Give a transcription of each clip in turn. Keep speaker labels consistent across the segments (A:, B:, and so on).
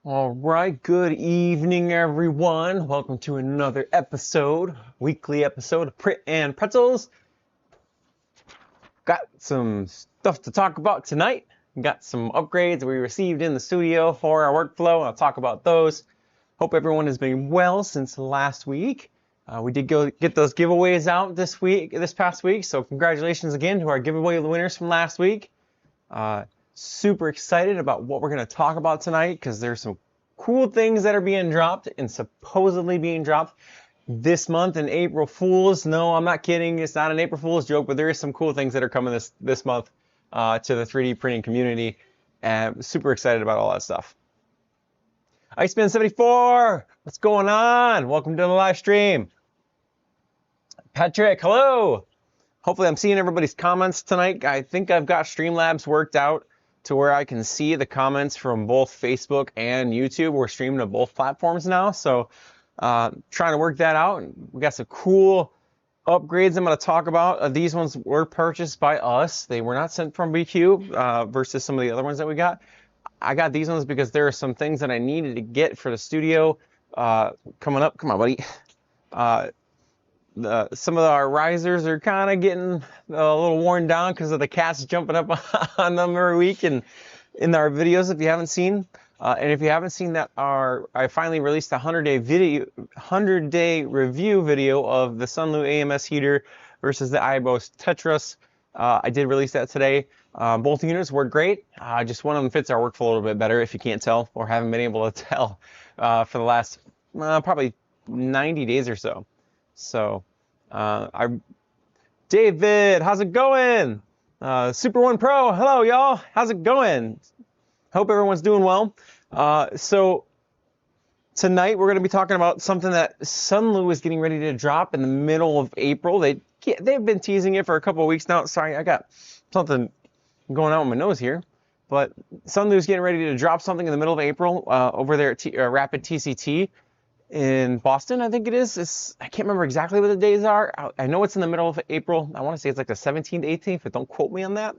A: All right, good evening, everyone. Welcome to another episode, weekly episode of Print and Pretzels. Got some stuff to talk about tonight. Got some upgrades we received in the studio for our workflow. I'll talk about those. Hope everyone has been well since last week. We did go get those giveaways out this past week. So congratulations again to our giveaway winners from last week. Super excited about what we're going to talk about tonight because there's some cool things that are being dropped and supposedly being dropped this month in April Fools. No, I'm not kidding. It's not an April Fool's joke, but there is some cool things that are coming this month to the 3D printing community, and I'm super excited about all that stuff. Iceman74, what's going on? Welcome to the live stream. Patrick, hello. Hopefully I'm seeing everybody's comments tonight. I think I've got Streamlabs worked out to where I can see the comments from both Facebook and YouTube. We're streaming to both platforms now, so trying to work that out. We got some cool upgrades I'm going to talk about. These ones were purchased by us. They were not sent from BIQU versus some of the other ones that we got. I got these ones because there are some things that I needed to get for the studio coming up. Come on, buddy. Some of our risers are kind of getting a little worn down because of the cats jumping up on them every week and in our videos if you haven't seen. And if you haven't seen that, I finally released a 100-day review video of the Sunloo AMS heater versus the iBose Tetris. I did release that today. Both units work great. Just one of them fits our workflow a little bit better, if you can't tell or haven't been able to tell for the last probably 90 days or so. So, David, how's it going? Super One Pro, hello y'all. How's it going? Hope everyone's doing well. So tonight we're going to be talking about something that Sunloo is getting ready to drop in the middle of April. They've been teasing it for a couple of weeks now. Sorry, I got something going on with my nose here. But Sunloo is getting ready to drop something in the middle of April over there at Rapid TCT in Boston, I think it is. I can't remember exactly what the days are. I know it's in the middle of April. I want to say it's like the 17th, 18th, but don't quote me on that.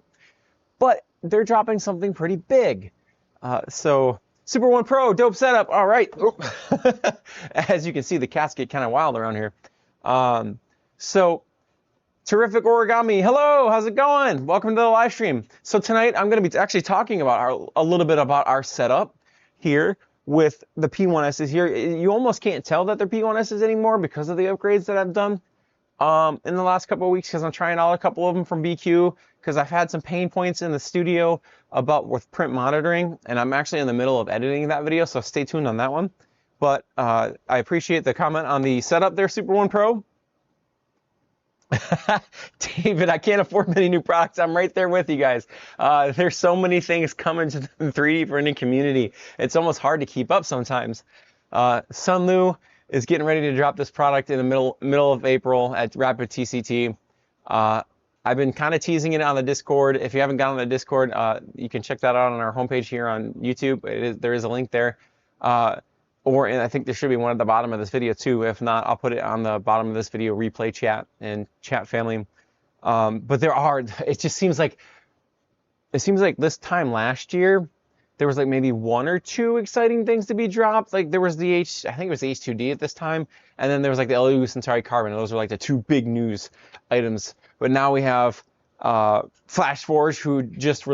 A: But they're dropping something pretty big. So Super One Pro, dope setup. All right. As you can see, the cats get kind of wild around here. So Terrific Origami, hello, how's it going? Welcome to the live stream. So tonight I'm going to be actually talking about a little bit about our setup here with the P1Ss here. You almost can't tell that they're P1Ss anymore because of the upgrades that I've done in the last couple of weeks, because I'm trying out a couple of them from BIQU because I've had some pain points in the studio with print monitoring, and I'm actually in the middle of editing that video, so stay tuned on that one. But I appreciate the comment on the setup there, Super One Pro. David, I can't afford many new products. I'm right there with you guys. There's so many things coming to the 3D printing community. It's almost hard to keep up sometimes. Sunloo is getting ready to drop this product in the middle of April at Rapid TCT. I've been kind of teasing it on the Discord. If you haven't gotten on the Discord, you can check that out on our homepage here on YouTube. There is a link there. And I think there should be one at the bottom of this video too. If not, I'll put it on the bottom of this video, replay chat and chat family. But it just seems like this time last year, there was like maybe one or two exciting things to be dropped. Like there was I think it was the H2D at this time. And then there was like the LU Centauri Carbon. Those were like the two big news items. But now we have FlashForge, who just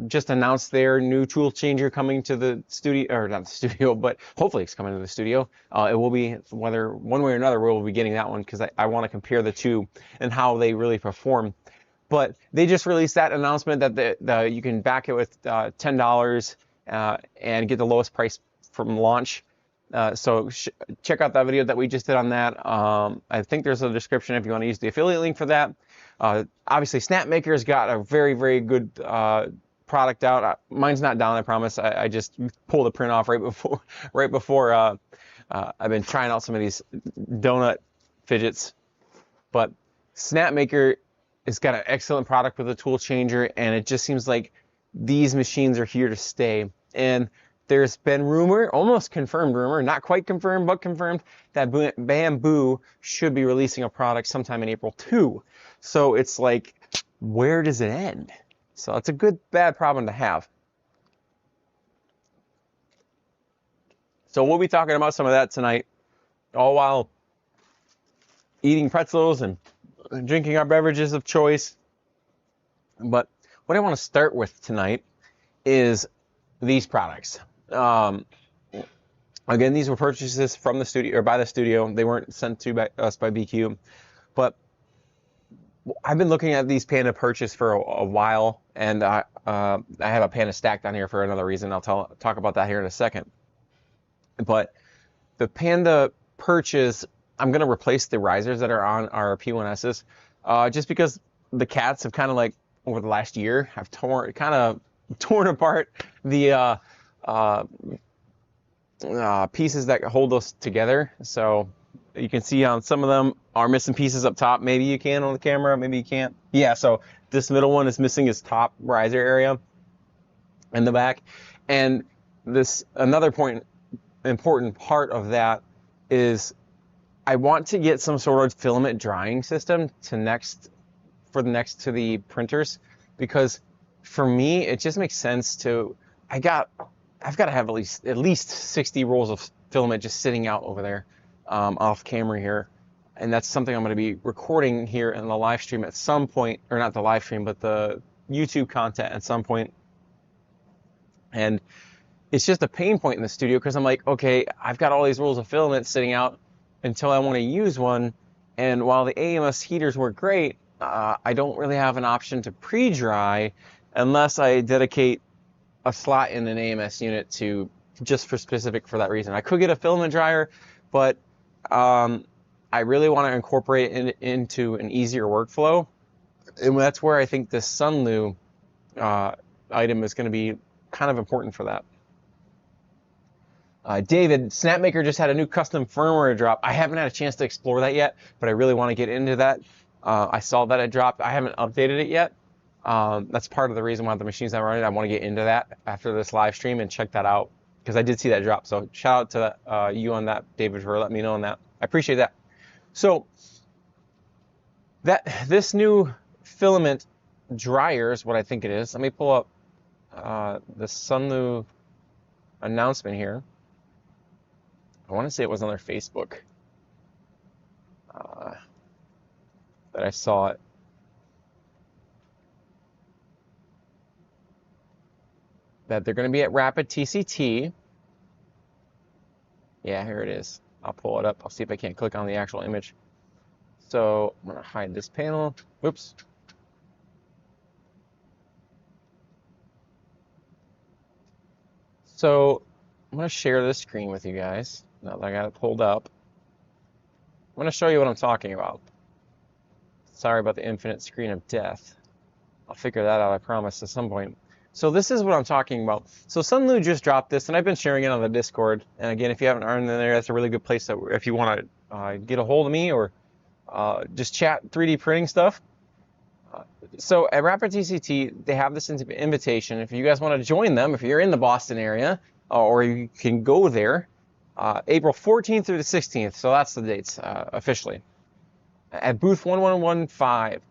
A: just announced their new tool changer coming to the studio, or not the studio, but hopefully it's coming to the studio. It will be, whether one way or another, we'll be getting that one because I want to compare the two and how they really perform. But they just released that announcement that you can back it with $10 and get the lowest price from launch. So check out that video that we just did on that. I think there's a description if you want to use the affiliate link for that. Obviously, Snapmaker's got a very, very good product out. Mine's not down, I promise. I just pulled the print off right before. I've been trying out some of these donut fidgets, but Snapmaker has got an excellent product with a tool changer, and it just seems like these machines are here to stay. And there's been rumor, almost confirmed rumor, not quite confirmed, but confirmed, that Bambu should be releasing a product sometime in April too. So it's like, where does it end? So it's a good, bad problem to have. So we'll be talking about some of that tonight, all while eating pretzels and drinking our beverages of choice. But what I want to start with tonight is these products. Again, these were purchases from the studio or by the studio. They weren't sent to us by BIQU, but I've been looking at these Panda Perches for a while, and I have a Panda stack down here for another reason. I'll talk about that here in a second. But the Panda Perches, I'm going to replace the risers that are on our P1Ss, just because the cats have kind of like over the last year have torn apart the pieces that hold those together. So you can see on some of them are missing pieces up top. Maybe you can on the camera, maybe you can't. Yeah, so this middle one is missing its top riser area in the back. And this another important part of that is I want to get some sort of filament drying system for the next to the printers, because for me it just makes sense to I've got to have at least 60 rolls of filament just sitting out over there off camera here, and that's something I'm going to be recording here in the live stream at some point, or not the live stream but the YouTube content at some point. And it's just a pain point in the studio because I'm like, okay, I've got all these rolls of filament sitting out until I want to use one, and while the AMS heaters work great, I don't really have an option to pre-dry unless I dedicate a slot in an AMS unit to just specific for that reason. I could get a filament dryer, but I really want to incorporate it into an easier workflow, and that's where I think this Sunloo item is going to be kind of important for that. David, Snapmaker just had a new custom firmware drop. I haven't had a chance to explore that yet, but I really want to get into that. I saw that it dropped. I haven't updated it yet. That's part of the reason why the machine's not running. I want to get into that after this live stream and check that out, because I did see that drop. So shout out to you on that, David, for letting me know on that. I appreciate that. So this new filament dryer is what I think it is. Let me pull up the Sunloo announcement here. I want to say it was on their Facebook that I saw it. That they're going to be at Rapid TCT. Yeah, here it is. I'll pull it up. I'll see if I can't click on the actual image. So I'm going to hide this panel. Whoops. So I'm going to share this screen with you guys. Now that I got it pulled up, I'm going to show you what I'm talking about. Sorry about the infinite screen of death. I'll figure that out, I promise, at some point. So this is what I'm talking about. So Sunloo just dropped this, and I've been sharing it on the Discord. And again, if you haven't earned in there, that's a really good place if you want to get a hold of me or just chat 3D printing stuff. So at Rapid TCT, they have this invitation. If you guys want to join them, if you're in the Boston area, or you can go there, April 14th through the 16th. So that's the dates officially. At booth 1115.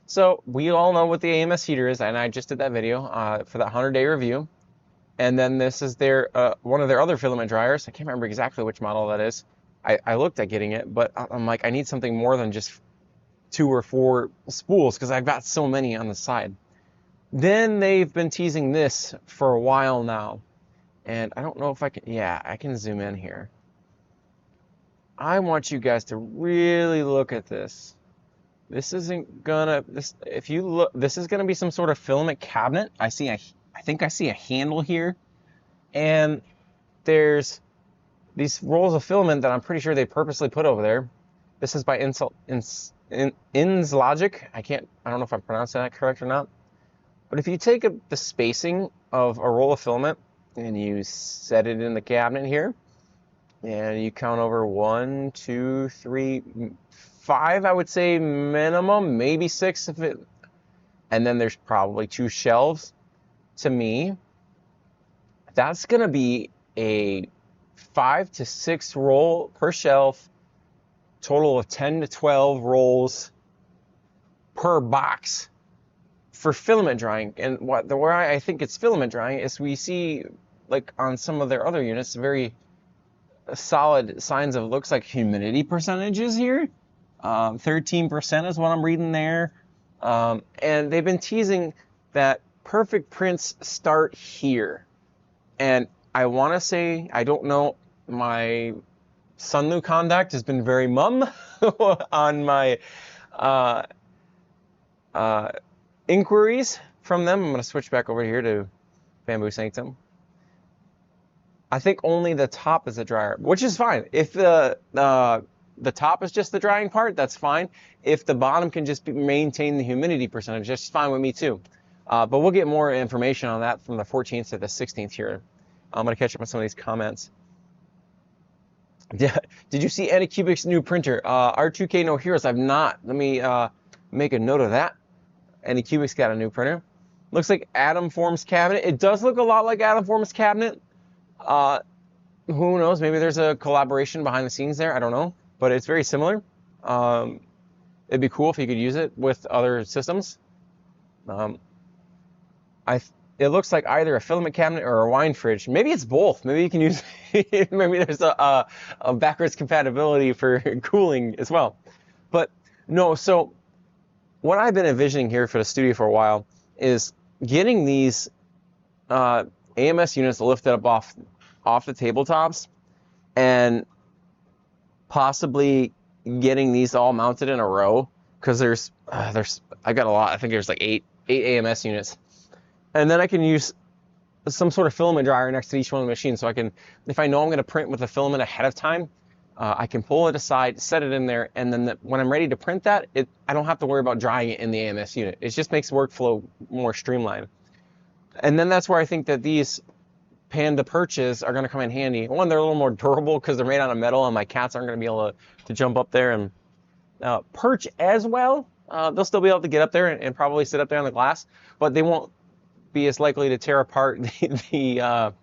A: So we all know what the AMS heater is, and I just did that video for that 100-day review. And then this is their one of their other filament dryers. I can't remember exactly which model that is. I looked at getting it, but I'm like, I need something more than just 2 or 4 spools because I've got so many on the side. Then they've been teasing this for a while now. And I don't know if I can, yeah, I can zoom in here. I want you guys to really look at this. This isn't gonna, if you look, this is gonna be some sort of filament cabinet. I think I see a handle here. And there's these rolls of filament that I'm pretty sure they purposely put over there. This is by Inslogic. I don't know if I'm pronouncing that correct or not. But if you take the spacing of a roll of filament and you set it in the cabinet here, and you count over 1, 2, 3, 5, I would say minimum, maybe 6 if it, and then there's probably 2 shelves. To me, that's gonna be a 5 to 6 roll per shelf, total of 10 to 12 rolls per box for filament drying. And where I think it's filament drying is we see, like on some of their other units, very solid signs of, looks like, humidity percentages here. 13% is what I'm reading there. And they've been teasing that perfect prints start here. And I want to say, I don't know, my Sunloo contact has been very mum on my inquiries from them. I'm going to switch back over here to Bamboo Sanctum. I think only the top is a dryer, which is fine. If the top is just the drying part, that's fine. If the bottom can just maintain the humidity percentage, that's fine with me too. But we'll get more information on that from the 14th to the 16th here. I'm going to catch up on some of these comments. Yeah. Did you see Anycubic's new printer? R2K No Heroes. I've not. Let me make a note of that. Anycubic's got a new printer. Looks like Atom Form's cabinet. It does look a lot like Atom Form's cabinet. Who knows? Maybe there's a collaboration behind the scenes there. I don't know. But it's very similar. It'd be cool if you could use it with other systems. It looks like either a filament cabinet or a wine fridge. Maybe it's both. Maybe you can use, maybe there's a backwards compatibility for cooling as well. But no, so what I've been envisioning here for the studio for a while is getting these AMS units lifted up off the tabletops and possibly getting these all mounted in a row, because I got a lot. I think there's like eight AMS units. And then I can use some sort of filament dryer next to each one of the machines. So I can, if I know I'm going to print with a filament ahead of time, I can pull it aside, set it in there, and then when I'm ready to print that, I don't have to worry about drying it in the AMS unit. It just makes workflow more streamlined. And then that's where I think that these Panda Perches are going to come in handy. One, they're a little more durable because they're made out of metal, and my cats aren't going to be able to jump up there and perch as well. They'll still be able to get up there and probably sit up there on the glass, but they won't be as likely to tear apart the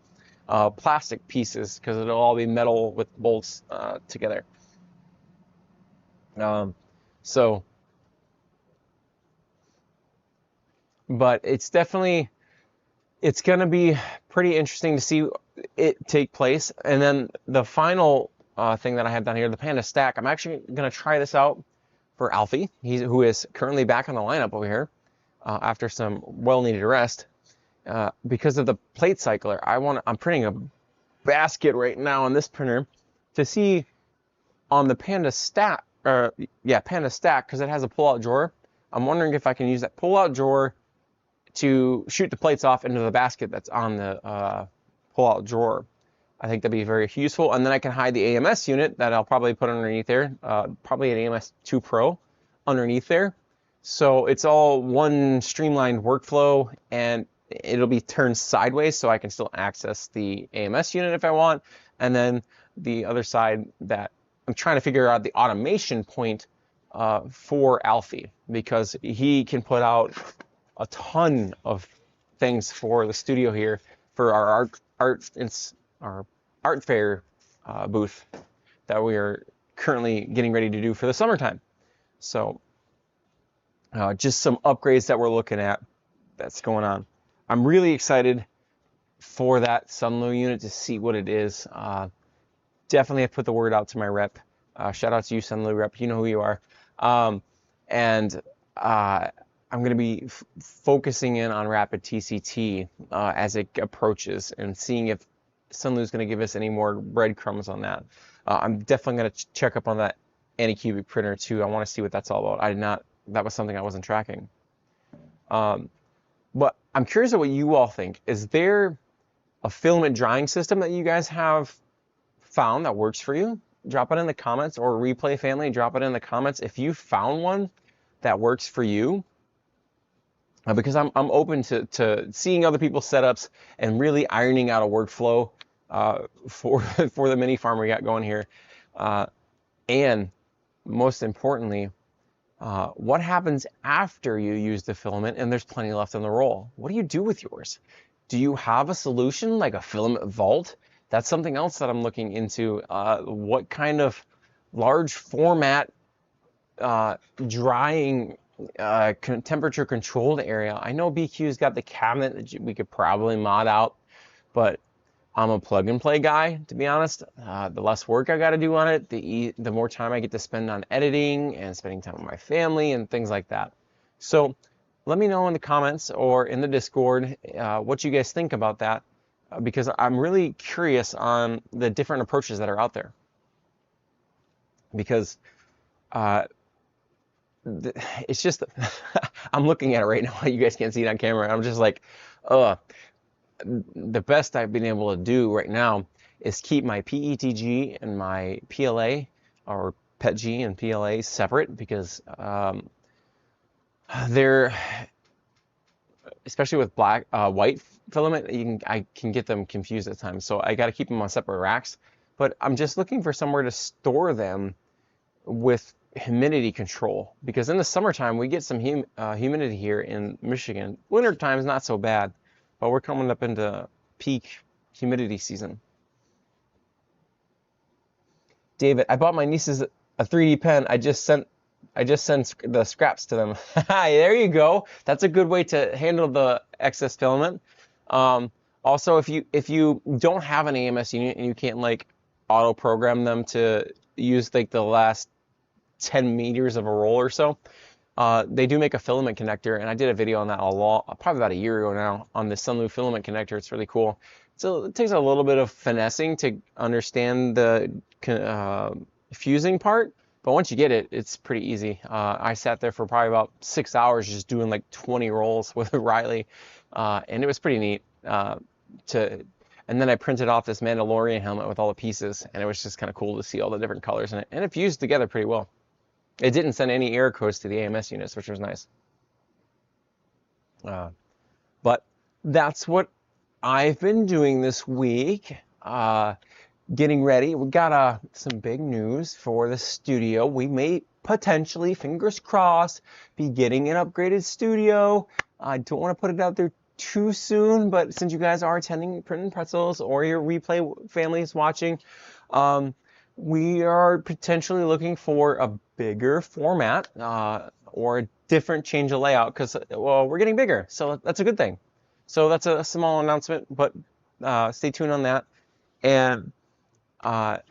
A: plastic pieces, because it'll all be metal with bolts together. But it's definitely, it's going to be pretty interesting to see it take place. And then the final thing that I have down here, the Panda Stack, I'm actually going to try this out for Alfie, who is currently back on the lineup over here after some well-needed rest. Because of the plate cycler, I'm printing a basket right now on this printer to see on the Panda Stack, Panda Stack, because it has a pull-out drawer. I'm wondering if I can use that pull-out drawer to shoot the plates off into the basket that's on the pull-out drawer. I think that'd be very useful. And then I can hide the AMS unit that I'll probably put underneath there, probably an AMS 2 Pro underneath there. So it's all one streamlined workflow, and it'll be turned sideways so I can still access the AMS unit if I want. And then the other side, that I'm trying to figure out the automation point for Alfie, because he can put out a ton of things for the studio here for our art fair booth that we are currently getting ready to do for the summertime. So just some upgrades that we're looking at that's going on. I'm really excited for that Sunloo unit to see what it is. Definitely have put the word out to my rep. Shout out to you, Sunloo rep. You know who you are. I'm going to be focusing in on rapid TCT as it approaches, and seeing if Sunloo is going to give us any more breadcrumbs on that. I'm definitely going to check up on that Anycubic printer too. I want to see what that's all about. That was something I wasn't tracking. But I'm curious of what you all think. Is there a filament drying system that you guys have found that works for you? Drop it in the comments, or Replay family, drop it in the comments if you found one that works for you. Because I'm open to seeing other people's setups and really ironing out a workflow for the mini farm we got going here. And most importantly, what happens after you use the filament and there's plenty left in the roll? What do you do with yours? Do you have a solution like a filament vault? That's something else that I'm looking into. What kind of large format drying temperature controlled area? I know BIQU's got the cabinet that we could probably mod out, but I'm a plug and play guy, to be honest. The less work I got to do on it, the more time I get to spend on editing and spending time with my family and things like that. So let me know in the comments or in the Discord what you guys think about that, because I'm really curious on the different approaches that are out there. Because it's just, I'm looking at it right now. You guys can't see it on camera. I'm just like, the best I've been able to do right now is keep my PETG and my PLA, or PETG and PLA, separate, because they're, especially with white filament, I can get them confused at times. So I got to keep them on separate racks. But I'm just looking for somewhere to store them with humidity control, because in the summertime we get some humidity here in Michigan. Winter time is not so bad, but we're coming up into peak humidity season. David, I bought my nieces a 3D pen. I just sent the scraps to them. There you go. That's a good way to handle the excess filament. Also, if you don't have an AMS unit and you can't like auto program them to use like the last 10 meters of a roll or so, they do make a filament connector, and I did a video on that probably about a year ago now, on the Sunloo filament connector. It's really cool. So it takes a little bit of finessing to understand the fusing part, but once you get it, it's pretty easy. I sat there for probably about 6 hours just doing like 20 rolls with Riley, and it was pretty neat. And then I printed off this Mandalorian helmet with all the pieces, and it was just kind of cool to see all the different colors in it, and it fused together pretty well. It didn't send any error codes to the AMS units, which was nice. But that's what I've been doing this week. Getting ready. We got some big news for the studio. We may potentially, fingers crossed, be getting an upgraded studio. I don't want to put it out there too soon, but since you guys are attending Print Pretzels, or your replay families watching, we are potentially looking for a bigger format, or a different change of layout, because, well, we're getting bigger, so that's a good thing. So that's a small announcement, but stay tuned on that. And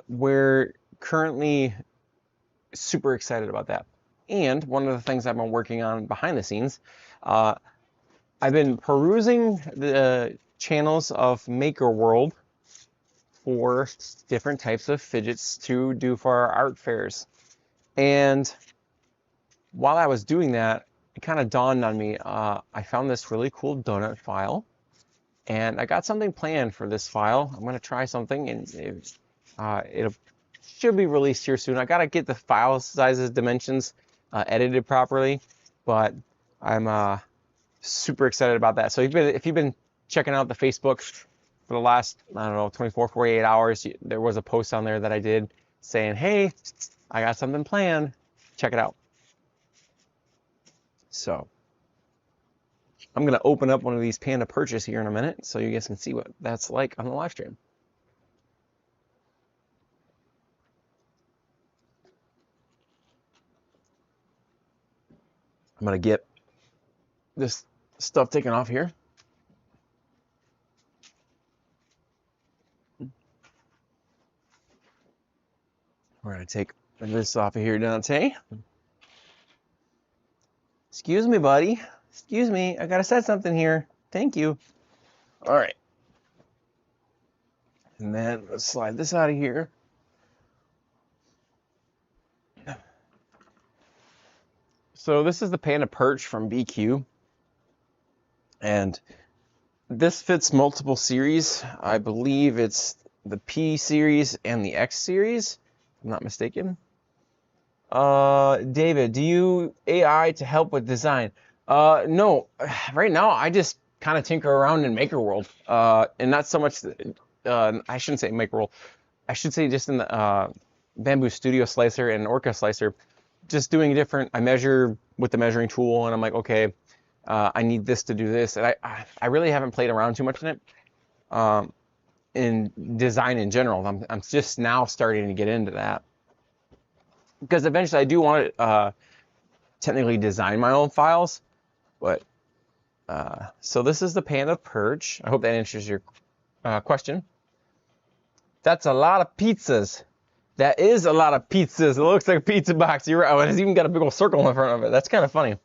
A: we're currently super excited about that. And one of the things I've been working on behind the scenes, I've been perusing the channels of Maker World for different types of fidgets to do for our art fairs. And while I was doing that, it kind of dawned on me, I found this really cool donut file, and I got something planned for this file. I'm going to try something, and it should be released here soon. I got to get the file sizes, dimensions edited properly, but I'm super excited about that. So if you've been checking out the Facebook for the last, I don't know, 24, 48 hours, there was a post on there that I did saying, hey, I got something planned. Check it out. So I'm going to open up one of these Panda Perches here in a minute so you guys can see what that's like on the live stream. I'm going to get this stuff taken off here. We're going to take this off of here, Dante. Excuse me, buddy. Excuse me. I got to set something here. Thank you. All right. And then let's slide this out of here. So this is the Panda Perch from BIQU. And this fits multiple series. I believe it's the P series and the X series, if I'm not mistaken. David, do you AI to help with design? No, right now I just kind of tinker around in Maker World, and not so much. I shouldn't say Maker World. I should say just in the Bambu Studio Slicer and Orca Slicer, just doing different. I measure with the measuring tool, and I'm like, okay, I need this to do this, and I really haven't played around too much in it. In design in general, I'm just now starting to get into that, because eventually I do want to technically design my own files. But so this is the Panda Perch. I hope that answers your question. That's a lot of pizzas. That is a lot of pizzas. It looks like a pizza box. You're right. Oh, it's even got a big old circle in front of it. That's kind of funny.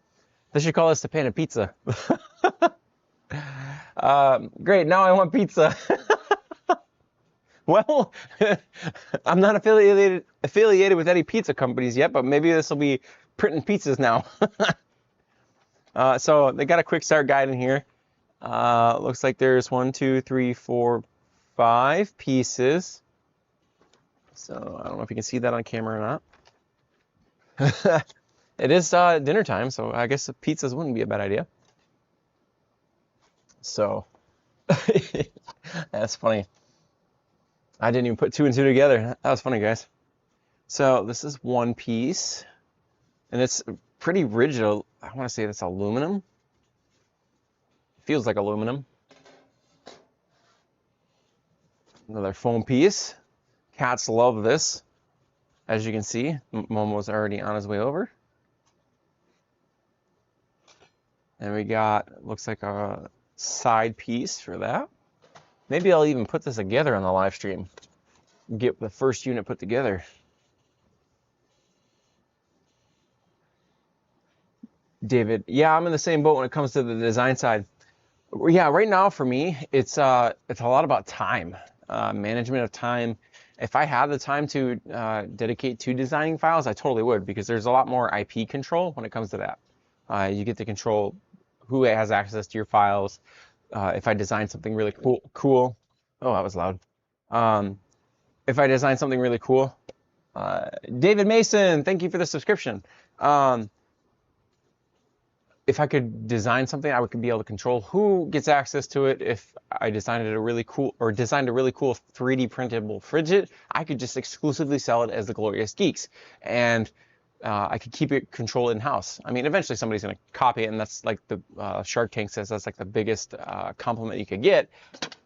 A: They should call this the Panda Pizza. Great. Now I want pizza. Well, I'm not affiliated with any pizza companies yet, but maybe this will be printing pizzas now. So they got a quick start guide in here. Looks like there's 1, 2, 3, 4, 5 pieces. So I don't know if you can see that on camera or not. It is dinner time, so I guess pizzas wouldn't be a bad idea. So that's funny. I didn't even put 2 and 2 together. That was funny, guys. So this is one piece, and it's pretty rigid. I want to say that's aluminum. Feels like aluminum. Another foam piece. Cats love this. As you can see, Momo's already on his way over. And we got, looks like a side piece for that. Maybe I'll even put this together on the live stream. Get the first unit put together. David, yeah, I'm in the same boat when it comes to the design side. Yeah, right now for me, it's a lot about time, management of time. If I had the time to dedicate to designing files, I totally would, because there's a lot more IP control when it comes to that. You get to control who has access to your files. If I design something really cool. Oh, that was loud. If I design something really cool, David Mason, thank you for the subscription. If I could design something, I would be able to control who gets access to it. If I designed a really cool 3D printable fridget, I could just exclusively sell it as the Glorious Geeks, and I could keep it controlled in-house. I mean, eventually somebody's going to copy it, and that's like the Shark Tank says, that's like the biggest compliment you could get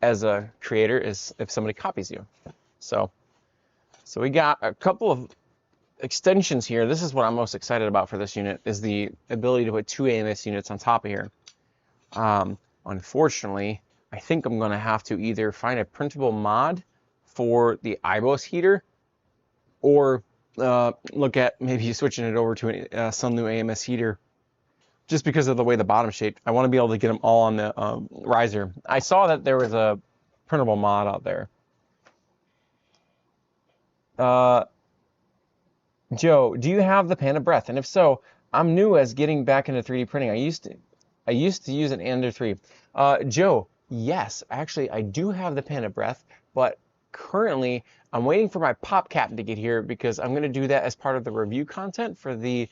A: as a creator, is if somebody copies you. So we got a couple of extensions here. This is what I'm most excited about for this unit, is the ability to put 2 AMS units on top of here. Unfortunately, I think I'm going to have to either find a printable mod for the IBOS heater, or look at maybe switching it over to a Sunloo AMS heater, just because of the way the bottom's shaped. I want to be able to get them all on the riser. I saw that there was a printable mod out there. Joe, do you have the Panda Breath? And if so, I'm new as getting back into 3D printing. I used to use an Ender 3. Joe, yes, actually I do have the Panda Breath, but currently I'm waiting for my pop cap to get here, because I'm going to do that as part of the review content for the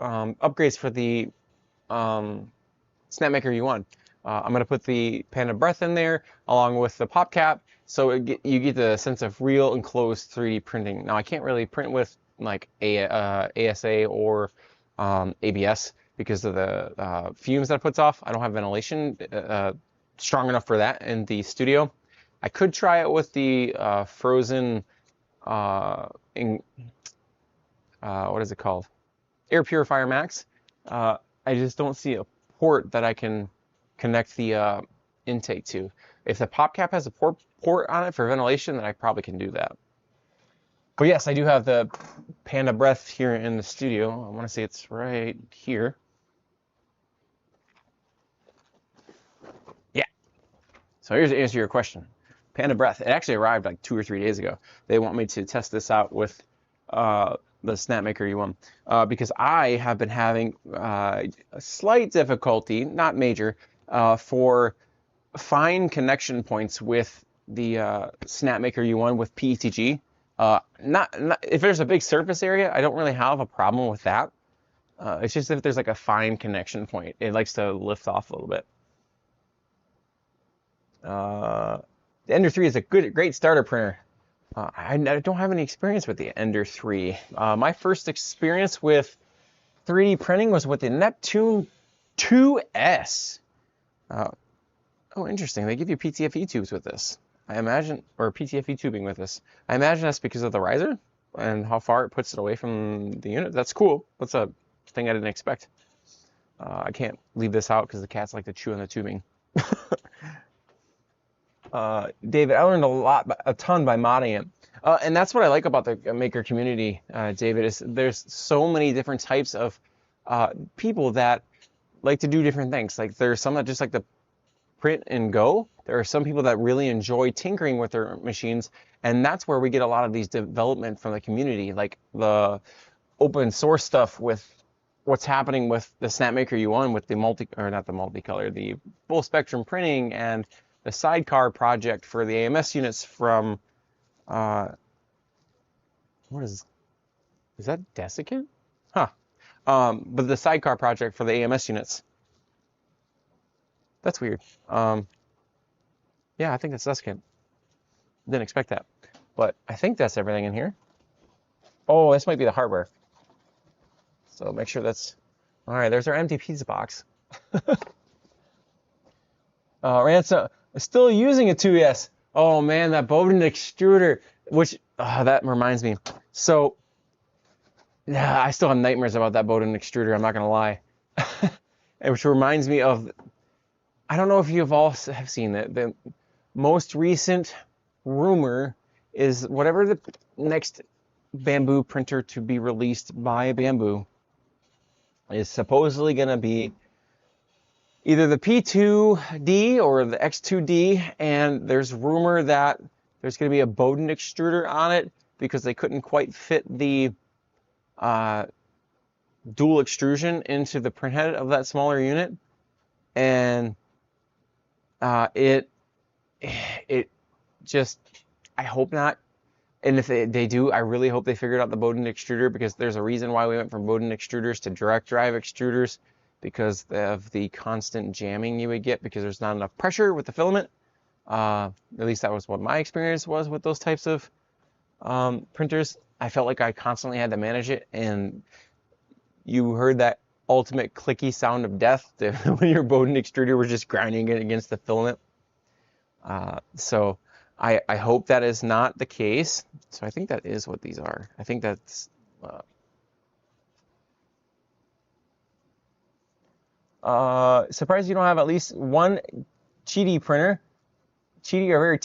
A: upgrades for the Snapmaker U1. I'm going to put the Panda Breath in there along with the pop cap, so you get the sense of real enclosed 3D printing. Now, I can't really print with like ASA or ABS because of the fumes that it puts off. I don't have ventilation strong enough for that in the studio. I could try it with the frozen, what is it called? Air Purifier Max. I just don't see a port that I can connect the intake to. If the pop cap has a port on it for ventilation, then I probably can do that. But yes, I do have the Panda Breath here in the studio. I want to say it's right here. Yeah. So here's the answer to your question. Panda Breath, it actually arrived like 2 or 3 days ago. They want me to test this out with the Snapmaker U1 because I have been having a slight difficulty, not major, for fine connection points with the Snapmaker U1 with PETG. Not if there's a big surface area, I don't really have a problem with that. It's just if there's like a fine connection point, it likes to lift off a little bit. The Ender 3 is a great starter printer. I don't have any experience with the Ender 3. My first experience with 3D printing was with the Neptune 2S. Oh, interesting. They give you PTFE tubes with this. I imagine, or PTFE tubing with this. I imagine that's because of the riser and how far it puts it away from the unit. That's cool. That's a thing I didn't expect. I can't leave this out because the cats like to chew on the tubing. David, I learned a ton by modding it. And that's what I like about the maker community, David, is there's so many different types of people that like to do different things. Like there's some that just like to print and go. There are some people that really enjoy tinkering with their machines, and that's where we get a lot of these development from the community, like the open source stuff with what's happening with the Snapmaker U1 with the the full spectrum printing, and the sidecar project for the AMS units from what is that desiccant? Huh. But the sidecar project for the AMS units. That's weird. Yeah, I think that's desiccant. Didn't expect that. But I think that's everything in here. Oh, this might be the hardware. So make sure that's... All right, there's our empty pizza box. Ransom, still using a 2S. Oh man, that Bowden extruder, which, that reminds me. So, yeah, I still have nightmares about that Bowden extruder, I'm not gonna lie. Which reminds me of, I don't know if you have seen it, the most recent rumor is whatever the next Bambu printer to be released by Bambu is supposedly going to be either the P2D or the X2D, and there's rumor that there's going to be a Bowden extruder on it because they couldn't quite fit the dual extrusion into the printhead of that smaller unit, and it just, I hope not. And if they do, I really hope they figured out the Bowden extruder, because there's a reason why we went from Bowden extruders to direct drive extruders, because of the constant jamming you would get because there's not enough pressure with the filament. At least that was what my experience was with those types of printers. I felt like I constantly had to manage it, and you heard that ultimate clicky sound of death when your Bowden extruder was just grinding it against the filament. So I hope that is not the case. So I think that is what these are. I think that's surprised you don't have at least one Cheaty printer. Cheaty are very I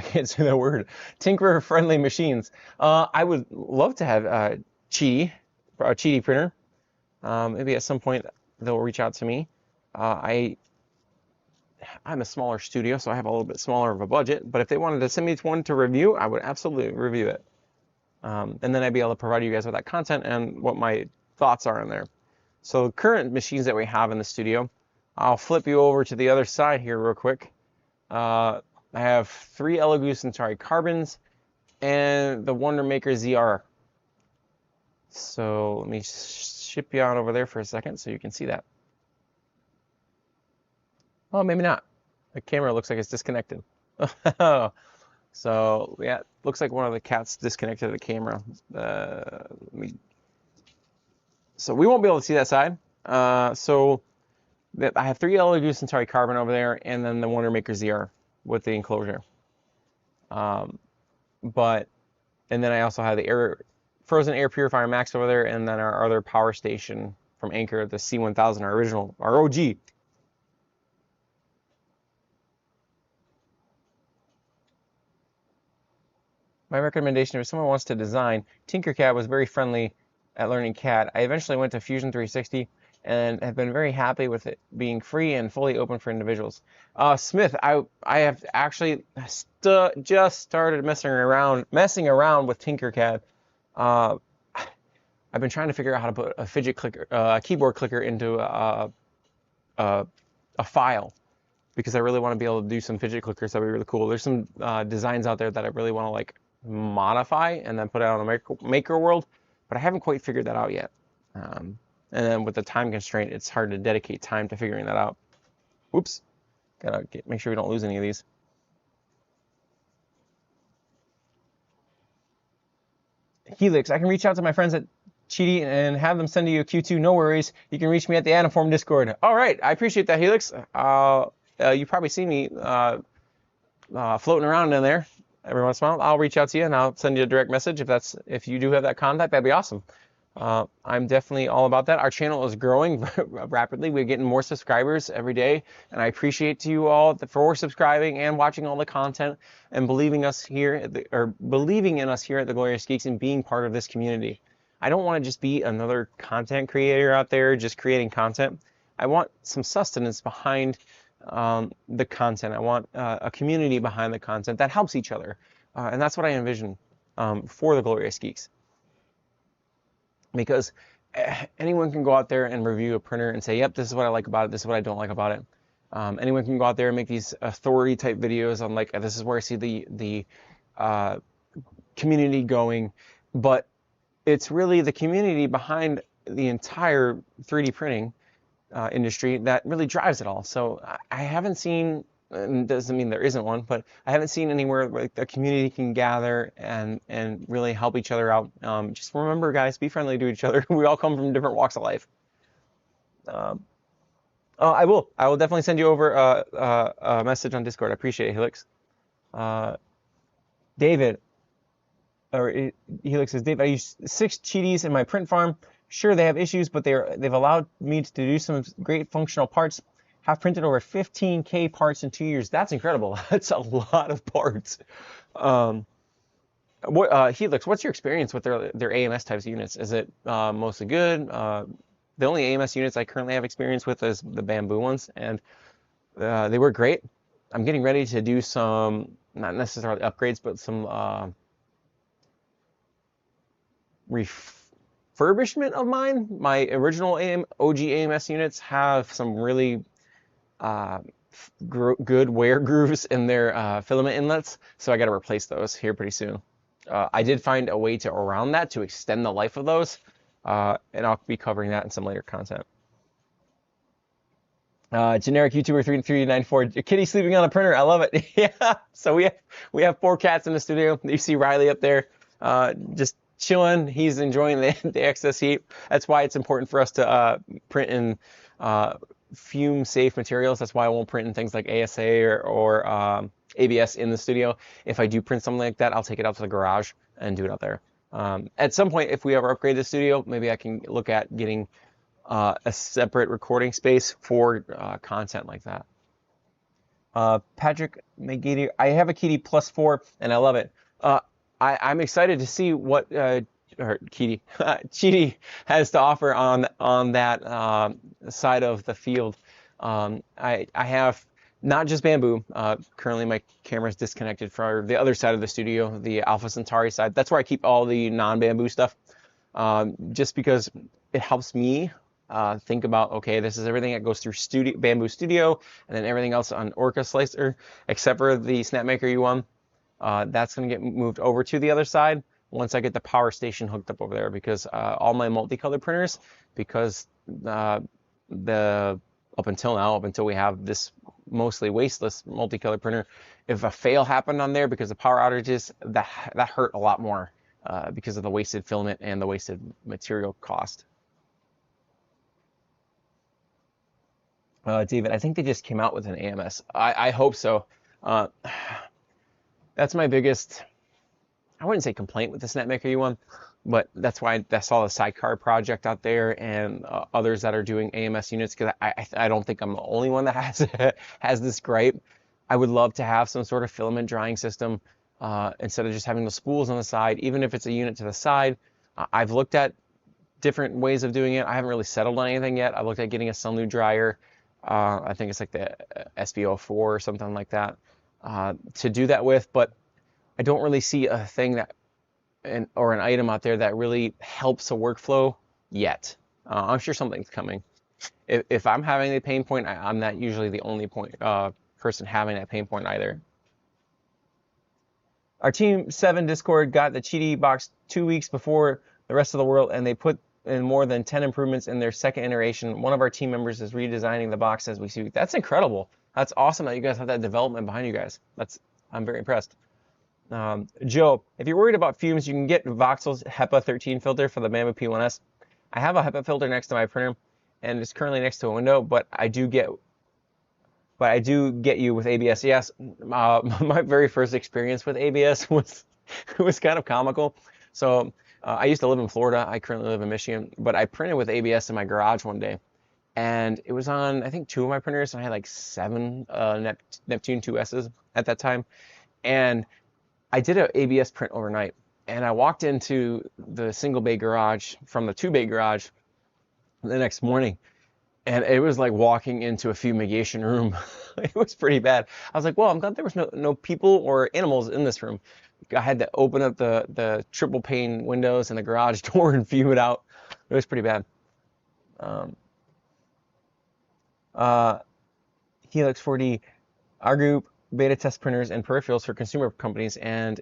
A: can't say that word. Tinkerer friendly machines. I would love to have a Cheaty printer. Maybe at some point they'll reach out to me. I'm a smaller studio, so I have a little bit smaller of a budget, but if they wanted to send me one to review, I would absolutely review it. And then I'd be able to provide you guys with that content and what my thoughts are in there. So the current machines that we have in the studio, I'll flip you over to the other side here real quick. I have 3 Elegoo Centauri Carbons and the Wondermaker ZR. So let me ship you on over there for a second so you can see that. Oh, maybe not. The camera looks like it's disconnected. So yeah, looks like one of the cats disconnected the camera. So we won't be able to see that side. So I have 3 Elegoo Centauri Carbon over there, and then the Wondermaker ZR with the enclosure. And then I also have the frozen air purifier Max over there, and then our other power station from Anker, the C1000, our original, our OG. My recommendation, if someone wants to design, Tinkercad was very friendly at learning CAD. I eventually went to Fusion 360 and have been very happy with it being free and fully open for individuals. Smith, I have actually just started messing around with Tinkercad. I've been trying to figure out how to put a fidget clicker, a keyboard clicker into a file, because I really want to be able to do some fidget clickers. That'd be really cool. There's some designs out there that I really want to like modify and then put it out on a maker world, but I haven't quite figured that out yet. And then with the time constraint, it's hard to dedicate time to figuring that out. Oops, gotta make sure we don't lose any of these. Helix, I can reach out to my friends at Cheaty and have them send you a Q2. No worries. You can reach me at the Anaform Discord. All right, I appreciate that, Helix. You probably see me floating around in there every once in a while. I'll reach out to you and I'll send you a direct message if you do have that contact. That'd be awesome. I'm definitely all about that. Our channel is growing rapidly. We're getting more subscribers every day, and I appreciate you all for subscribing and watching all the content and believing us here believing in us here at the Glorious Geeks and being part of this community. I don't want to just be another content creator out there just creating content. I want some sustenance behind the content. I want a community behind the content that helps each other, and that's what I envision for the Glorious Geeks. Because anyone can go out there and review a printer and say, yep, this is what I like about it, this is what I don't like about it. Anyone can go out there and make these authority type videos on like, this is where I see the community going, but it's really the community behind the entire 3D printing industry that really drives it all. So I haven't seen, and doesn't mean there isn't one, but I haven't seen anywhere where the community can gather and really help each other out. Just remember, guys, be friendly to each other. We all come from different walks of life. I will definitely send you over a message on Discord. I appreciate it, Helix. David, or Helix says, Dave, I use 6 Cheaties in my print farm. Sure, they have issues, but they've allowed me to do some great functional parts. Have printed over 15K parts in 2 years. That's incredible. That's a lot of parts. Helix, what's your experience with their AMS types of units? Is it mostly good? The only AMS units I currently have experience with is the Bambu ones, and they work great. I'm getting ready to do some, not necessarily upgrades, but some refurbishment of mine. My original OG AMS units have some really good wear grooves in their filament inlets, so I got to replace those here pretty soon. I did find a way around that to extend the life of those, and I'll be covering that in some later content. Generic YouTuber 3394, kitty sleeping on a printer. I love it. Yeah. So we have 4 cats in the studio. You see Riley up there, just chilling. He's enjoying the excess heat. That's why it's important for us to print in fume safe materials. That's why I won't print in things like ASA or ABS in the studio. If I do print something like that, I'll take it out to the garage and do it out there. At some point, if we ever upgrade the studio, maybe I can look at getting a separate recording space for content like that. Patrick McGeady, I have a Kitty +4 and I love it. I'm excited to see what Cheaty has to offer on that side of the field. I have not just Bambu. Currently, my camera is disconnected from the other side of the studio, the Alpha Centauri side. That's where I keep all the non-Bambu stuff, just because it helps me think about, okay, this is everything that goes through Bambu Studio, and then everything else on Orca Slicer, except for the Snapmaker U1. That's going to get moved over to the other side once I get the power station hooked up over there, because all my multicolored printers, because up until now, up until we have this mostly wasteless multicolored printer, if a fail happened on there because of power outages, that hurt a lot more because of the wasted filament and the wasted material cost. David, I think they just came out with an AMS. I hope so. That's my biggest, I wouldn't say complaint with the Snapmaker U1, but that's why I saw the Sidecar project out there and others that are doing AMS units, because I don't think I'm the only one that has this gripe. I would love to have some sort of filament drying system instead of just having the spools on the side, even if it's a unit to the side. I've looked at different ways of doing it. I haven't really settled on anything yet. I looked at getting a Sunloo dryer. I think it's like the SB04 or something like that to do that with, but I don't really see a thing that or an item out there that really helps a workflow yet. I'm sure something's coming. If I'm having a pain point, I'm not usually the only person having that pain point either. Our Team 7 Discord got the Cheaty box 2 weeks before the rest of the world, and they put in more than 10 improvements in their second iteration. One of our team members is redesigning the box as we speak. That's incredible. That's awesome that you guys have that development behind you guys. I'm very impressed. Joe, if you're worried about fumes, you can get Voxel's HEPA 13 filter for the Bambu P1S. I have a HEPA filter next to my printer, and it's currently next to a window, but I do get you with ABS. Yes, my very first experience with ABS was kind of comical. So I used to live in Florida. I currently live in Michigan, but I printed with ABS in my garage one day, and it was on, I think, 2 of my printers, and I had like 7 Neptune 2S's at that time, and I did an ABS print overnight, and I walked into the single bay garage from the 2 bay garage the next morning, and it was like walking into a fumigation room. It was pretty bad. I was like, well, I'm glad there was no people or animals in this room. I had to open up the triple pane windows in the garage door and fume it out. It was pretty bad. Helix 4D, our group, beta test printers and peripherals for consumer companies and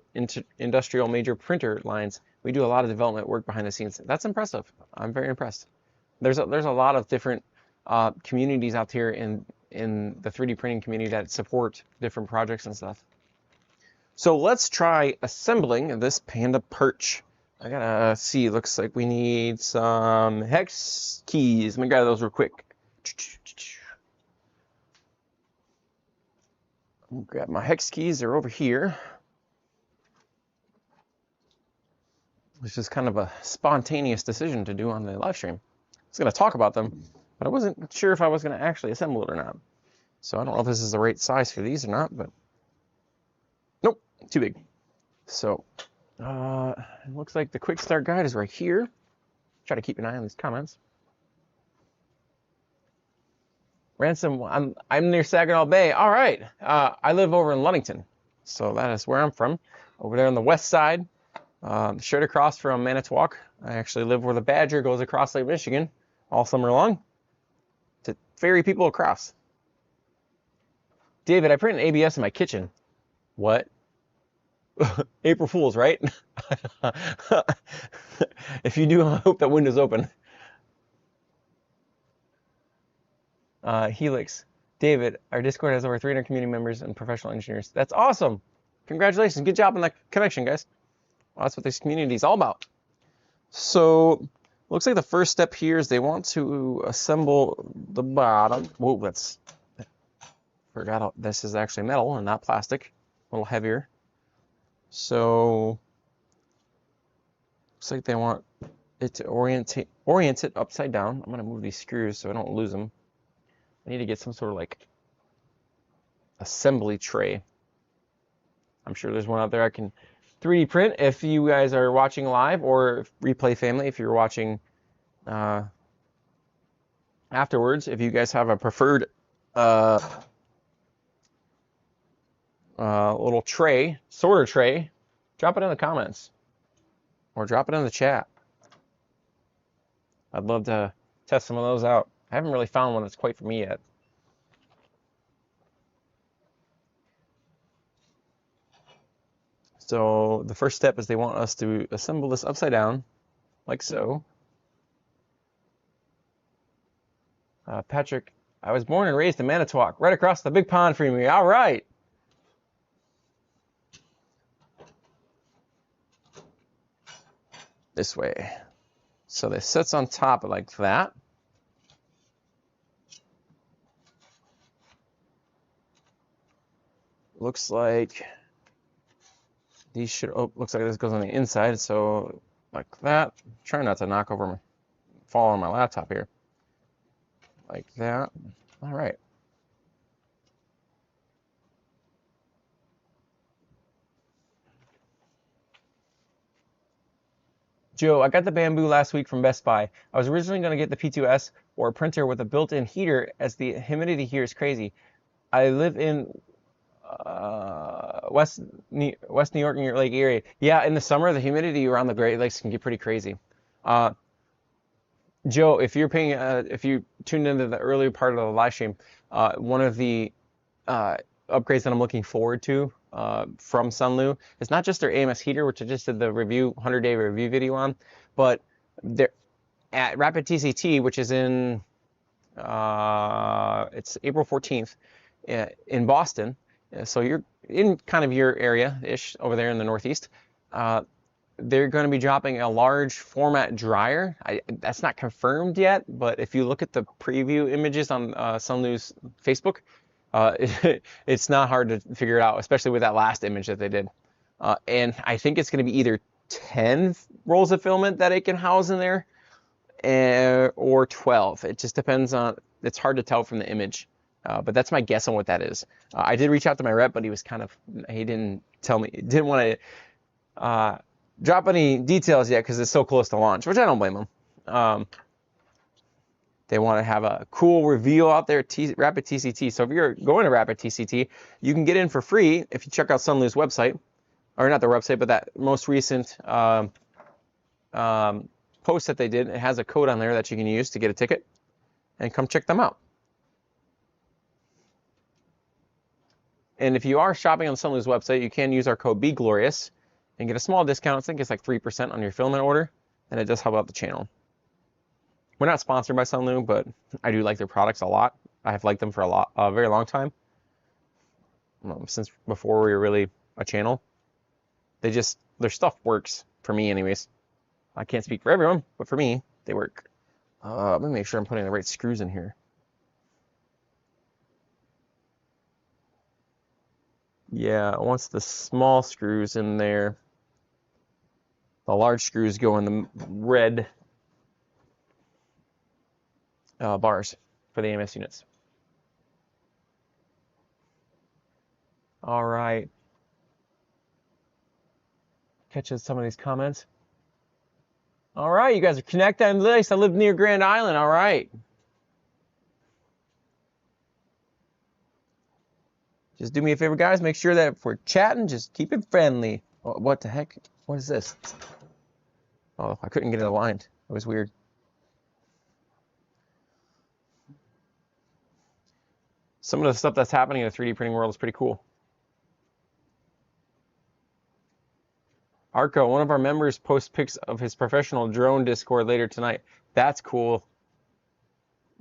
A: industrial major printer lines. We do a lot of development work behind the scenes. That's impressive. I'm very impressed. There's a lot of different communities out here in the 3D printing community that support different projects and stuff. So let's try assembling this Panda Perch. I gotta see, looks like we need some hex keys. Let me grab those real quick. Grab my hex keys, they're over here. This is kind of a spontaneous decision to do on the live stream. I was gonna talk about them, but I wasn't sure if I was gonna actually assemble it or not. So I don't know if this is the right size for these or not, but nope, too big. So it looks like the quick start guide is right here. Try to keep an eye on these comments. Ransom, I'm near Saginaw Bay. All right, I live over in Ludington, so that is where I'm from, over there on the west side, straight across from Manitowoc. I actually live where the Badger goes across Lake Michigan all summer long to ferry people across. David, I print an ABS in my kitchen. What? April Fools, right? If you do, I hope that window's open. Helix, David, our Discord has over 300 community members and professional engineers. That's awesome. Congratulations. Good job on that connection, guys. Well, that's what this community is all about. So, looks like the first step here is they want to assemble the bottom. Whoa, forgot this is actually metal and not plastic. A little heavier. So, looks like they want it to orient it upside down. I'm going to move these screws so I don't lose them. I need to get some sort of like assembly tray. I'm sure there's one out there I can 3D print if you guys are watching live, or replay family if you're watching afterwards. If you guys have a preferred little tray, sorter tray, drop it in the comments or drop it in the chat. I'd love to test some of those out. I haven't really found one that's quite for me yet. So the first step is they want us to assemble this upside down, like so. Patrick, I was born and raised in Manitowoc, right across the big pond from me. All right. This way. So this sits on top like that. Looks like these should, looks like this goes on the inside, so like that. Try not to knock over fall on my laptop here. Like that. All right. Joe, I got the Bambu last week from Best Buy. I was originally going to get the P2S or a printer with a built-in heater, as the humidity here is crazy. I live in West New York, New York Lake area. Yeah, in the summer, the humidity around the Great Lakes can get pretty crazy. Joe, if you're paying, if you tuned into the earlier part of the live stream, one of the upgrades that I'm looking forward to from Sunloo is not just their AMS heater, which I just did the review 100-day review video on, but they're at Rapid TCT, which is in it's April 14th in Boston. So you're in kind of your area-ish over there in the Northeast. They're going to be dropping a large format dryer. That's not confirmed yet, but if you look at the preview images on Sunloo's Facebook, it's not hard to figure it out, especially with that last image that they did. And I think it's going to be either 10 rolls of filament that it can house in there, or 12. It just depends on, it's hard to tell from the image. But that's my guess on what that is. I did reach out to my rep, but he was he didn't tell me, didn't want to drop any details yet because it's so close to launch, which I don't blame him. They want to have a cool reveal out there, Rapid TCT. So if you're going to Rapid TCT, you can get in for free if you check out Sunloo's website, or not their website, but that most recent post that they did. It has a code on there that you can use to get a ticket, and come check them out. And if you are shopping on Sunloo's website, you can use our code BGLORIOUS and get a small discount. I think it's like 3% on your filament order, and it does help out the channel. We're not sponsored by Sunloo, but I do like their products a lot. I have liked them for a very long time. Since before we were really a channel. Their stuff works for me anyways. I can't speak for everyone, but for me, they work. Let me make sure I'm putting the right screws in here. Yeah, once the small screws in there, the large screws go in the red bars for the AMS units. All right. Catching some of these comments. All right, you guys are connected. I'm nice. I live near Grand Island. All right. Just do me a favor, guys. Make sure that if we're chatting, just keep it friendly. What the heck? What is this? Oh, I couldn't get it aligned. It was weird. Some of the stuff that's happening in the 3D printing world is pretty cool. Arco, one of our members, posts pics of his professional drone Discord later tonight. That's cool.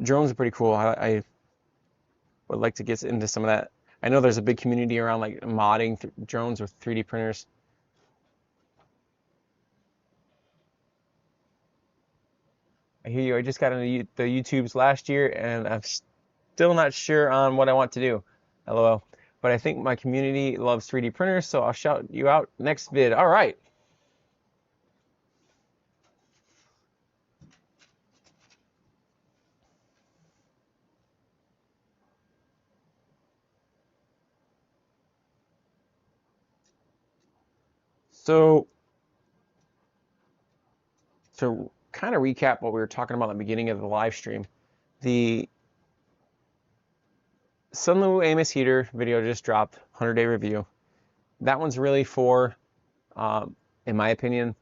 A: Drones are pretty cool. I would like to get into some of that. I know there's a big community around like modding drones with 3D printers. I hear you. I just got into the YouTubes last year, and I'm still not sure on what I want to do. LOL. But I think my community loves 3D printers, so I'll shout you out next vid. All right. So to kind of recap what we were talking about at the beginning of the live stream, the Sunloo AMS heater video just dropped, 100-day review. That one's really for, in my opinion,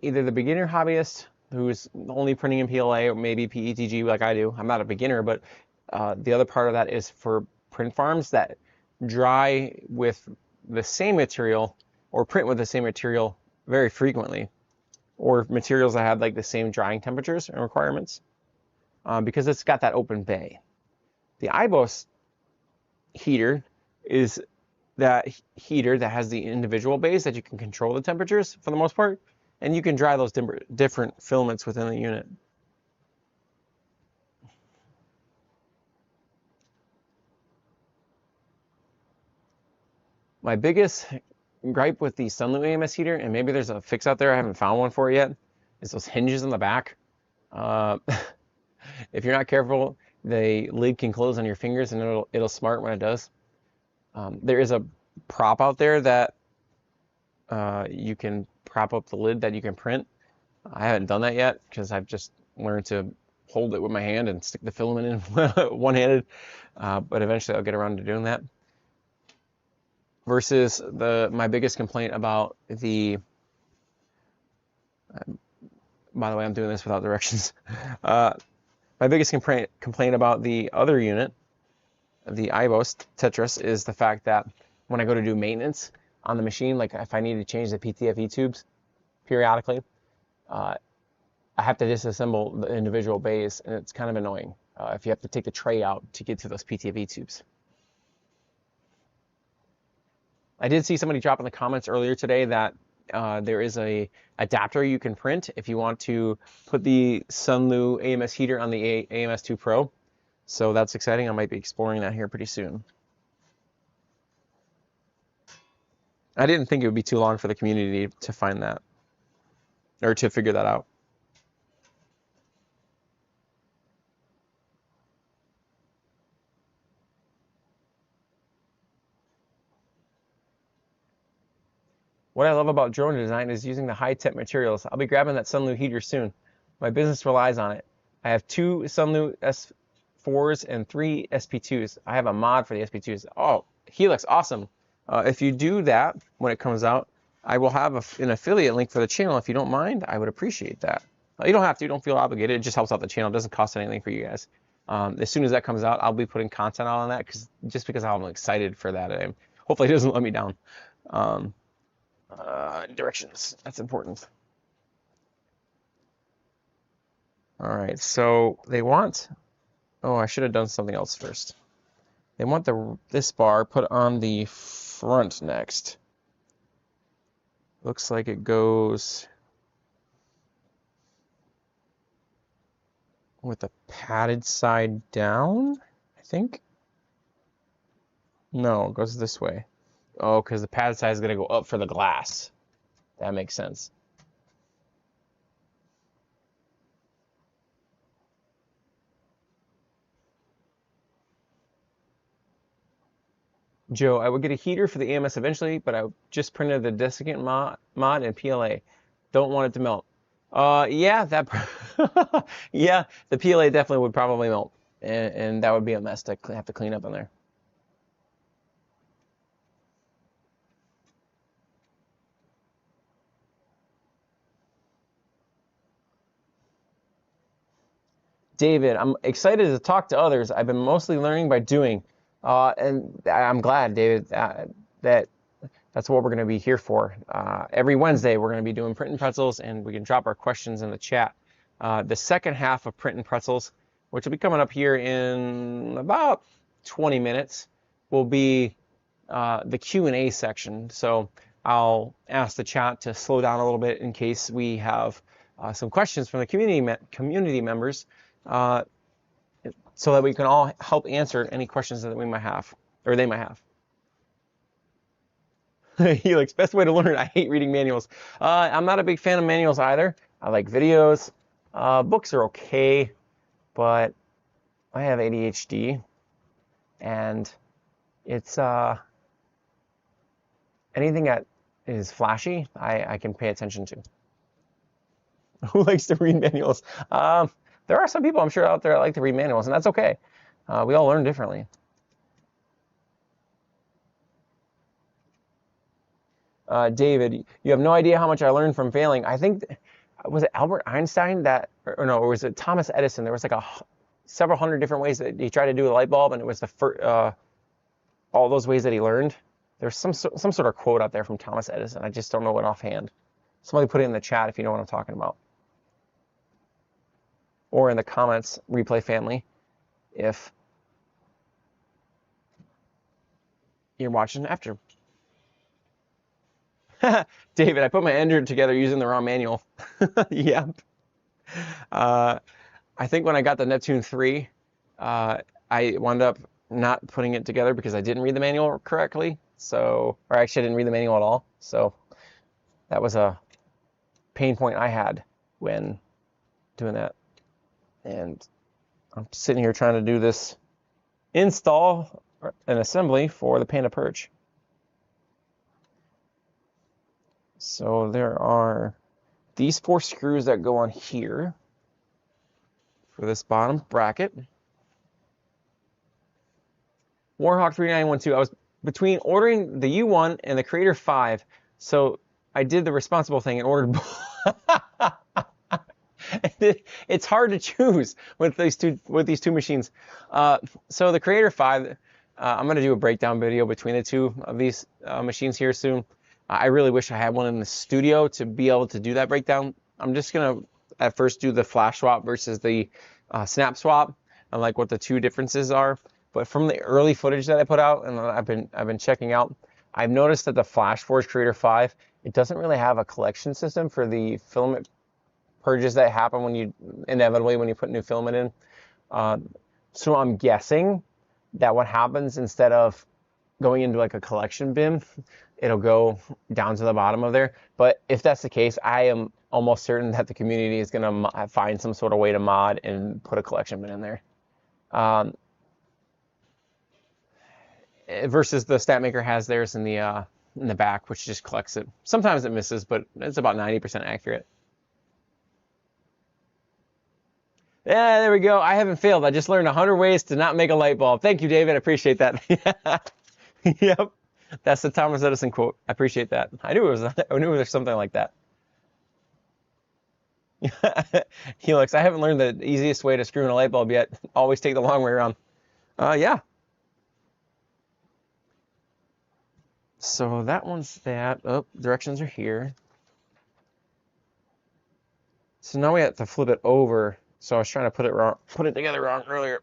A: either the beginner hobbyist who's only printing in PLA or maybe PETG like I do. I'm not a beginner, but the other part of that is for print farms that dry with the same material or print with the same material very frequently, or materials that have like the same drying temperatures and requirements, because it's got that open bay. The IBOS heater is that heater that has the individual bays that you can control the temperatures for the most part, and you can dry those different filaments within the unit. My biggest gripe with the Sunloo AMS heater, and maybe there's a fix out there, I haven't found one for it yet, is those hinges in the back. If you're not careful, the lid can close on your fingers, and it'll smart when it does. There is a prop out there that you can prop up the lid that you can print. I haven't done that yet because I've just learned to hold it with my hand and stick the filament in one-handed, but eventually I'll get around to doing that. Versus my biggest complaint about the, by the way, I'm doing this without directions. My biggest complaint about the other unit, the IBOS Tetris, is the fact that when I go to do maintenance on the machine, like if I need to change the PTFE tubes periodically, I have to disassemble the individual bays, and it's kind of annoying if you have to take the tray out to get to those PTFE tubes. I did see somebody drop in the comments earlier today that there is a adapter you can print if you want to put the Sunloo AMS heater on the AMS2 Pro. So that's exciting. I might be exploring that here pretty soon. I didn't think it would be too long for the community to find that. or to figure that out. What I love about drone design is using the high-tech materials. I'll be grabbing that Sunloo heater soon. My business relies on it. I have 2 Sunloo S4s and 3 SP2s. I have a mod for the SP2s. Oh, Helix, awesome. If you do that when it comes out, I will have an affiliate link for the channel. If you don't mind, I would appreciate that. You don't have to. Don't feel obligated. It just helps out the channel. It doesn't cost anything for you guys. As soon as that comes out, I'll be putting content out on that just because I'm excited for that. Hopefully it doesn't let me down. Directions. That's important. All right, so they want, oh, I should have done something else first. They want this bar put on the front next. Looks like it goes with the padded side down, I think. No, it goes this way. Oh, because the padded side is going to go up for the glass. That makes sense. Joe, I would get a heater for the AMS eventually, but I just printed the desiccant mod and PLA. Don't want it to melt. Yeah, yeah, the PLA definitely would probably melt, and that would be a mess to have to clean up in there. David, I'm excited to talk to others. I've been mostly learning by doing, and I'm glad, David, that that's what we're going to be here for. Every Wednesday, we're going to be doing Print Pretzels, and we can drop our questions in the chat. The second half of Print Pretzels, which will be coming up here in about 20 minutes, will be the Q&A section. So I'll ask the chat to slow down a little bit in case we have some questions from the community members, so that we can all help answer any questions that we might have, or they might have. Helix, best way to learn. I hate reading manuals. I'm not a big fan of manuals either. I like videos. Books are okay, but I have ADHD, and it's anything that is flashy, I can pay attention to. Who likes to read manuals? There are some people I'm sure out there that like to read manuals, and that's okay. We all learn differently. David, you have no idea how much I learned from failing. I think, was it Albert Einstein that, or no, or was it Thomas Edison? There was like several hundred different ways that he tried to do a light bulb, and it was the first, all those ways that he learned. There's some sort of quote out there from Thomas Edison. I just don't know it offhand. Somebody put it in the chat if you know what I'm talking about. Or in the comments, Replay family, if you're watching after. David, I put my ender together using the wrong manual. Yep. I think when I got the Neptune 3, I wound up not putting it together because I didn't read the manual correctly. So, or actually I didn't read the manual at all. So that was a pain point I had when doing that. And I'm sitting here trying to do this install and assembly for the Panda Perch. So there are these 4 screws that go on here for this bottom bracket. Warhawk 3912, I was between ordering the U1 and the Creator 5, so I did the responsible thing and ordered it's hard to choose with these two machines. So the Creator 5, I'm going to do a breakdown video between the two of these machines here soon. I really wish I had one in the studio to be able to do that breakdown. I'm just going to at first do the flash swap versus the snap swap, and like what the two differences are. But from the early footage that I put out and I've been checking out, I've noticed that the FlashForge Creator 5, it doesn't really have a collection system for the filament purges that happen when you put new filament in. So I'm guessing that what happens, instead of going into like a collection bin, it'll go down to the bottom of there. But if that's the case, I am almost certain that the community is going to find some sort of way to mod and put a collection bin in there. Versus the Snapmaker has theirs in the back, which just collects it. Sometimes it misses, but it's about 90% accurate. Yeah, there we go. I haven't failed. I just learned 100 ways to not make a light bulb. Thank you, David. I appreciate that. Yep, that's the Thomas Edison quote. I appreciate that. I knew it was something like that. Helix, I haven't learned the easiest way to screw in a light bulb yet. Always take the long way around. Yeah. So that one's that. Oh, directions are here. So now we have to flip it over. So I was trying to put it together wrong earlier.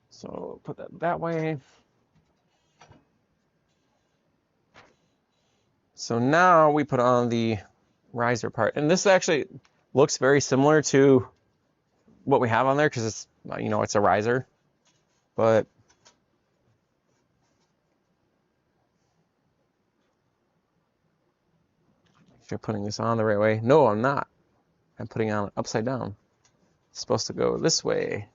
A: So put that way. So now we put on the riser part, and this actually looks very similar to what we have on there because it's, you know, it's a riser, but if you're putting this on the right way, no, I'm not. I'm putting it on upside down. It's supposed to go this way.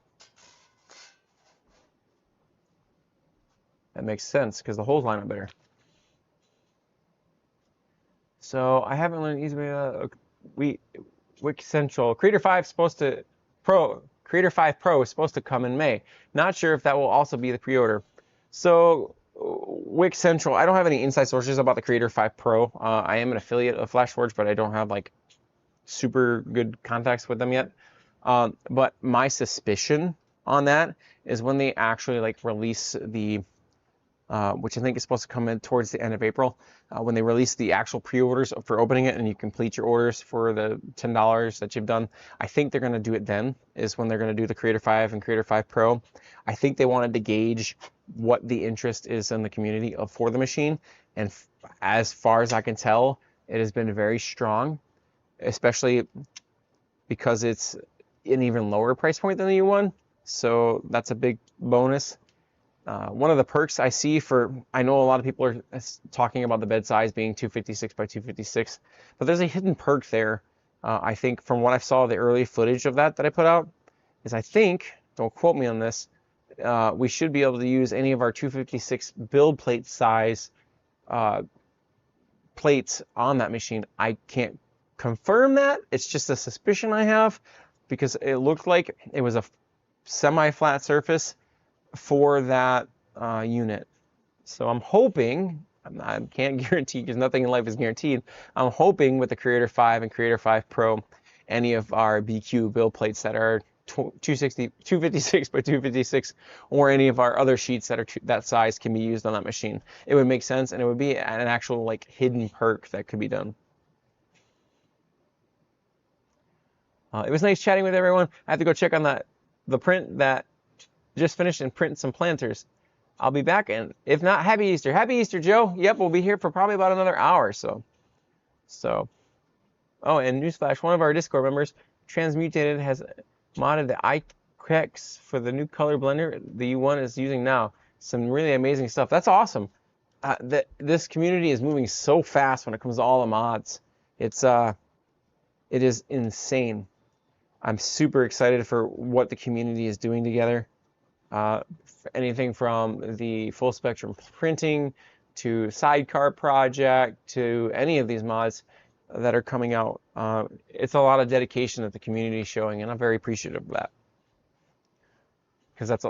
A: That makes sense because the holes line up better. So I haven't learned easy way. BIQU Central Creator 5 Creator 5 Pro is supposed to come in May. Not sure if that will also be the pre-order. So BIQU Central, I don't have any inside sources about the Creator 5 Pro. I am an affiliate of FlashForge, but I don't have like super good contacts with them yet. But my suspicion on that is when they actually like release the which I think is supposed to come in towards the end of April, when they release the actual pre-orders for opening it and you complete your orders for the $10 that you've done. I think they're going to do it then, is when they're going to do the Creator 5 and Creator 5 Pro. I think they wanted to gauge what the interest is in the community for the machine. And as far as I can tell, it has been very strong, especially because it's an even lower price point than the U1. So that's a big bonus. One of the perks I see I know a lot of people are talking about the bed size being 256 by 256, but there's a hidden perk there. I think from what I saw, the early footage of that I put out, is I think, don't quote me on this, we should be able to use any of our 256 build plate size plates on that machine. I can't confirm that. It's just a suspicion I have because it looked like it was a semi-flat surface for that unit. So I'm hoping, I can't guarantee because nothing in life is guaranteed, I'm hoping with the Creator 5 and Creator 5 Pro, any of our BIQU build plates that are 256 by 256 or any of our other sheets that are that size can be used on that machine. It would make sense, and it would be an actual like hidden perk that could be done. It was nice chatting with everyone. I have to go check on the print that just finished and print some planters. I'll be back, and if not, happy Easter. Happy Easter, Joe. Yep, we'll be here for probably about another hour. So, oh, and newsflash, one of our Discord members, Transmutated, has modded the BIQU for the new color blender the U1 is using now. Some really amazing stuff. That's awesome. This community is moving so fast when it comes to all the mods. It is insane. I'm super excited for what the community is doing together. Anything from the full spectrum printing to sidecar project to any of these mods that are coming out. It's a lot of dedication that the community is showing, and I'm very appreciative of that. Because that's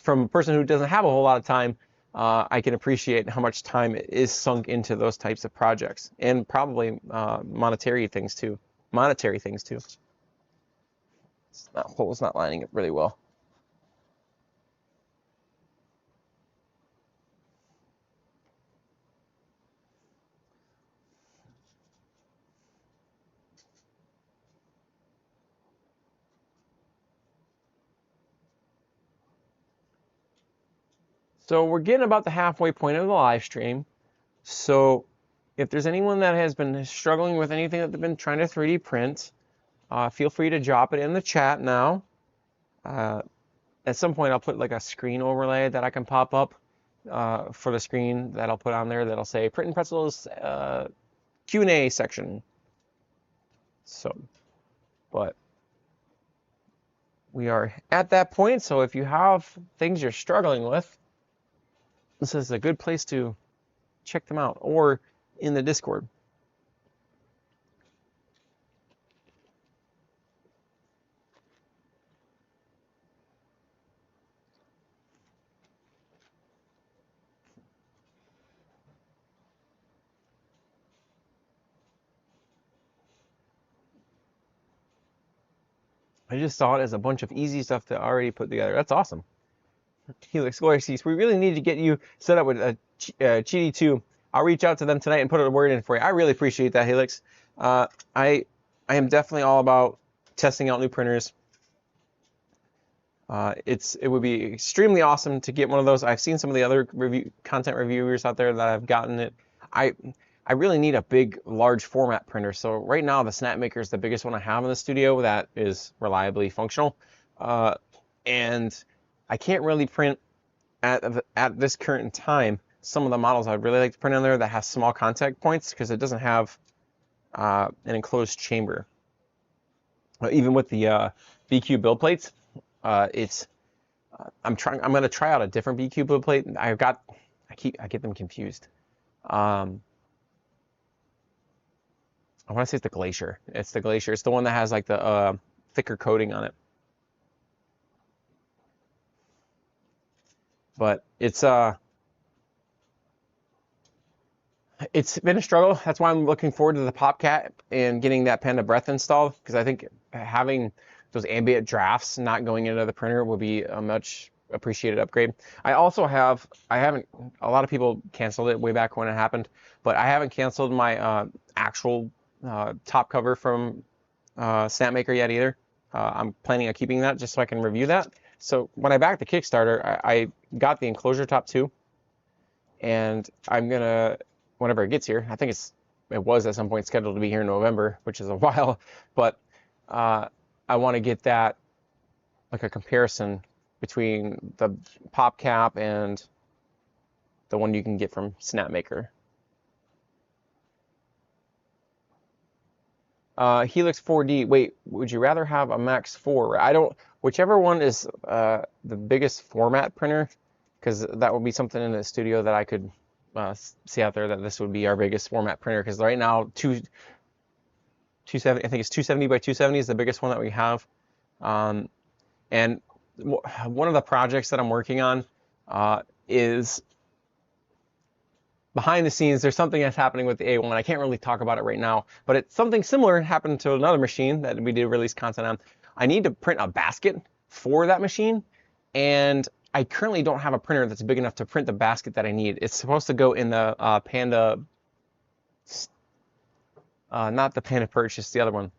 A: from a person who doesn't have a whole lot of time, I can appreciate how much time is sunk into those types of projects, and probably monetary things too. That hole's not lining up really well. So we're getting about the halfway point of the live stream. So if there's anyone that has been struggling with anything that they've been trying to 3D print, feel free to drop it in the chat now. At some point, I'll put like a screen overlay that I can pop up for the screen that I'll put on there that'll say Print Pretzels Q&A section. So, but we are at that point. So if you have things you're struggling with, this is a good place to check them out, or in the Discord. I just saw it as a bunch of easy stuff to already put together. That's awesome. Helix Galaxies, we really need to get you set up with a Cheaty 2. I'll reach out to them tonight and put a word in for you. I really appreciate that, Helix. I am definitely all about testing out new printers. It would be extremely awesome to get one of those. I've seen some of the other content reviewers out there that have gotten it. I really need a big, large format printer. So right now, the Snapmaker is the biggest one I have in the studio that is reliably functional. And I can't really print at this current time some of the models I'd really like to print on there that has small contact points, because it doesn't have an enclosed chamber. Even with the BIQU build plates, I'm going to try out a different BIQU build plate. I get them confused. I want to say it's the Glacier. It's the Glacier. It's the one that has like the thicker coating on it. But it's been a struggle. That's why I'm looking forward to the PopCat and getting that Panda Breath installed, because I think having those ambient drafts not going into the printer will be a much appreciated upgrade. I haven't, a lot of people canceled it way back when it happened, but I haven't canceled my actual top cover from Snapmaker yet either. I'm planning on keeping that just so I can review that. So when I backed the Kickstarter, I got the enclosure top too, and I'm gonna, whenever it gets here, I think it was at some point scheduled to be here in November, which is a while, but I want to get that, like a comparison between the pop cap and the one you can get from Snapmaker. Helix 4D. Wait, would you rather have a Max 4? Whichever one is the biggest format printer, because that would be something in the studio that I could see out there, that this would be our biggest format printer. Because right now, 270, I think it's 270 by 270 is the biggest one that we have. And one of the projects that I'm working on is behind the scenes. There's something that's happening with the A1. I can't really talk about it right now, but it's something similar happened to another machine that we did release content on. I need to print a basket for that machine, and I currently don't have a printer that's big enough to print the basket that I need. It's supposed to go in the Panda, not the Panda Perch, it's the other one,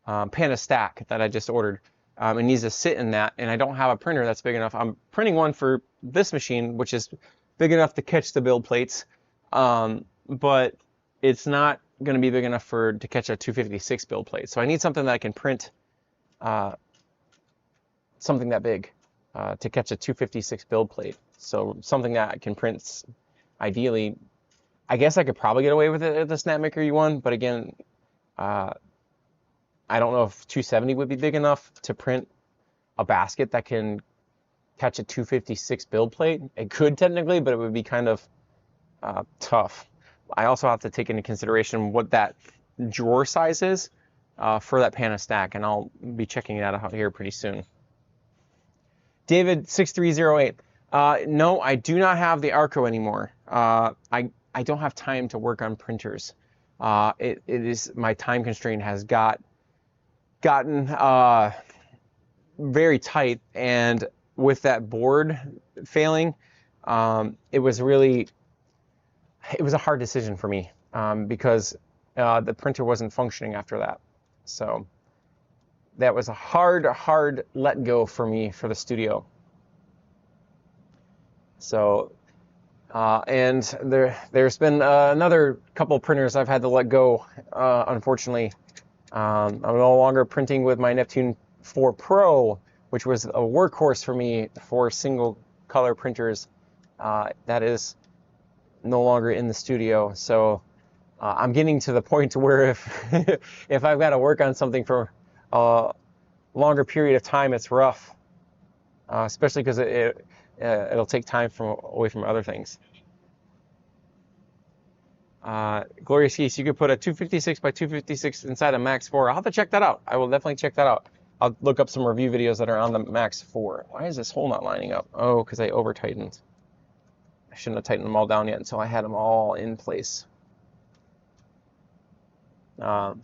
A: Panda Stack that I just ordered. It needs to sit in that, and I don't have a printer that's big enough. I'm printing one for this machine, which is big enough to catch the build plates, but it's not going to be big enough to catch a 256 build plate. So I need something that I can print something that big to catch a 256 build plate. So something that I can print, ideally, I guess I could probably get away with it at the Snapmaker U1, but again, I don't know if 270 would be big enough to print a basket that can catch a 256 build plate. It could technically, but it would be kind of tough. I also have to take into consideration what that drawer size is for that Panda stack, and I'll be checking that out here pretty soon. David6308. No, I do not have the Arco anymore. I don't have time to work on printers. It is, my time constraint has gotten very tight, and with that board failing, it was a hard decision for me because the printer wasn't functioning after that. So that was a hard let go for me for the studio. So and there's been another couple printers I've had to let go, unfortunately. I'm no longer printing with my Neptune 4 Pro, which was a workhorse for me for single color printers. That is no longer in the studio. So I'm getting to the point to where if if I've got to work on something for a longer period of time, it's rough, especially because it'll take time away from other things. Glorious Geese, you could put a 256 by 256 inside a Max 4. I'll have to check that out. I will definitely check that out. I'll look up some review videos that are on the Max 4. Why is this hole not lining up? Oh, because I over tightened. I shouldn't have tightened them all down yet until I had them all in place. No,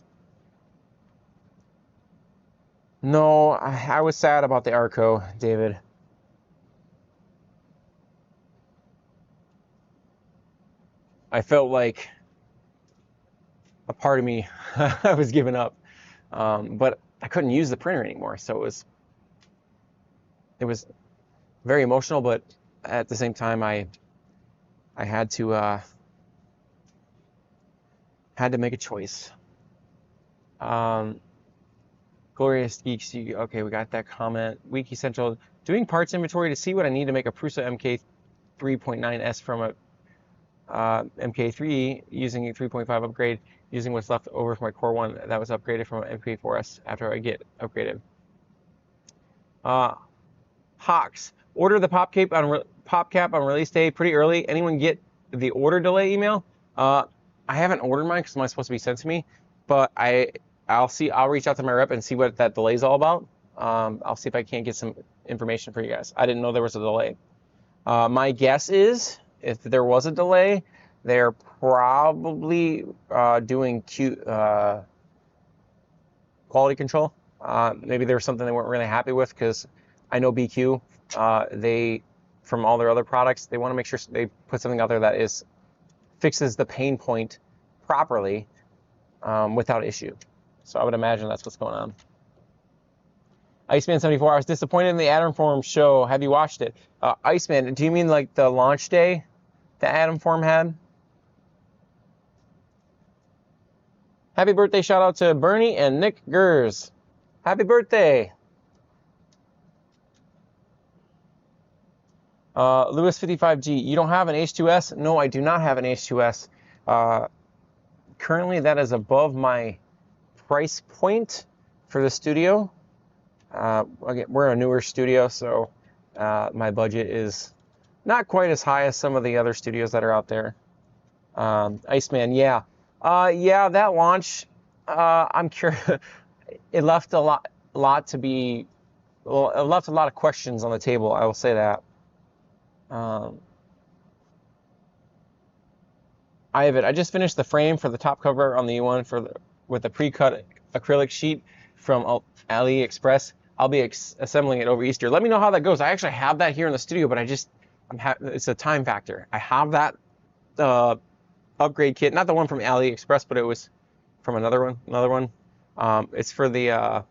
A: I was sad about the Arco, David. I felt like a part of me I was giving up, but I couldn't use the printer anymore, so it was very emotional. But at the same time, I had to make a choice. Glorious Geeks, okay, we got that comment. Week Essential, doing parts inventory to see what I need to make a Prusa MK 3.9S from a MK3 using a 3.5 upgrade, using what's left over from my Core 1 that was upgraded from MK4S after I get upgraded. Hawks, order the pop cap on release day pretty early. Anyone get the order delay email? I haven't ordered mine because mine's supposed to be sent to me, but I'll reach out to my rep and see what that delay is all about. I'll see if I can't get some information for you guys. I didn't know there was a delay. My guess is if there was a delay, they're probably doing quality control. Maybe there was something they weren't really happy with, because I know BIQU, they, from all their other products, they want to make sure they put something out there that fixes the pain point properly without issue. So I would imagine that's what's going on. Iceman74, I was disappointed in the Atom Forum show. Have you watched it? Iceman, do you mean like the launch day that Atom Forum had? Happy birthday shout out to Bernie and Nick Gers. Happy birthday. Lewis55G, you don't have an H2S? No, I do not have an H2S. Currently, that is above my price point for the studio. Again, we're a newer studio, so my budget is not quite as high as some of the other studios that are out there. Iceman, yeah, that launch, I'm curious. It left a lot to be. Well, it left a lot of questions on the table. I will say that. I just finished the frame for the top cover on the U1 with a pre-cut acrylic sheet from AliExpress. I'll be assembling it over Easter. Let me know how that goes. I actually have that here in the studio, but it's a time factor. I have that upgrade kit, not the one from AliExpress, but it was from another one. It's for the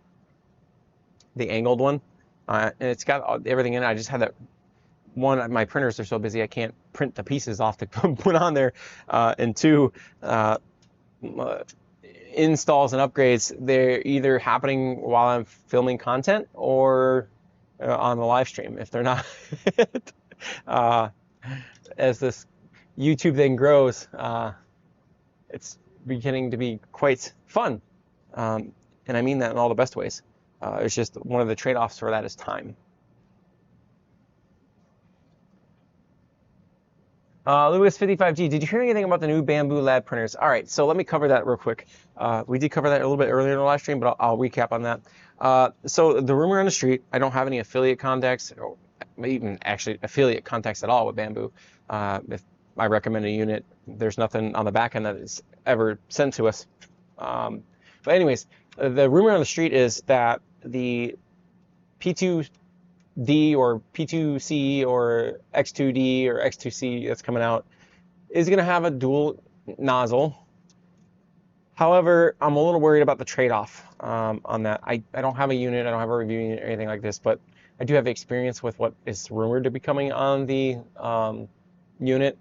A: angled one, and it's got everything in it. I just had that. One, my printers are so busy I can't print the pieces off to put on there, and two, installs and upgrades, they're either happening while I'm filming content or on the live stream. If they're not, as this YouTube thing grows, it's beginning to be quite fun, and I mean that in all the best ways. It's just one of the trade-offs for that is time. Lewis55G, did you hear anything about the new Bambu Lab printers? All right, so let me cover that real quick. We did cover that a little bit earlier in the live stream, but I'll recap on that. So the rumor on the street, I don't have any affiliate contacts, or even actually affiliate contacts at all with Bambu. If I recommend a unit, there's nothing on the back end that is ever sent to us. But anyways, the rumor on the street is that the P2D or P2C or X2D or X2C that's coming out is going to have a dual nozzle. However, I'm a little worried about the trade-off on that. I don't have a unit, I don't have a review unit or anything like this, but I do have experience with what is rumored to be coming on the unit.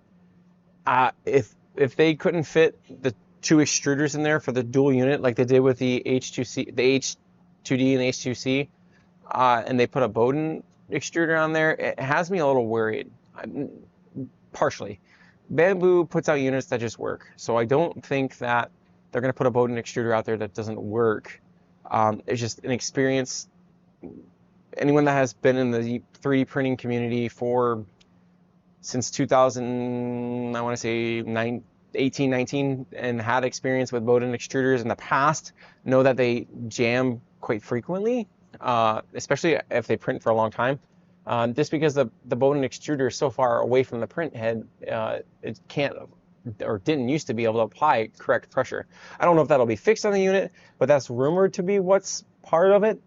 A: If they couldn't fit the two extruders in there for the dual unit like they did with the H2C, the H2D and the H2C, and they put a Bowden extruder on there, it has me a little worried, partially. Bambu puts out units that just work. So I don't think that they're going to put a Bowden extruder out there that doesn't work. It's just an experience. Anyone that has been in the 3D printing community since 2000, I want to say 18, 19, and had experience with Bowden extruders in the past, know that they jam quite frequently, especially if they print for a long time. Just because the Bowden extruder is so far away from the print head, it can't or didn't used to be able to apply correct pressure. I don't know if that'll be fixed on the unit, but that's rumored to be what's part of it.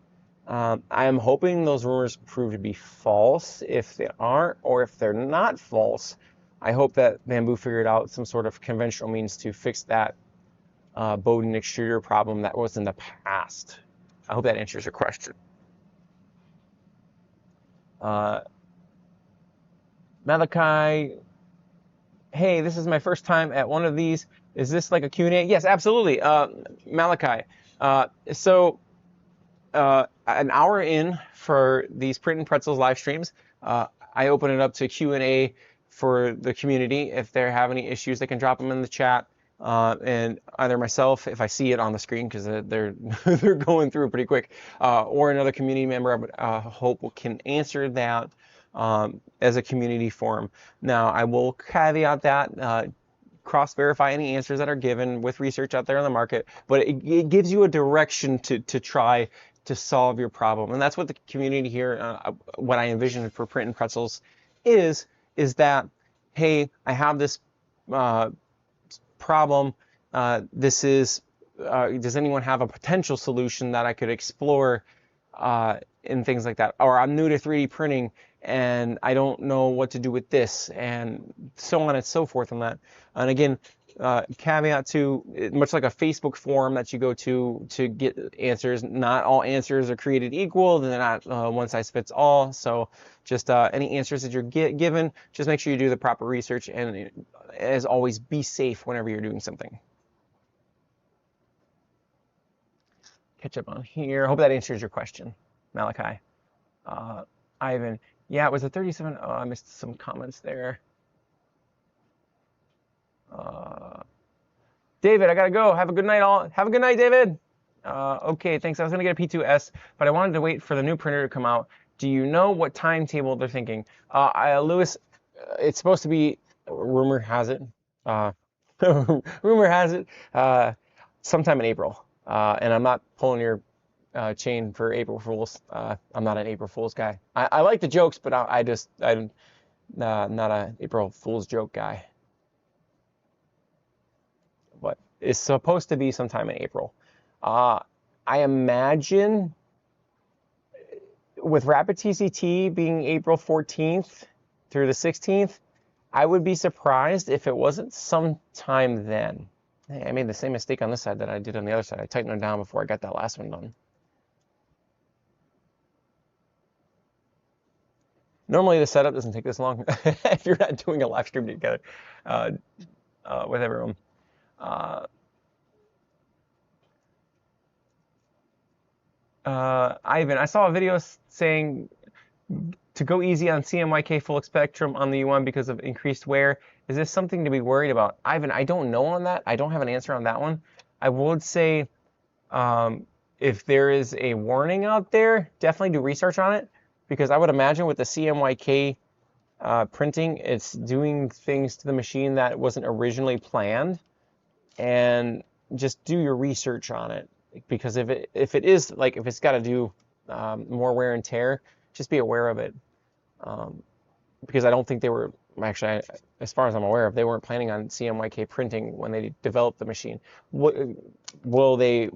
A: I am hoping those rumors prove to be false if they aren't, or if they're not false. I hope that Bambu figured out some sort of conventional means to fix that Bowden extruder problem that was in the past. I hope that answers your question. Malachi, hey, this is my first time at one of these. Is this like a Q&A? Yes, absolutely. Malachi, an hour in for these Print Pretzels live streams, I open it up to Q&A for the community. If they have any issues, they can drop them in the chat. And either myself, if I see it on the screen, because they're they're going through pretty quick, or another community member, I would hope can answer that as a community forum. Now, I will caveat that. Cross-verify any answers that are given with research out there in the market, but it gives you a direction to try to solve your problem. And that's what the community here, what I envision for Print Pretzels is that, hey, I have this problem. Does anyone have a potential solution that I could explore and things like that? Or I'm new to 3D printing and I don't know what to do with this, and so on and so forth on that. And again, caveat to, much like a Facebook forum that you go to get answers, not all answers are created equal. They're not one size fits all. So just any answers that you're given, just make sure you do the proper research, and as always, be safe whenever you're doing something. Catch up on here. I hope that answers your question, Malachi. Ivan, yeah, it was a 37. Oh, I missed some comments there. David, I gotta go. Have a good night, all. Have a good night, David. Okay, thanks. I was gonna get a P2S, but I wanted to wait for the new printer to come out. Do you know what timetable they're thinking? Lewis, it's supposed to be. Rumor has it. Rumor has it. Sometime in April. And I'm not pulling your chain for April Fools. I'm not an April Fools guy. I like the jokes, but I'm not an April Fools joke guy. But it's supposed to be sometime in April. I imagine with Rapid TCT being April 14th through the 16th, I would be surprised if it wasn't sometime then. Hey, I made the same mistake on this side that I did on the other side. I tightened them down before I got that last one done. Normally the setup doesn't take this long if you're not doing a live stream together with everyone. Ivan, I saw a video saying to go easy on CMYK full spectrum on the U1 because of increased wear. Is this something to be worried about? Ivan, I don't know on that. I don't have an answer on that one. I would say if there is a warning out there, definitely do research on it, because I would imagine with the CMYK printing, it's doing things to the machine that wasn't originally planned. And just do your research on it, because if it's got to do more wear and tear, just be aware of it. Because I don't think they were, actually, as far as I'm aware of, they weren't planning on CMYK printing when they developed the machine. Will they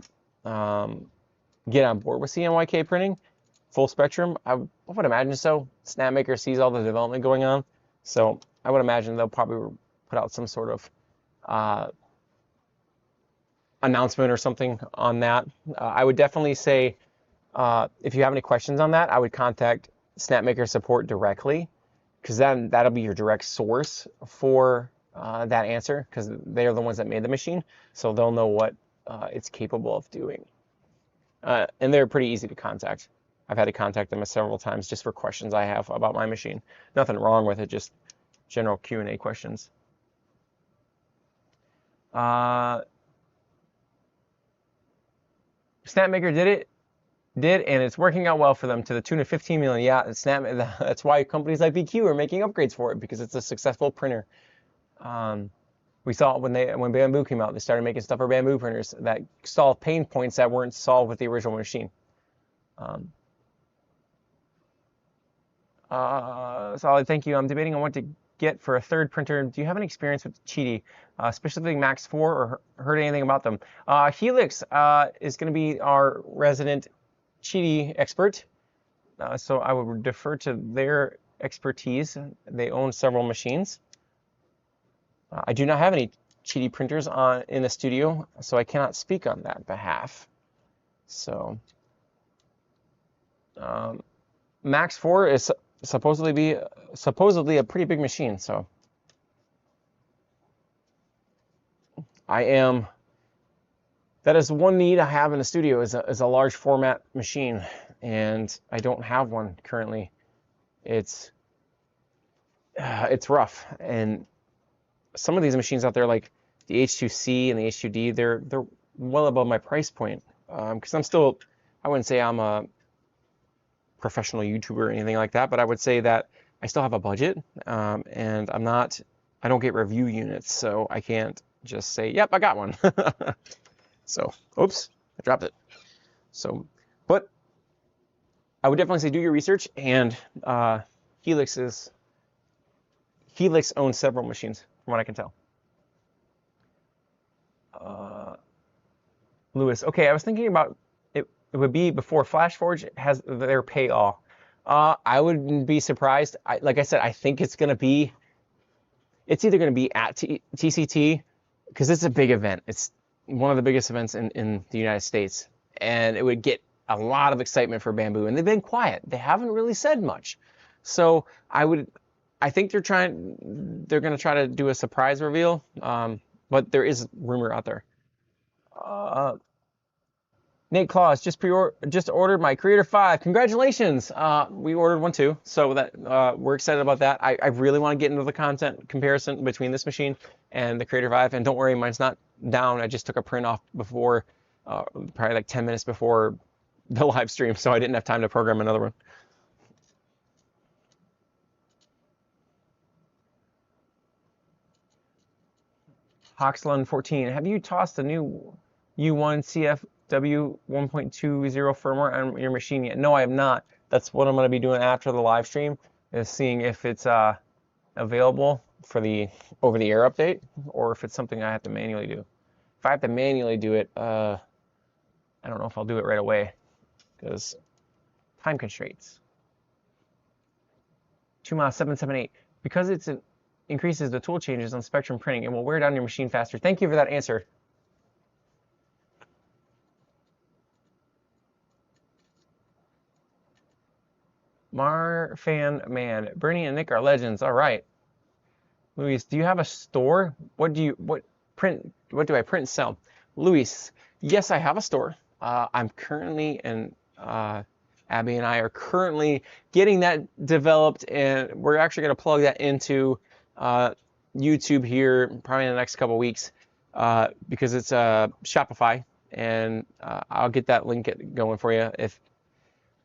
A: get on board with CMYK printing, full spectrum? I would imagine so. Snapmaker sees all the development going on, so I would imagine they'll probably put out some sort of announcement or something on that. I would definitely say, if you have any questions on that, I would contact Snapmaker support directly, because then that'll be your direct source for that answer, because they are the ones that made the machine, so they'll know what it's capable of doing. And they're pretty easy to contact. I've had to contact them several times just for questions I have about my machine. Nothing wrong with it, just general Q&A questions. Snapmaker did, and it's working out well for them to the tune of 15 million. Yeah, that's why companies like BIQU are making upgrades for it, because it's a successful printer. We saw when Bambu came out, they started making stuff for Bambu printers that solved pain points that weren't solved with the original machine. Solid, thank you. I'm debating on what to get for a third printer. Do you have any experience with Cheedy, specifically Max 4, or heard anything about them? Helix is going to be our resident Cheedy expert, so I would defer to their expertise. They own several machines. I do not have any Cheedy printers in the studio, so I cannot speak on that behalf. So Max 4 is supposedly a pretty big machine, so that is one need I have in the studio, is a large format machine, and I don't have one currently. It's rough, and some of these machines out there, like the H2C and the H2D, they're well above my price point, because I wouldn't say I'm a professional YouTuber or anything like that, but I would say that I still have a budget, and I don't get review units, so I can't just say, yep, I got one. So, oops, I dropped it. So, but I would definitely say do your research, and Helix owns several machines, from what I can tell. Lewis, okay, I was thinking about it would be before FlashForge has their pay all. I wouldn't be surprised. Like I said, I think it's either going to be at TCT, because it's a big event. It's one of the biggest events in the United States, and it would get a lot of excitement for Bambu, and they've been quiet. They haven't really said much. So I think they're going to try to do a surprise reveal, but there is rumor out there. Nate Claus just ordered my Creator 5. Congratulations! We ordered one too, so that we're excited about that. I really want to get into the content comparison between this machine and the Creator 5. And don't worry, mine's not down. I just took a print off before, probably like 10 minutes before the live stream, so I didn't have time to program another one. Hoxlun 14, have you tossed the new U1 CFW 1.20 firmware on your machine yet? No, I have not. That's what I'm going to be doing after the live stream, is seeing if it's available for the over-the-air update, or if it's something I have to manually do. If I have to manually do it, I don't know if I'll do it right away, because time constraints. 2mile778, because it's increases the tool changes on Spectrum printing, it will wear down your machine faster. Thank you for that answer. Fan man, Bernie and Nick are legends. All right, Luis, do you have a store? What do I print and sell? Luis, yes, I have a store. I'm currently, and Abby and I are currently getting that developed, and we're actually going to plug that into YouTube here probably in the next couple weeks, because it's Shopify, and I'll get that link going for you. If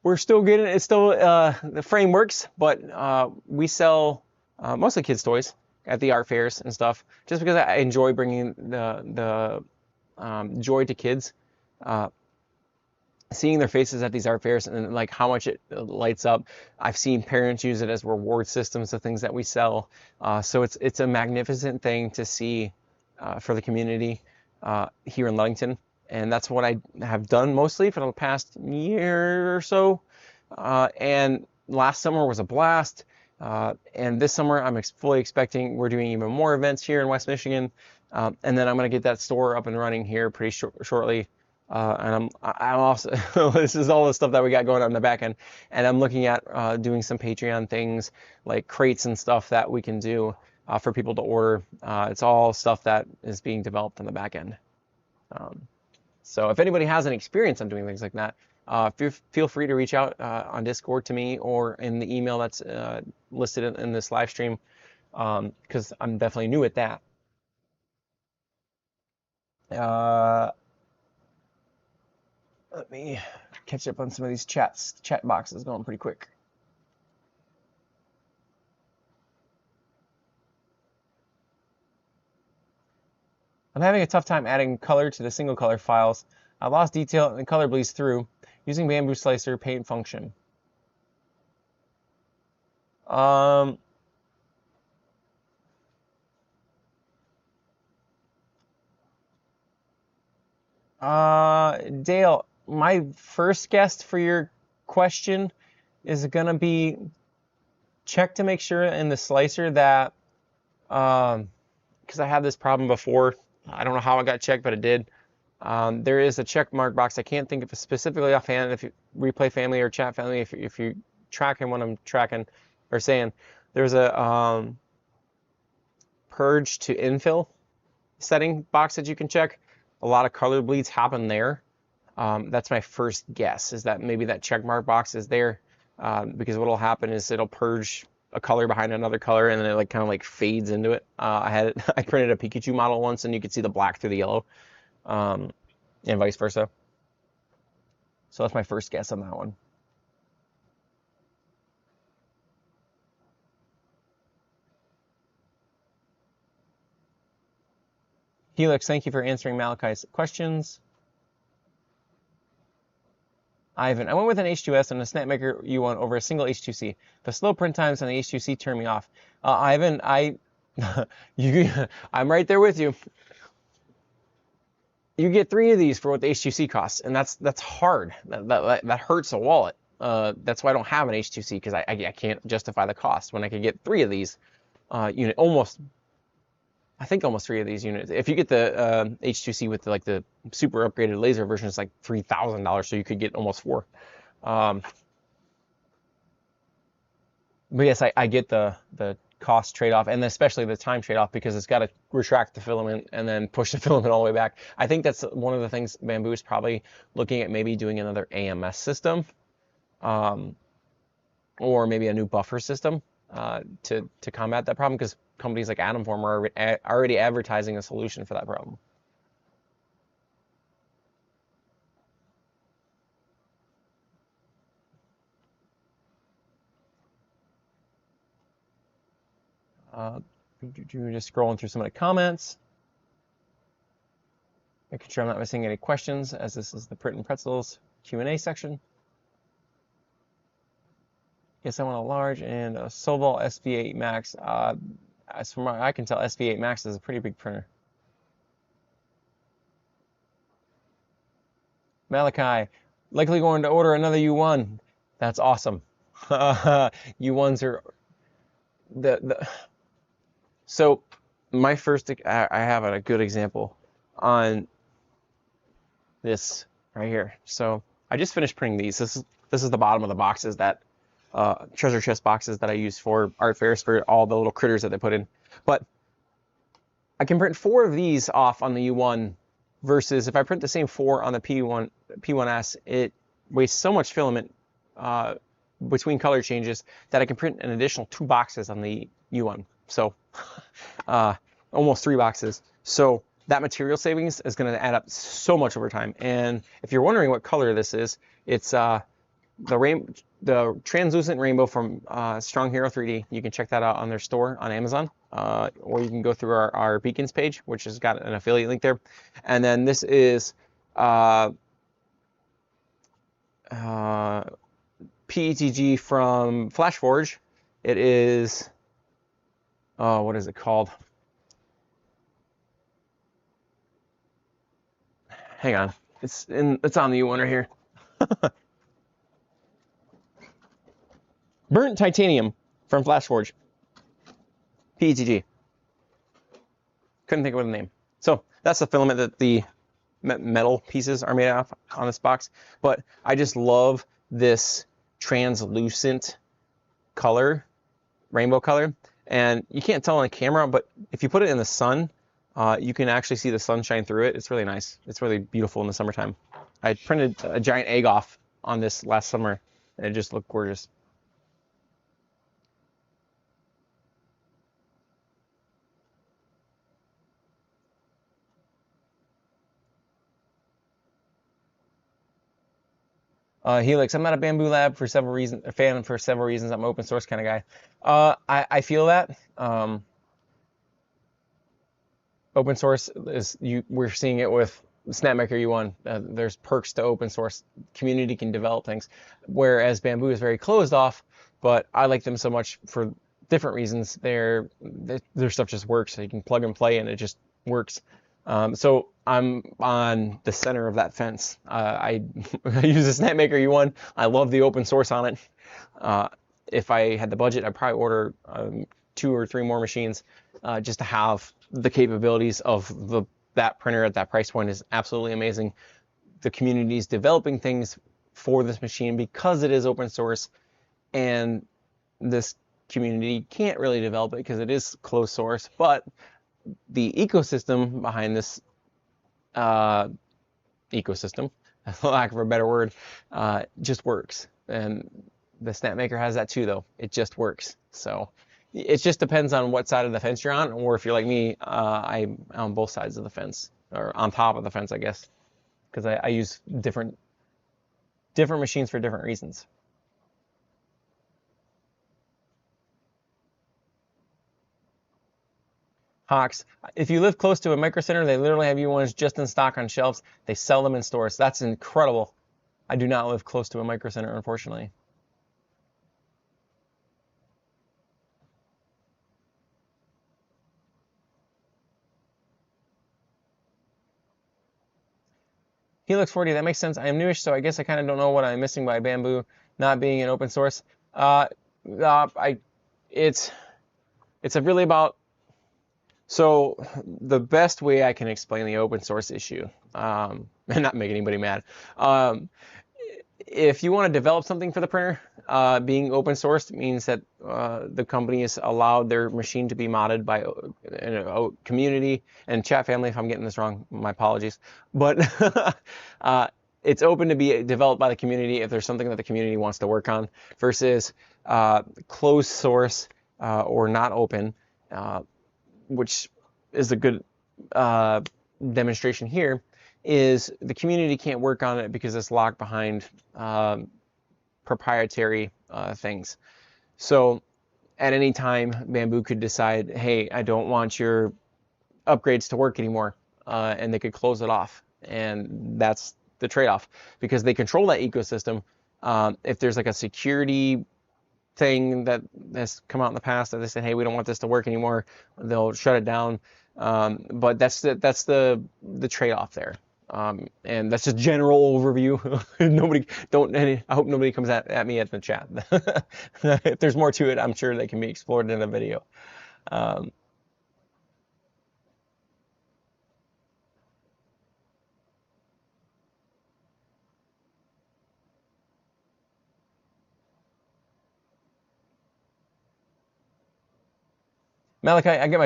A: we're still getting it's still the frameworks, but we sell mostly kids' toys at the art fairs and stuff, just because I enjoy bringing the joy to kids. Seeing their faces at these art fairs, and like how much it lights up. I've seen parents use it as reward systems of things that we sell. So it's a magnificent thing to see for the community here in Ludington. And that's what I have done mostly for the past year or so. And last summer was a blast. And this summer I'm fully expecting we're doing even more events here in West Michigan. And then I'm going to get that store up and running here pretty shortly. And I'm also this is all the stuff that we got going on in the back end, and I'm looking at doing some Patreon things like crates and stuff that we can do for people to order. It's all stuff that is being developed on the back end. So if anybody has any experience on doing things like that, feel free to reach out on Discord to me, or in the email that's listed in this live stream, because I'm definitely new at that. Let me catch up on some of these chat boxes going pretty quick. I'm having a tough time adding color to the single color files. I lost detail and the color bleeds through using Bambu Slicer paint function. Dale, my first guess for your question is gonna be check to make sure in the slicer that, because I had this problem before. I don't know how it got checked, but it did. There is a check mark box. I can't think of it specifically offhand. If you replay family or chat family, if you tracking what I'm tracking or saying, there's a purge to infill setting box that you can check. A lot of color bleeds happen there. That's my first guess, is that maybe that check mark box is there, because what will happen is it'll purge a color behind another color and then it like kind of like fades into it. I printed a Pikachu model once and you could see the black through the yellow, and vice versa. So that's my first guess on that one. Helix, thank you for answering Malachi's questions. Ivan, I went with an H2S and a Snapmaker U1 over a single H2C. The slow print times on the H2C turned me off. Ivan, I'm right there with you. You get 3 of these for what the H2C costs, and that's hard. That hurts a wallet. That's why I don't have an H2C, because I can't justify the cost when I could get 3 of these unit, I think almost 3 of these units. If you get the H2C with the super upgraded laser version, it's like $3,000, so you could get almost 4. But yes, I get the cost trade-off, and especially the time trade-off, because it's got to retract the filament and then push the filament all the way back. I think that's one of the things Bambu is probably looking at, maybe doing another AMS system, or maybe a new buffer system to combat that problem, because companies like Atomform are already advertising a solution for that problem. Just scrolling through some of the comments, making sure I'm not missing any questions, as this is the Print Pretzels Q&A section. Yes, I want a large and a Sobol SV8 Max. As from what I can tell, SV8 Max is a pretty big printer. Malachi, likely going to order another U1. That's awesome. U1s are so my first, I have a good example on this right here. So I just finished printing these. This is the bottom of the boxes, that treasure chest boxes that I use for art fairs for all the little critters that they put in. But I can print 4 of these off on the U1, versus if I print the same 4 on the P1S, it wastes so much filament between color changes that I can print an additional 2 boxes on the U1. So almost 3 boxes. So that material savings is going to add up so much over time. And if you're wondering what color this is, it's the translucent rainbow from Strong Hero 3D. You can check that out on their store on Amazon, or you can go through our Beacons page, which has got an affiliate link there. And then this is PETG from FlashForge. It is, what is it called? Hang on, it's on the U1 right here. Burnt titanium from FlashForge. PETG. Couldn't think of the name. So that's the filament that the metal pieces are made of on this box. But I just love this translucent color, rainbow color. And you can't tell on the camera, but if you put it in the sun, you can actually see the sunshine through it. It's really nice. It's really beautiful in the summertime. I printed a giant egg off on this last summer, and it just looked gorgeous. Helix, I'm not a Bambu Lab for several reasons, a fan for several reasons. I'm an open source kind of guy. I feel that. Open source we're seeing it with Snapmaker U1. There's perks to open source. Community can develop things, whereas Bambu is very closed off. But I like them so much for different reasons. Their stuff just works. So you can plug and play, and it just works. So I'm on the center of that fence. I use the Snapmaker U1. I love the open source on it. If I had the budget, I'd probably order 2 or 3 more machines just to have the capabilities of that printer at that price point. Is absolutely amazing. The community is developing things for this machine because it is open source, and this community can't really develop it because it is closed source, but the ecosystem behind this ecosystem, for lack of a better word, just works. And the Snapmaker has that too, though. It just works. So it just depends on what side of the fence you're on, or if you're like me, I'm on both sides of the fence, or on top of the fence, I guess, because I use different machines for different reasons. Hawks, if you live close to a micro center, they literally have U1s just in stock on shelves. They sell them in stores. That's incredible. I do not live close to a micro center, unfortunately. Helix 40, that makes sense. I am newish, so I guess I kind of don't know what I'm missing by Bambu not being an open source. It's really about, so the best way I can explain the open source issue, and not make anybody mad, if you want to develop something for the printer, being open sourced means that the company has allowed their machine to be modded by a community and chat family. If I'm getting this wrong, my apologies. But it's open to be developed by the community if there's something that the community wants to work on, versus closed source or not open, which is a good demonstration here. Is the community can't work on it because it's locked behind proprietary things. So at any time, Bambu could decide, hey, I don't want your upgrades to work anymore, and they could close it off. And that's the trade-off, because they control that ecosystem. If there's like a security thing that has come out in the past that they said, hey, we don't want this to work anymore, they'll shut it down. But that's the trade-off there. And that's just general overview. I hope nobody comes at me at the chat. If there's more to it, I'm sure they can be explored in a video. Malachi, I get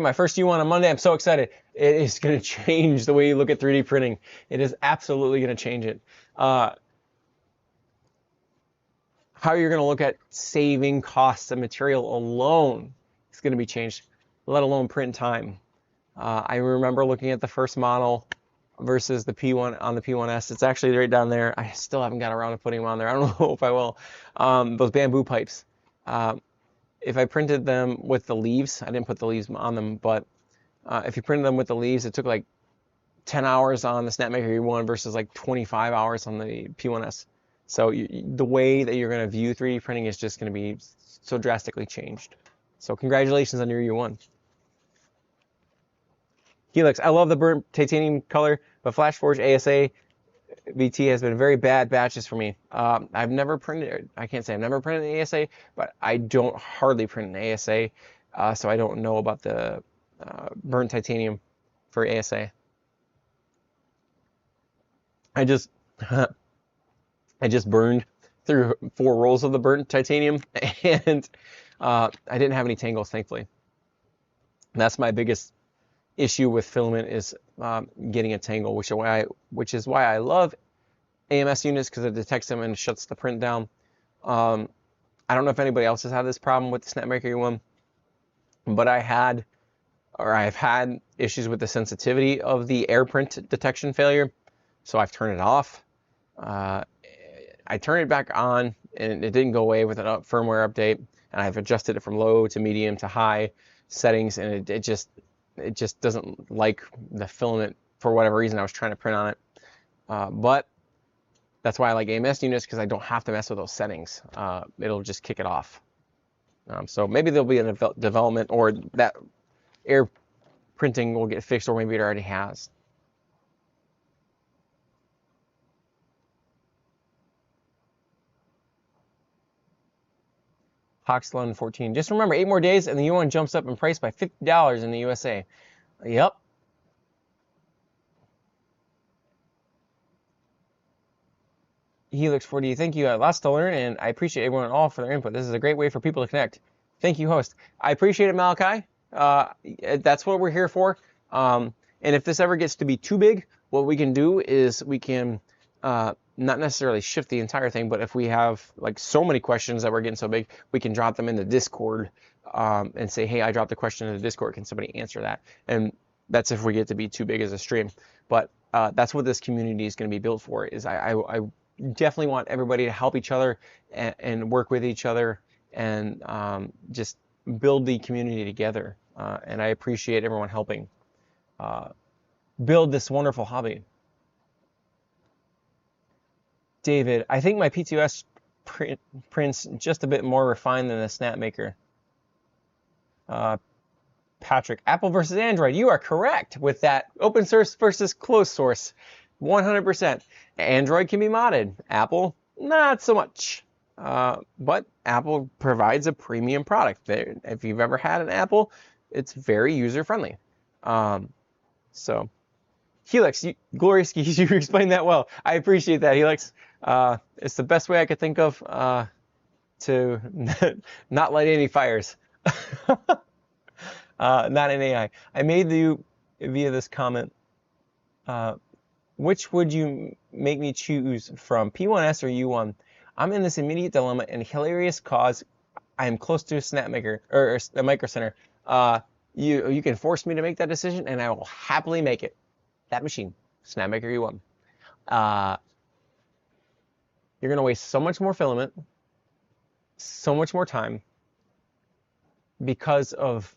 A: my first U1 on Monday. I'm so excited. It is going to change the way you look at 3D printing. It is absolutely going to change it. How you're going to look at saving costs of material alone is going to be changed, let alone print time. I remember looking at the first model versus the P1 on the P1S. It's actually right down there. I still haven't got around to putting them on there. I don't know if I will. Those Bambu pipes. If I printed them with the leaves, I didn't put the leaves on them, but if you printed them with the leaves, it took like 10 hours on the Snapmaker U1 versus like 25 hours on the P1S. So the way that you're going to view 3D printing is just going to be so drastically changed. So congratulations on your U1. Helix, I love the burnt titanium color, but FlashForge ASA VT has been very bad batches for me. I've never printed, I can't say I've never printed an ASA, but I don't hardly print an ASA, so I don't know about the burnt titanium for ASA. I just burned through 4 rolls of the burnt titanium, and I didn't have any tangles, thankfully. And that's my biggest issue with filament, is getting a tangle, which is why I love AMS units, because it detects them and shuts the print down. I don't know if anybody else has had this problem with the Snapmaker U1, but I've had issues with the sensitivity of the AirPrint detection failure, so I've turned it off. I turned it back on and it didn't go away with a firmware update, and I've adjusted it from low to medium to high settings, and it just doesn't like the filament for whatever reason. I was trying to print on it, but that's why I like AMS units, because I don't have to mess with those settings. It'll just kick it off. So maybe there'll be a development, or that air printing will get fixed, or maybe it already has. Hoxlund 14. Just remember, 8 more days and the U1 jumps up in price by $50 in the USA. Yep. Helix 4D, thank you. Lots to learn, and I appreciate everyone all for their input. This is a great way for people to connect. Thank you, host. I appreciate it, Malachi. That's what we're here for. And if this ever gets to be too big, what we can do is we can not necessarily shift the entire thing, but if we have like so many questions that we're getting so big, we can drop them into Discord and say, hey, I dropped a question into Discord. Can somebody answer that? And that's if we get to be too big as a stream. But that's what this community is going to be built for. Is I definitely want everybody to help each other and work with each other and just build the community together. And I appreciate everyone helping build this wonderful hobby. David, I think my P2S prints just a bit more refined than the Snapmaker. Patrick, Apple versus Android. You are correct with that. Open source versus closed source. 100%. Android can be modded. Apple, not so much. But Apple provides a premium product. If you've ever had an Apple, it's very user-friendly. So, Helix, Glorious Skis, you explained that well. I appreciate that, Helix. It's the best way I could think of to not light any fires. Not an AI. I made you via this comment. Which would you make me choose from, P1S or U1? I'm in this immediate dilemma and hilarious cause I am close to a Snapmaker or a Micro Center. You can force me to make that decision and I will happily make it. That machine, Snapmaker U1. You're gonna waste so much more filament, so much more time because of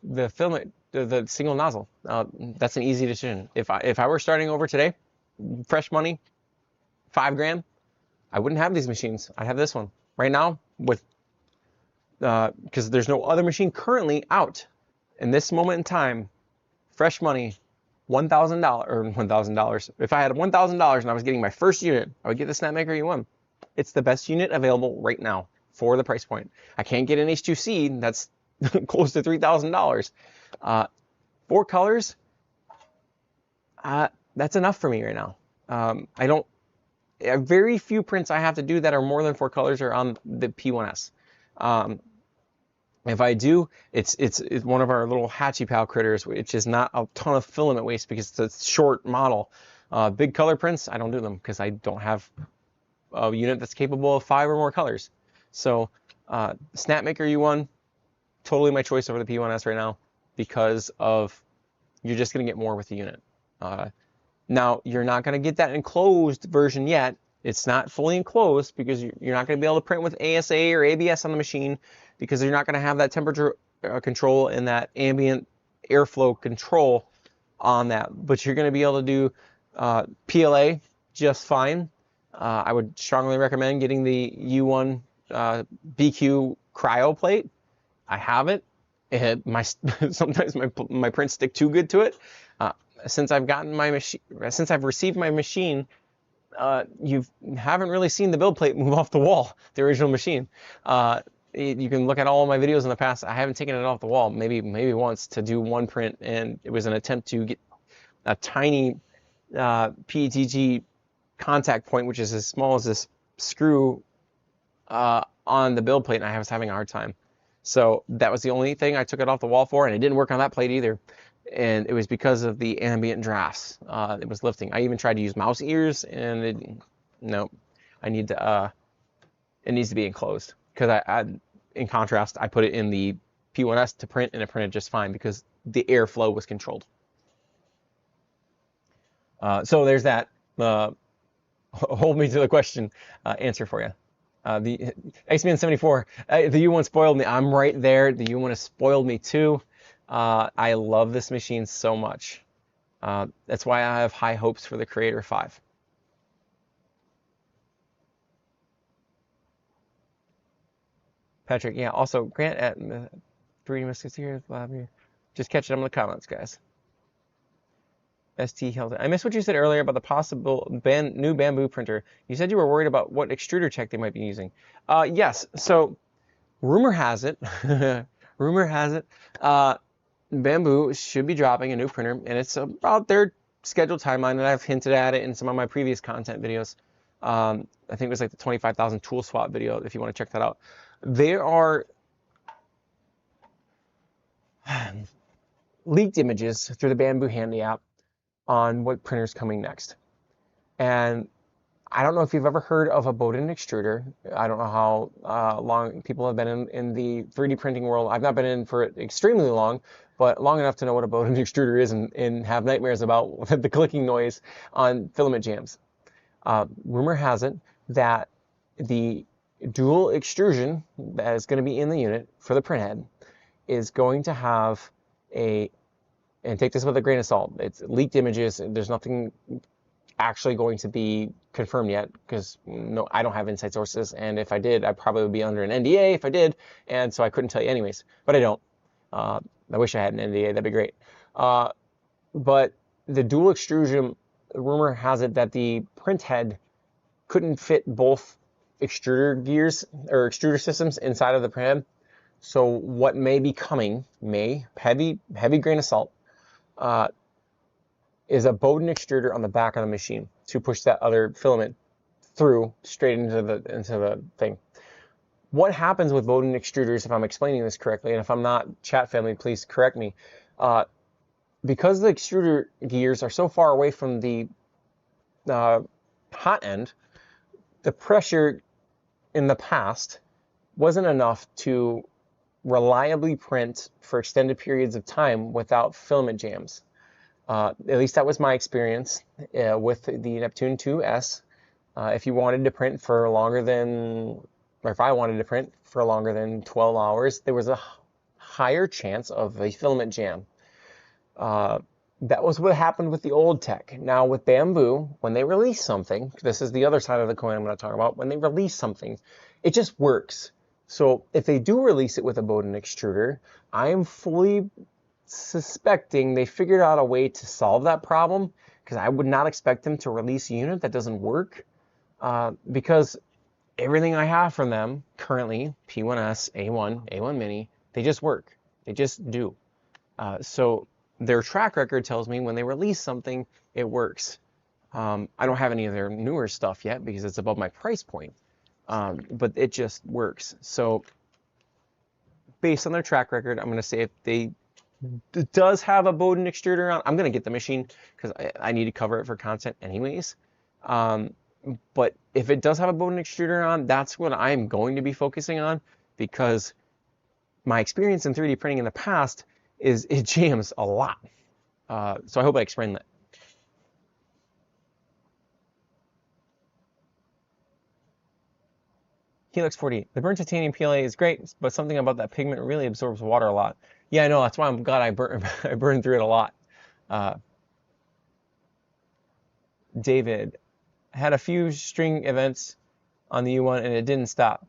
A: the filament, the single nozzle. That's an easy decision. If I were starting over today, fresh money, $5 grand, I wouldn't have these machines. I'd have this one right now with because there's no other machine currently out in this moment in time. Fresh money, $1,000 or $1,000. If I had $1,000 and I was getting my first unit, I would get the Snapmaker U1. It's the best unit available right now for the price point. I can't get an H2C. That's close to $3,000. 4 colors, that's enough for me right now. I don't, very few prints I have to do that are more than 4 colors are on the P1S. If I do, it's one of our little Hatchie Pal critters, which is not a ton of filament waste because it's a short model. Big color prints, I don't do them because I don't have a unit that's capable of 5 or more colors. So Snapmaker U1, totally my choice over the P1S right now because of you're just going to get more with the unit. Now, you're not going to get that enclosed version yet. It's not fully enclosed because you're not going to be able to print with ASA or ABS on the machine because you're not going to have that temperature control and that ambient airflow control on that. But you're going to be able to do PLA just fine. I would strongly recommend getting the U1 BIQU cryo plate. I have it. Sometimes my prints stick too good to it. Since I've gotten my machine, since I've received my machine, you haven't really seen the build plate move off the wall, the original machine. You can look at all of my videos in the past. I haven't taken it off the wall, maybe once to do one print, and it was an attempt to get a tiny PETG contact point, which is as small as this screw on the build plate, and I was having a hard time. So that was the only thing I took it off the wall for, and it didn't work on that plate either. And it was because of the ambient drafts. It was lifting. I even tried to use mouse ears, and no, I need to. It needs to be enclosed because in contrast, I put it in the P1S to print, and it printed just fine because the airflow was controlled. So there's that. hold me to the question answer for you. The X-Man74, the U1 spoiled me. I'm right there. The U1 has spoiled me too. I love this machine so much. That's why I have high hopes for the Creator 5. Patrick, yeah, also Grant at 3D Musketeers. Just catch it up in the comments, guys. ST Hilton. I missed what you said earlier about the possible new Bambu printer. You said you were worried about what extruder tech they might be using. Yes, so rumor has it, Bambu should be dropping a new printer, and it's about their scheduled timeline, and I've hinted at it in some of my previous content videos. I think it was like the 25,000 tool swap video, if you want to check that out. There are leaked images through the Bambu Handy app on what printer's coming next. And I don't know if you've ever heard of a Bowden extruder. I don't know how long people have been in the 3D printing world. I've not been in for it extremely long, but long enough to know what a Bowden extruder is and have nightmares about the clicking noise on filament jams. Rumor has it that the dual extrusion that is going to be in the unit for the printhead is going to have and take this with a grain of salt, it's leaked images, there's nothing actually going to be confirmed yet, because no, I don't have inside sources, and if I did, I probably would be under an NDA if I did, and so I couldn't tell you anyways, but I don't. I wish I had an NDA, that'd be great. But the dual extrusion, rumor has it that the printhead couldn't fit both extruder gears or extruder systems inside of the printhead. So what may be coming, heavy grain of salt, is a Bowden extruder on the back of the machine to push that other filament through straight into the thing. What happens with Bowden extruders, if I'm explaining this correctly, and if I'm not, chat family, please correct me. Because the extruder gears are so far away from the hot end, the pressure in the past wasn't enough to reliably print for extended periods of time without filament jams. At least that was my experience with the Neptune 2S. If you wanted to print for longer than, or if I wanted to print for longer than 12 hours, there was a higher chance of a filament jam. That was what happened with the old tech. Now with Bambu, when they release something, this is the other side of the coin I'm going to talk about, when they release something, it just works. So if they do release it with a Bowden extruder, I am fully suspecting they figured out a way to solve that problem, because I would not expect them to release a unit that doesn't work, because everything I have from them currently, P1S, A1, A1 Mini, they just work. They just do. So their track record tells me when they release something, it works. I don't have any of their newer stuff yet because it's above my price point. But it just works. So based on their track record, I'm going to say if it does have a Bowden extruder on, I'm going to get the machine because I need to cover it for content anyways. But if it does have a Bowden extruder on, that's what I'm going to be focusing on, because my experience in 3D printing in the past is it jams a lot. So I hope I explained that. Helix 40. The burnt titanium PLA is great, but something about that pigment really absorbs water a lot. Yeah, I know. That's why I'm glad I burned through it a lot. David had a few string events on the U1 and it didn't stop.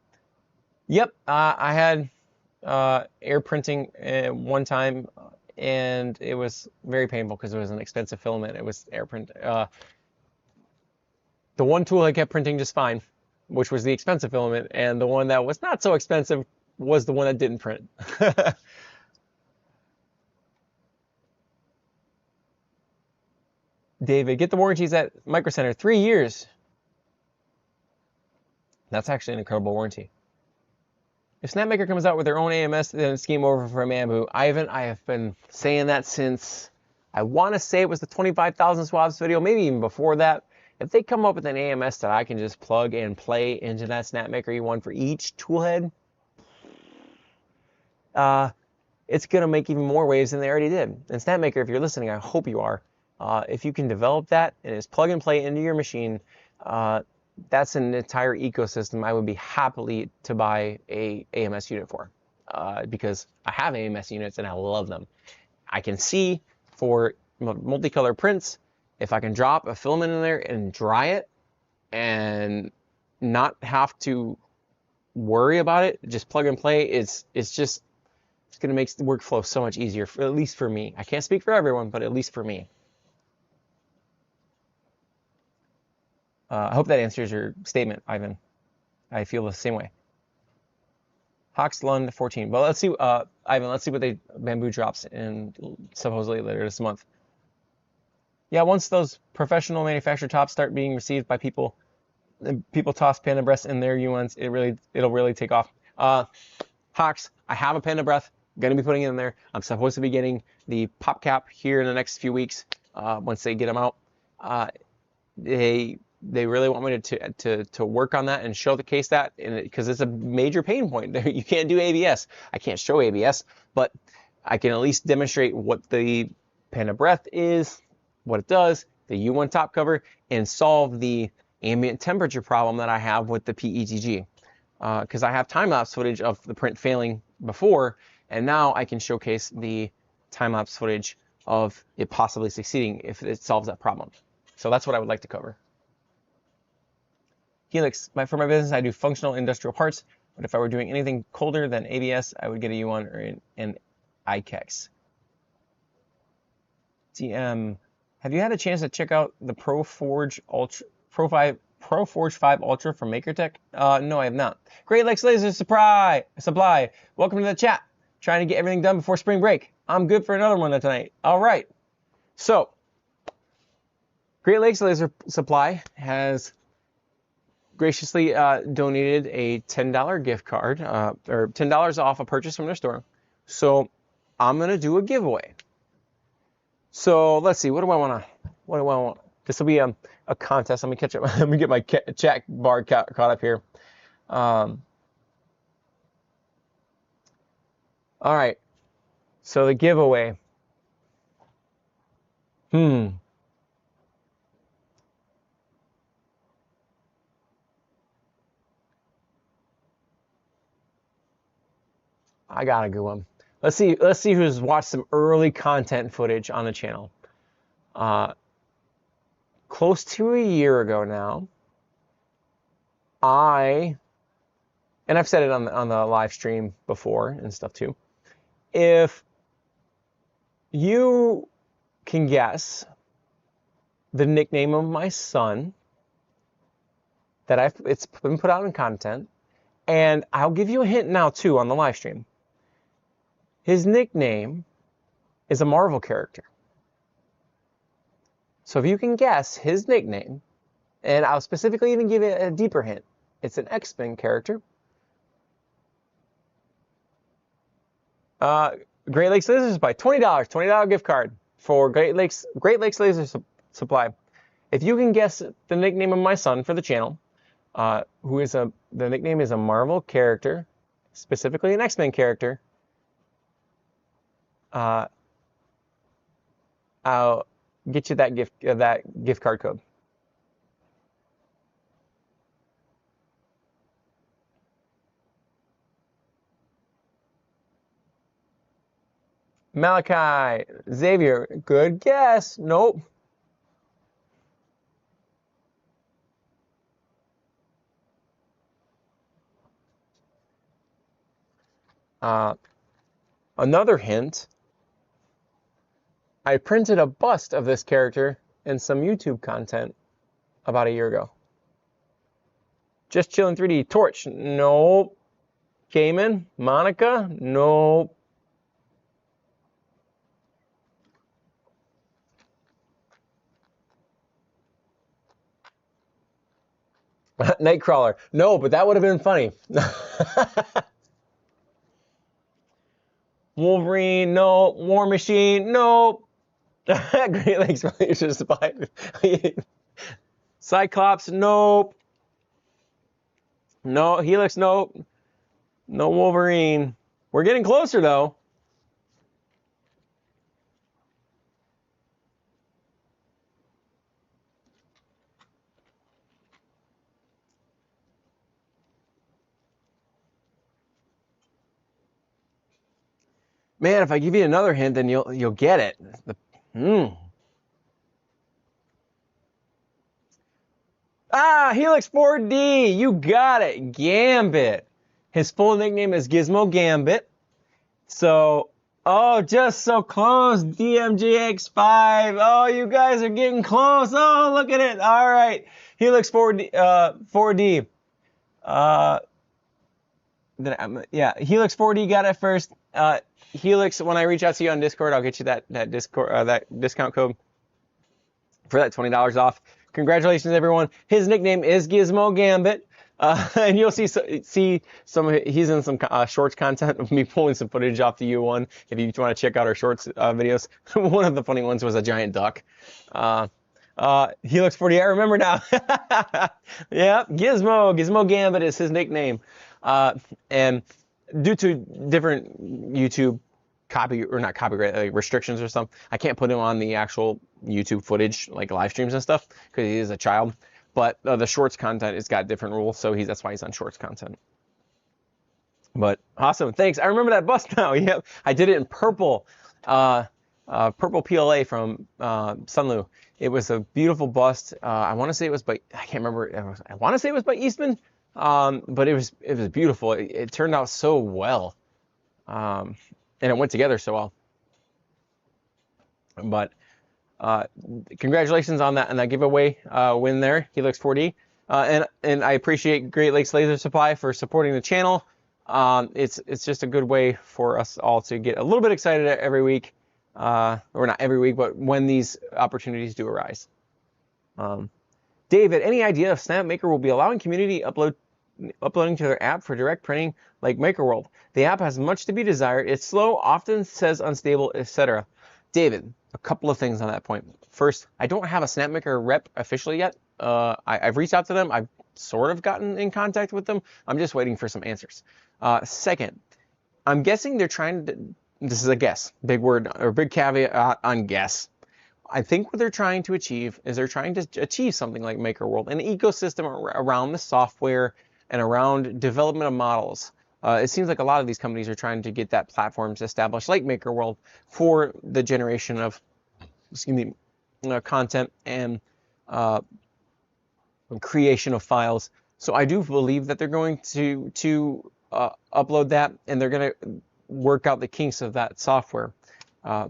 A: Yep, I had air printing one time, and it was very painful because it was an expensive filament. It was air print. The one tool I kept printing just fine, which was the expensive filament, and the one that was not so expensive was the one that didn't print. David, get the warranties at Micro Center, 3 years. That's actually an incredible warranty. If Snapmaker comes out with their own AMS, then it's game over for Bambu. I have been saying that since, I want to say it was the 25,000 swaps video, maybe even before that. If they come up with an AMS that I can just plug and play into that Snapmaker U1 for each toolhead, it's going to make even more waves than they already did. And Snapmaker, if you're listening, I hope you are. If you can develop that and just plug and play into your machine, that's an entire ecosystem I would be happily to buy a AMS unit for, because I have AMS units and I love them. I can see for multicolor prints, if I can drop a filament in there and dry it and not have to worry about it, just plug and play, it's going to make the workflow so much easier, at least for me. I can't speak for everyone, but at least for me. I hope that answers your statement, Ivan. I feel the same way. Hawks Lund 14. Well, let's see, Ivan, let's see what Bambu drops in supposedly later this month. Yeah, once those professional manufactured tops start being received by people, and people toss Panda breaths in their U1s, it'll really take off. Hawks, I have a Panda breath, gonna be putting it in there. I'm supposed to be getting the pop cap here in the next few weeks, once they get them out. They really want me to work on that and show the case that, because it's a major pain point. You can't do ABS. I can't show ABS, but I can at least demonstrate what the Panda breath is, what it does, the U1 top cover, and solve the ambient temperature problem that I have with the PETG. Because I have time-lapse footage of the print failing before, and now I can showcase the time-lapse footage of it possibly succeeding if it solves that problem. So that's what I would like to cover. Helix, for my business, I do functional industrial parts, but if I were doing anything colder than ABS, I would get a U1 or an IKEX. DM, have you had a chance to check out the ProForge 5 Ultra from MakerTech? No, I have not. Great Lakes Laser Supply. Welcome to the chat. Trying to get everything done before spring break. I'm good for another one tonight. All right. So, Great Lakes Laser Supply has graciously donated a $10 gift card, or $10 off a purchase from their store. So, I'm going to do a giveaway. So, let's see. What do I want? This will be a contest. Let me catch up. Let me get my chat bar caught up here. All right. So the giveaway. I got a good one. Let's see who's watched some early content footage on the channel. Close to a year ago now, and I've said it on the live stream before and stuff too. If you can guess the nickname of my son it's been put out in content, and I'll give you a hint now too on the live stream. His nickname is a Marvel character. So if you can guess his nickname, and I'll specifically even give it a deeper hint, it's an X-Men character. Great Lakes Laser Supply, $20 gift card for Great Lakes Laser Supply. If you can guess the nickname of my son for the channel, the nickname is a Marvel character, specifically an X-Men character, I'll get you that gift card code. Malachi, Xavier, good guess. Nope. Another hint, I printed a bust of this character in some YouTube content about a year ago. Just Chillin' 3D, Torch, nope. Cayman, Monica, nope. Nightcrawler, no, but that would have been funny. Wolverine, no. War Machine, no. Great Lakes Laser Supply. Cyclops, nope. No. Helix, nope. No Wolverine. We're getting closer though. Man, if I give you another hint, then you'll get it. Helix 4D, you got it. Gambit. His full nickname is Gizmo Gambit. So, oh, just so close. DMGX5. Oh, you guys are getting close. Oh, look at it. All right. Helix 4D. 4D. Yeah, Helix 4D got it first. Helix, when I reach out to you on Discord, I'll get you that Discord that discount code for that $20 off. Congratulations, everyone. His nickname is Gizmo Gambit. And you'll see some. He's in some shorts content of me pulling some footage off the U1. If you want to check out our shorts videos, one of the funny ones was a giant duck. Helix 40. I remember now. Yep, Gizmo Gambit is his nickname. And due to different YouTube restrictions or something, I can't put him on the actual YouTube footage like live streams and stuff because he is a child. But the shorts content has got different rules, so that's why he's on shorts content. But awesome, thanks. I remember that bust now. Yep, I did it in purple, purple PLA from Sunloo. It was a beautiful bust. I want to say it was by, I can't remember. I want to say it was by Eastman, but it was beautiful. It turned out so well, and it went together so well. But congratulations on that giveaway win there, Helix 4D. And I appreciate Great Lakes Laser Supply for supporting the channel. It's just a good way for us all to get a little bit excited every week, or not every week, but when these opportunities do arise. David, any idea if Snapmaker will be allowing community uploading to their app for direct printing like MakerWorld? The app has much to be desired. It's slow, often says unstable, etc. David, a couple of things on that point. First, I don't have a Snapmaker rep officially yet. I've reached out to them. I've sort of gotten in contact with them. I'm just waiting for some answers. Second, I'm guessing they're trying to, this is a guess, big word or big caveat on guess. I think what they're trying to achieve is they're trying to achieve something like MakerWorld, an ecosystem around the software and around development of models. It seems like a lot of these companies are trying to get that platforms established like MakerWorld for the generation of, content and creation of files. So I do believe that they're going to upload that, and they're going to work out the kinks of that software.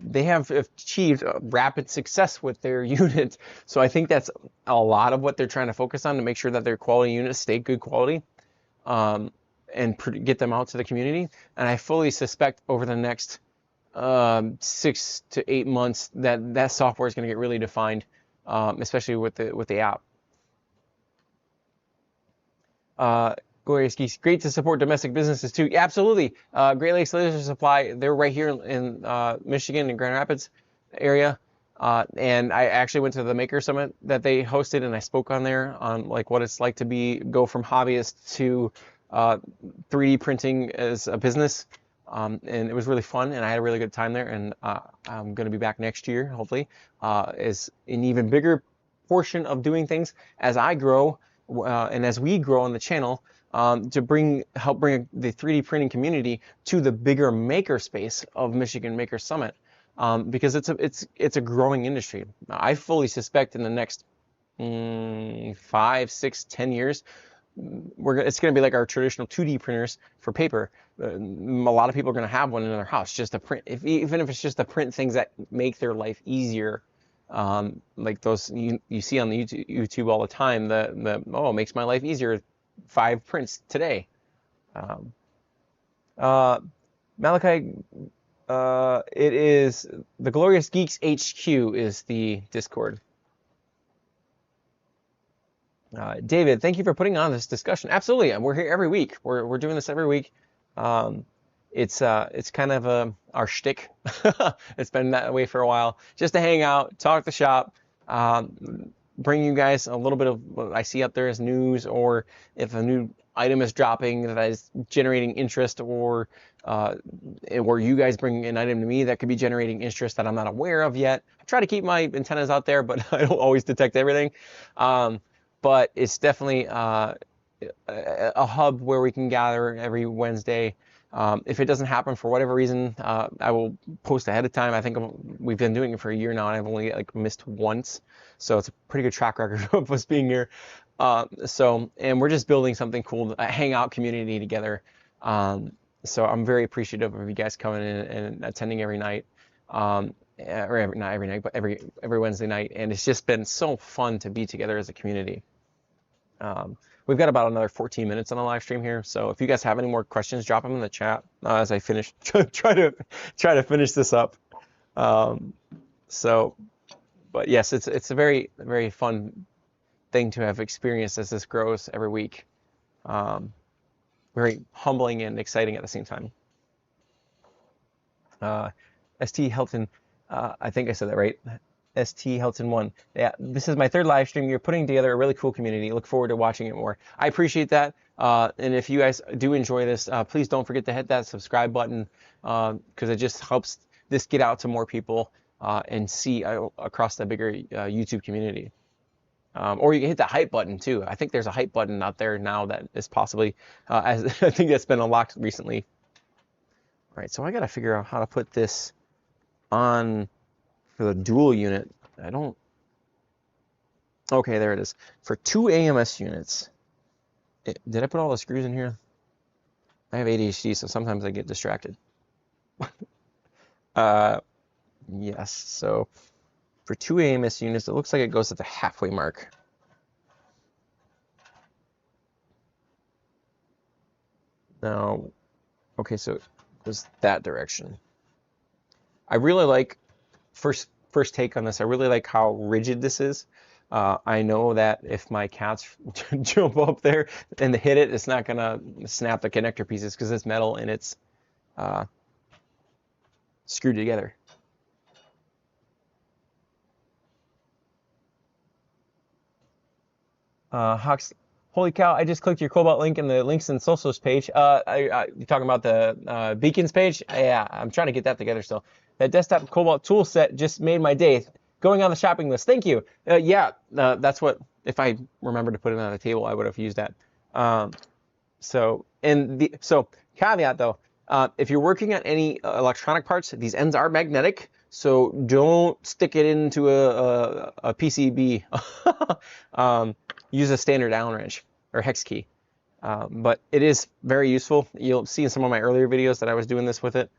A: They have achieved rapid success with their units, so I think that's a lot of what they're trying to focus on to make sure that their quality units stay good quality, and get them out to the community. And I fully suspect over the next 6 to 8 months that software is going to get really defined, especially with the app. Glorious Geese, great to support domestic businesses too. Yeah, absolutely. Great Lakes Laser Supply, they're right here in Michigan and Grand Rapids area. And I actually went to the Maker Summit that they hosted, and I spoke on there on like what it's like to go from hobbyist to 3D printing as a business. And it was really fun, and I had a really good time there. And I'm going to be back next year, hopefully, as an even bigger portion of doing things as I grow and as we grow on the channel. To help bring the 3D printing community to the bigger maker space of Michigan Maker Summit, because it's a growing industry. I fully suspect in the next 5, 6, 10 years, it's going to be like our traditional 2D printers for paper. A lot of people are going to have one in their house just to print, even if it's just to print things that make their life easier. Like those you see on the YouTube all the time. It makes my life easier. 5 prints today. Malachi, it is the Glorious Geeks HQ is the Discord. David, thank you for putting on this discussion. Absolutely, we're here every week. We're doing this every week. It's kind of our shtick. It's been that way for a while, just to hang out, talk the shop. Bring you guys a little bit of what I see up there as news, or if a new item is dropping that is generating interest, or you guys bring an item to me that could be generating interest that I'm not aware of yet. I try to keep my antennas out there, but I don't always detect everything. But it's definitely a hub where we can gather every Wednesday If it doesn't happen for whatever reason, I will post ahead of time. I think we've been doing it for a year now, and I've only like missed once, so it's a pretty good track record of us being here. And we're just building something cool, a hangout community together. So I'm very appreciative of you guys coming in and attending every night, or not every night, but every Wednesday night. And it's just been so fun to be together as a community. We've got about another 14 minutes on the live stream here, so if you guys have any more questions, drop them in the chat as I finish. try to finish this up. But yes, it's a very, very fun thing to have experienced as this grows every week. Very humbling and exciting at the same time. ST Helton, I think I said that right. ST Helton 1. Yeah, this is my third live stream. You're putting together a really cool community. Look forward to watching it more. I appreciate that. And if you guys do enjoy this, please don't forget to hit that subscribe button, because it just helps this get out to more people and see across the bigger YouTube community. Or you can hit the hype button too. I think there's a hype button out there now that is possibly, as I think that's been unlocked recently. All right, so I got to figure out how to put this on for the dual unit. Okay, there it is. For 2 AMS units. Did I put all the screws in here? I have ADHD, so sometimes I get distracted. Yes, so for 2 AMS units, it looks like it goes at the halfway mark. Now, okay, so it goes that direction. I really like, first take on this, I really like how rigid this is. I know that if my cats jump up there and hit it, it's not gonna snap the connector pieces because it's metal and it's screwed together. Hawks, holy cow, I just clicked your Cobalt link in the links and socials page. You're talking about the beacons page? Yeah, I'm trying to get that together still. That desktop Cobalt tool set just made my day. Going on the shopping list. Thank you. Yeah, that's what, if I remember to put it on the table, I would have used that. So caveat though, if you're working on any electronic parts, these ends are magnetic, so don't stick it into a PCB. Use a standard Allen wrench or hex key. But it is very useful. You'll see in some of my earlier videos that I was doing this with it.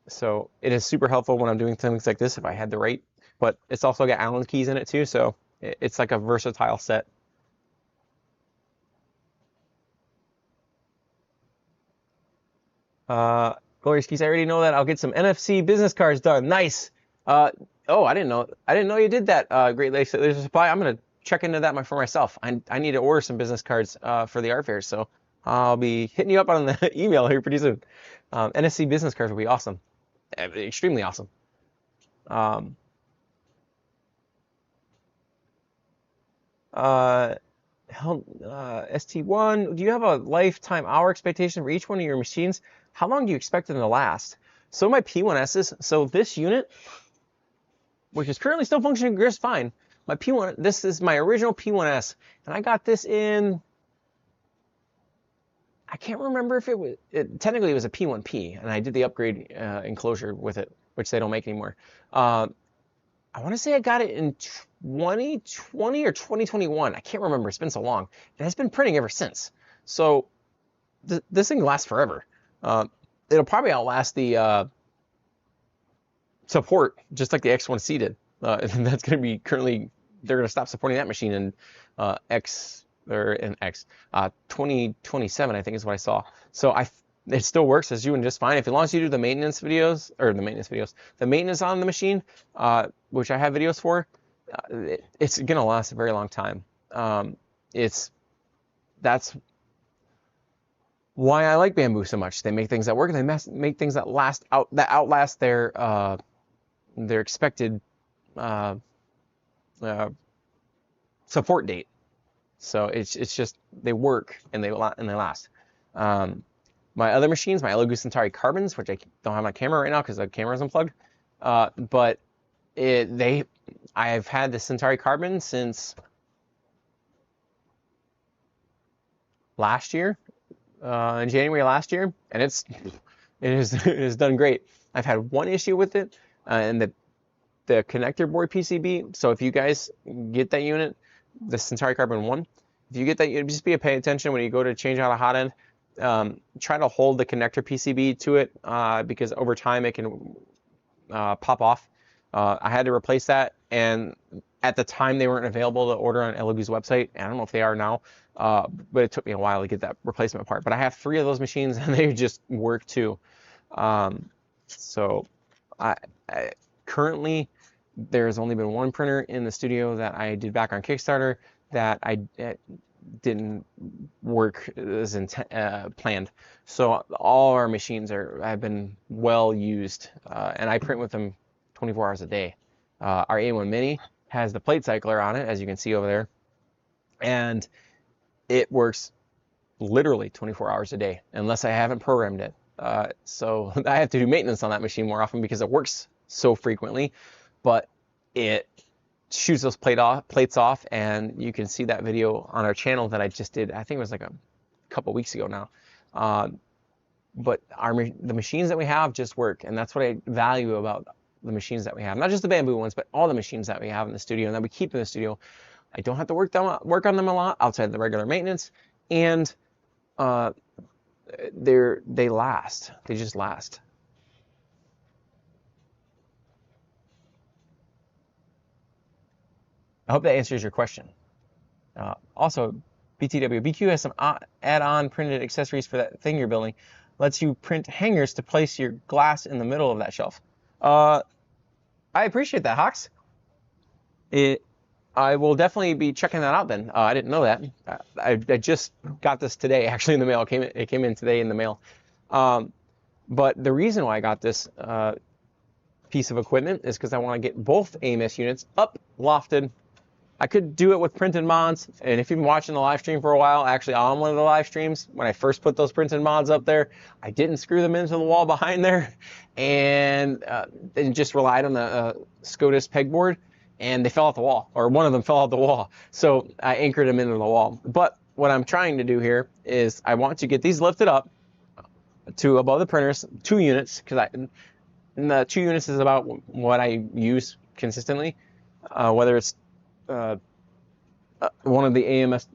A: So it is super helpful when I'm doing things like this if I had the right, but it's also got Allen keys in it too, so it's like a versatile set. Glorious Keys, I already know that. I'll get some NFC business cards done. Nice. Oh, I didn't know you did that. Great Lakes Laser Supply. I'm gonna check into that for myself. I need to order some business cards for the art fair, so I'll be hitting you up on the email here pretty soon. NFC business cards will be awesome. Extremely awesome. ST1, do you have a lifetime hour expectation for each one of your machines? How long do you expect them to last? So my P1Ss, so this unit, which is currently still functioning just fine, my P1, this is my original P1S, and I got this in, I can't remember if technically it was a P1P, and I did the upgrade enclosure with it, which they don't make anymore. I want to say I got it in 2020 or 2021. I can't remember. It's been so long. And it's been printing ever since. So this thing lasts forever. It'll probably outlast the support, just like the X1C did. And that's going to be currently, they're going to stop supporting that machine in 2027, I think is what I saw. So it still works as doing just fine. As long as you do the maintenance videos, the maintenance on the machine, which I have videos for, it's going to last a very long time. That's why I like Bambu so much. They make things that work, and they make things that outlast their expected support date. So it's just, they work and they last. My other machines, my Elegoo Centauri Carbons, which I don't have my camera right now because the camera's unplugged, but I've had the Centauri Carbon since last year, in January last year, and it has done great. I've had one issue with it, and the connector board PCB. So if you guys get that unit, the Centauri Carbon 1, if you get that, just pay attention when you go to change out a hot end. Try to hold the connector PCB to it because over time it can pop off. I had to replace that, and at the time they weren't available to order on LGU's website. I don't know if they are now, but it took me a while to get that replacement part. But I have 3 of those machines, and they just work too. So I currently, there's only been one printer in the studio that I did back on Kickstarter that didn't work as planned. So all our machines have been well used, and I print with them 24 hours a day. Our A1 Mini has the plate cycler on it, as you can see over there, and it works literally 24 hours a day unless I haven't programmed it. So I have to do maintenance on that machine more often because it works so frequently, but it shoots those plates off, and you can see that video on our channel that I just did. I think it was like a couple weeks ago now. But the machines that we have just work, and that's what I value about the machines that we have. Not just the Bambu ones, but all the machines that we have in the studio and that we keep in the studio. I don't have to work on them a lot outside the regular maintenance, and they last. They just last. I hope that answers your question. Also, BTW has some add-on printed accessories for that thing you're building. Lets you print hangers to place your glass in the middle of that shelf. I appreciate that, Hawks. I will definitely be checking that out then. I didn't know that. I just got this today, actually, in the mail. It came in today in the mail. But the reason why I got this piece of equipment is because I want to get both AMS units up lofted. I could do it with printed mods, and if you've been watching the live stream for a while, actually on one of the live streams, when I first put those printed mods up there, I didn't screw them into the wall behind there, and just relied on the SCOTUS pegboard, and they fell off the wall, or one of them fell off the wall. So I anchored them into the wall. But what I'm trying to do here is I want to get these lifted up to above the printers, 2 units, because the 2 units is about what I use consistently, whether it's one of the AMS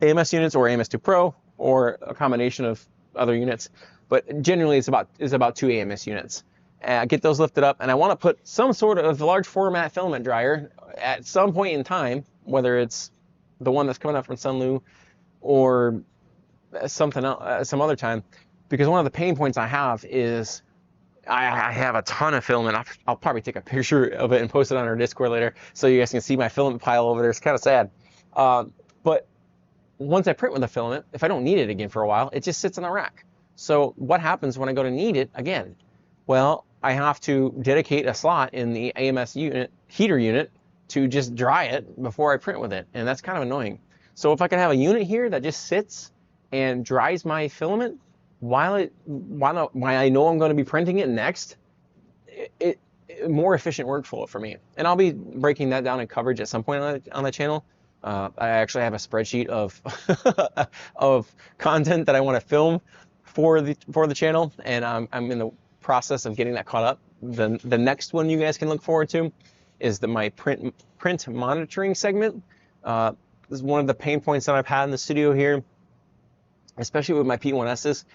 A: units or AMS2 Pro or a combination of other units, but generally it's about 2 AMS units. I get those lifted up, and I want to put some sort of large format filament dryer at some point in time, whether it's the one that's coming up from Sunloo or something else, some other time, because one of the pain points I have is I have a ton of filament. I'll probably take a picture of it and post it on our Discord later so you guys can see my filament pile over there. It's kind of sad. But once I print with the filament, if I don't need it again for a while, it just sits on the rack. So what happens when I go to need it again? Well, I have to dedicate a slot in the AMS unit, heater unit, to just dry it before I print with it. And that's kind of annoying. So if I can have a unit here that just sits and dries my filament, while I know I'm going to be printing it next, it more efficient workflow for me. And I'll be breaking that down in coverage at some point on the channel. I actually have a spreadsheet of of content that I want to film for the channel, and I'm in the process of getting that caught up. The next one you guys can look forward to is my print monitoring segment. This is one of the pain points that I've had in the studio here, especially with my P1Ss.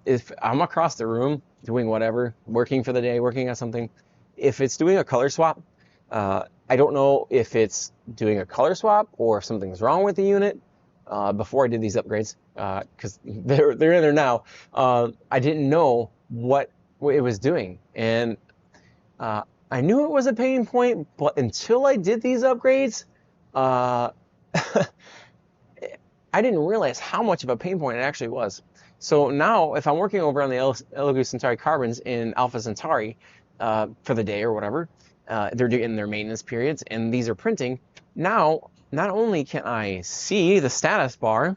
A: If I'm across the room doing whatever, working for the day, working on something, if it's doing a color swap, I don't know if it's doing a color swap or if something's wrong with the unit. Before I did these upgrades, because they're in there now, I didn't know what it was doing, and I knew it was a pain point, but until I did these upgrades, I didn't realize how much of a pain point it actually was. So now, if I'm working over on the LGU Centauri Carbons in Alpha Centauri for the day or whatever, they're doing their maintenance periods, and these are printing. Now, not only can I see the status bar,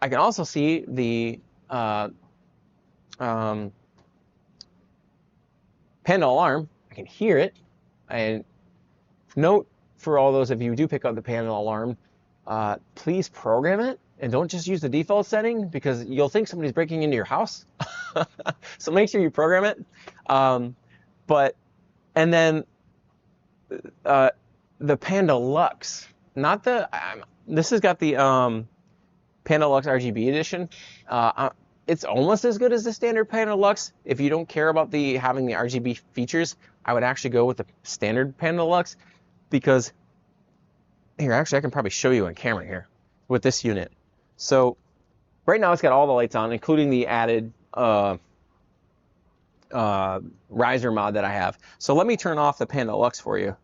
A: I can also see the Panda alarm. I can hear it. And note, for all those of you who do pick up the Panda alarm, please program it And don't just use the default setting because you'll think somebody's breaking into your house. So make sure you program it. And then the Panda Lux, not the, this has got the Panda Lux RGB edition. It's almost as good as the standard Panda Lux. If you don't care about having the RGB features, I would actually go with the standard Panda Lux, because here, actually, I can probably show you on camera here with this unit. So right now it's got all the lights on, including the added riser mod that I have. So let me turn off the Panda Lux for you,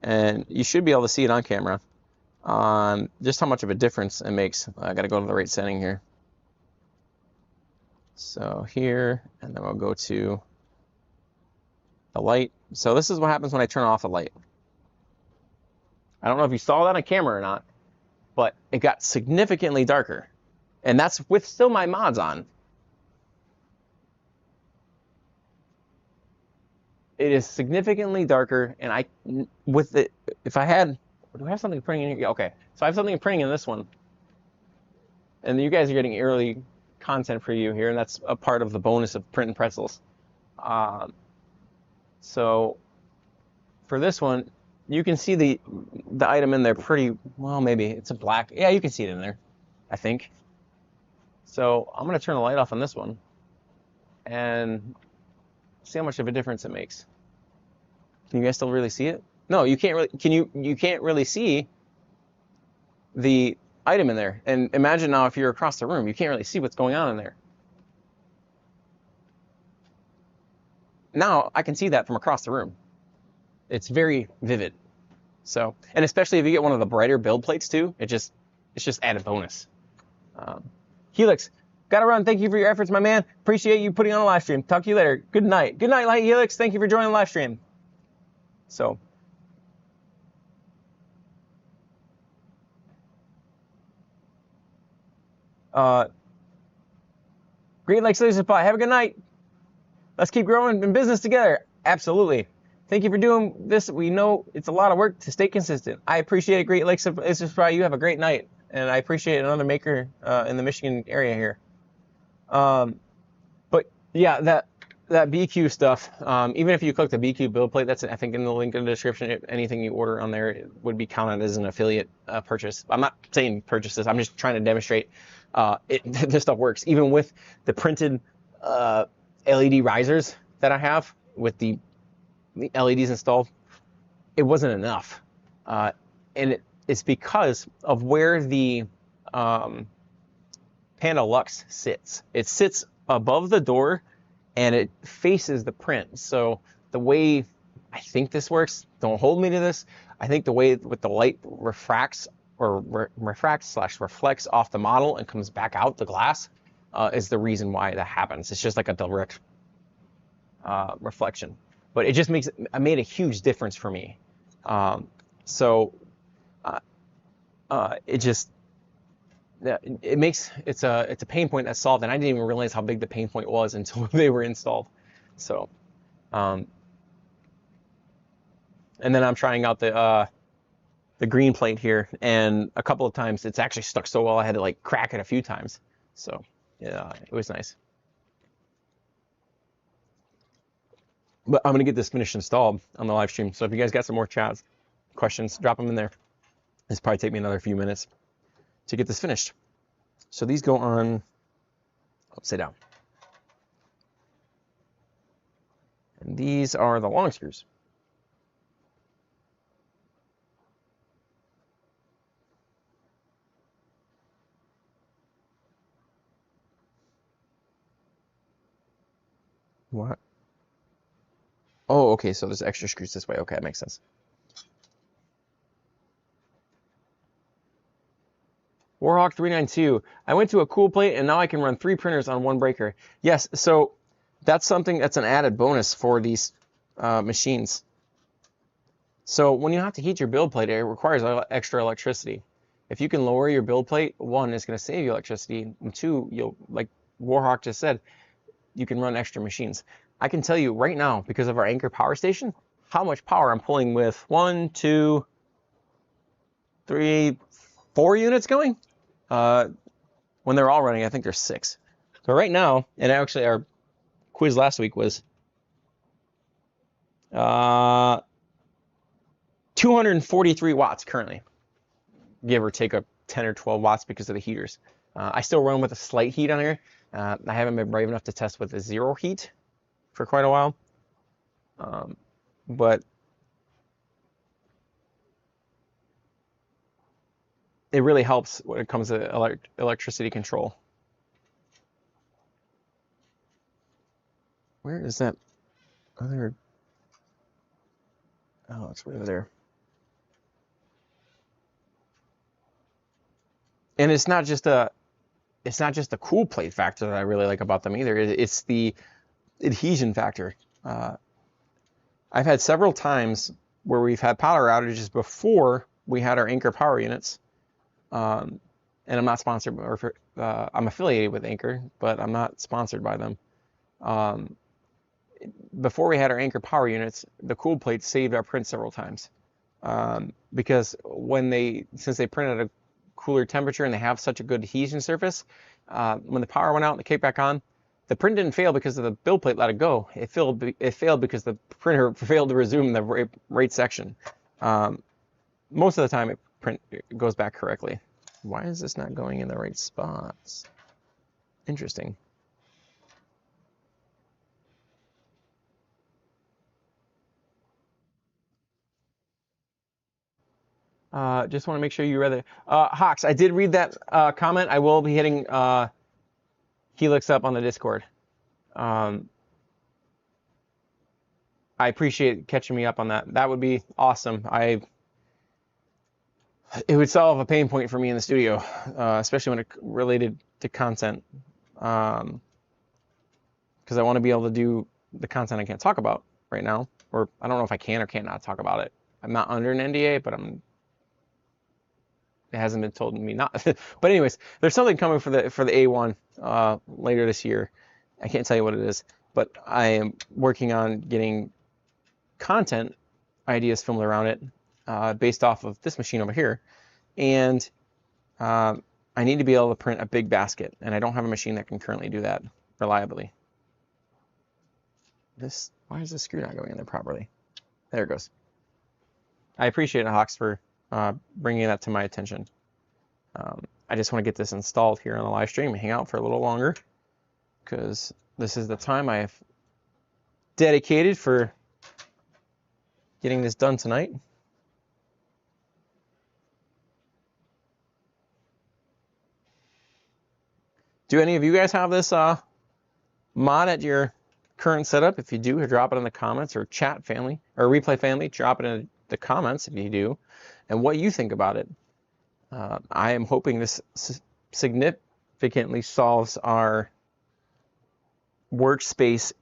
A: and you should be able to see it on camera on just how much of a difference it makes. I got to go to the right setting here. So here, and then we'll go to the light. So this is what happens when I turn off the light. I don't know if you saw that on camera or not, but it got significantly darker. And that's with still my mods on. It is significantly darker, and if I had, do I have something printing in here? Okay, so I have something printing in this one. And you guys are getting early content for you here, and that's a part of the bonus of Print Pretzels. So for this one, you can see the item in there pretty well. Maybe it's a black. Yeah, you can see it in there, I think. So I'm gonna turn the light off on this one and see how much of a difference it makes. Can you guys still really see it? No, you can't really. You can't really see the item in there. And imagine now if you're across the room, you can't really see what's going on in there. Now I can see that from across the room. It's very vivid. So, and especially if you get one of the brighter build plates too, it's just added bonus. Helix, gotta run. Thank you for your efforts, my man. Appreciate you putting on a live stream. Talk to you later. Good night. Good night, Light Helix. Thank you for joining the live stream. So, Great Lakes Laser Supply. Have a good night. Let's keep growing in business together. Absolutely. Thank you for doing this. We know it's a lot of work to stay consistent. I appreciate it, Great Lakes Laser Supply. You have a great night. And I appreciate another maker in the Michigan area here. But yeah, that BIQU stuff, even if you click the BIQU build plate, that's I think in the link in the description. If anything you order on there would be counted as an affiliate purchase. I'm not saying purchase this. I'm just trying to demonstrate this stuff works. Even with the printed LED risers that I have with the LEDs installed, it wasn't enough. And it's because of where the Panda Lux sits. It sits above the door and it faces the print. So the way I think this works, don't hold me to this, I think the way with the light refracts or refracts/reflects off the model and comes back out the glass is the reason why that happens. It's just like a direct reflection. But it just made a huge difference for me. It's a pain point that's solved, and I didn't even realize how big the pain point was until they were installed. So, and then I'm trying out the green plate here, and a couple of times it's actually stuck so well I had to like crack it a few times. So yeah, it was nice. But I'm gonna get this finished installed on the live stream. So if you guys got some more chats, questions, drop them in there. This probably take me another few minutes to get this finished. So these go on upside down. And these are the long screws. What? Oh, okay, so there's extra screws this way. Okay, that makes sense. Warhawk 392. I went to a cool plate and now I can run 3 printers on 1 breaker. Yes, so that's something that's an added bonus for these machines. So when you have to heat your build plate, it requires extra electricity. If you can lower your build plate, 1, it's going to save you electricity, and 2, you'll, like Warhawk just said, you can run extra machines. I can tell you right now, because of our Anchor power station, how much power I'm pulling with 1, 2, 3, 4 units going. When they're all running, I think there's 6. So right now, and actually our quiz last week was 243 watts currently, give or take a 10 or 12 watts because of the heaters. I still run with a slight heat on here. I haven't been brave enough to test with a 0 heat for quite a while. But it really helps when it comes to electricity control. Where is that other? Oh, it's way over there. And it's not just the cool plate factor that I really like about them either. It's the adhesion factor. I've had several times where we've had power outages before we had our Anchor power units. And I'm not sponsored, or I'm affiliated with Anchor, but I'm not sponsored by them. Before we had our Anchor power units, the cool plates saved our print several times. Because since they print at a cooler temperature and they have such a good adhesion surface, when the power went out and it kicked back on, the print didn't fail because of the build plate let it go. It failed because the printer failed to resume the rate section. Most of the time it goes back correctly. Why is this not going in the right spots? Interesting. Just want to make sure you read it. Hawks, I did read that comment. I will be hitting Helix up on the Discord. I appreciate catching me up on that. That would be awesome. It would solve a pain point for me in the studio, especially when it related to content. Because I want to be able to do the content I can't talk about right now, or I don't know if I can or can't not talk about it. I'm not under an NDA, but it hasn't been told me not. But anyways, there's something coming for the A1 later this year. I can't tell you what it is, but I am working on getting content ideas filmed around it based off of this machine over here. And I need to be able to print a big basket, and I don't have a machine that can currently do that reliably. Why is this screw not going in there properly? There it goes. I appreciate it, Hawks, for bringing that to my attention. I just want to get this installed here on the live stream and hang out for a little longer, because this is the time I have dedicated for getting this done tonight. Do any of you guys have this mod at your current setup? If you do, drop it in the comments, or chat family, or replay family, drop it in the comments if you do, and what you think about it. I am hoping this significantly solves our workspace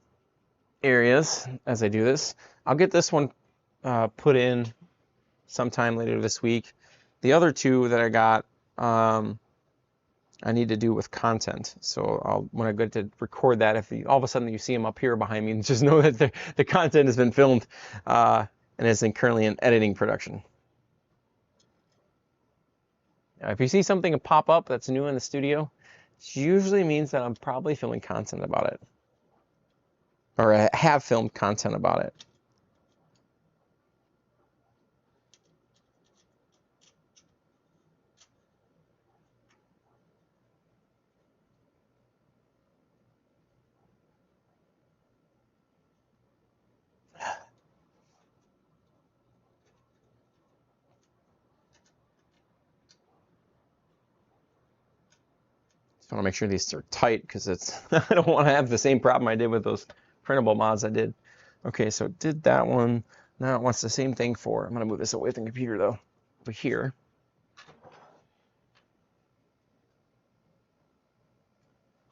A: areas as I do this. I'll get this one put in sometime later this week. The other two that I got, I need to do with content. So when I get to record that, if all of a sudden you see them up here behind me, just know that the content has been filmed and is currently in editing production. Now, if you see something pop up that's new in the studio, it usually means that I'm probably filming content about it, or I have filmed content about it. I want to make sure these are tight, because I don't want to have the same problem I did with those printable mods I did. Okay, so did that one. Now it wants the same thing for. I'm going to move this away from the computer though, over here.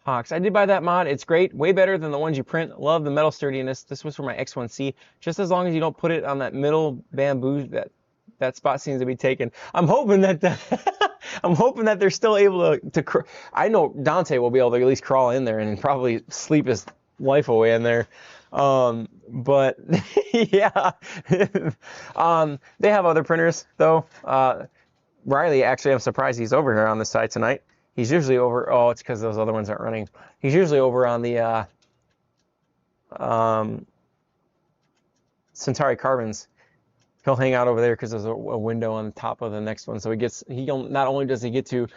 A: Hawks, I did buy that mod. It's great, way better than the ones you print. Love the metal sturdiness. This was for my X1C. Just as long as you don't put it on that middle bamboo, that spot seems to be taken. I'm hoping that I'm hoping that they're still able to. I know Dante will be able to at least crawl in there and probably sleep his life away in there. But yeah, they have other printers though. Riley, actually, I'm surprised he's over here on the side tonight. He's usually over, oh, it's because those other ones aren't running. He's usually over on the Centauri Carbons. He'll hang out over there because there's a window on the top of the next one. So not only does he get to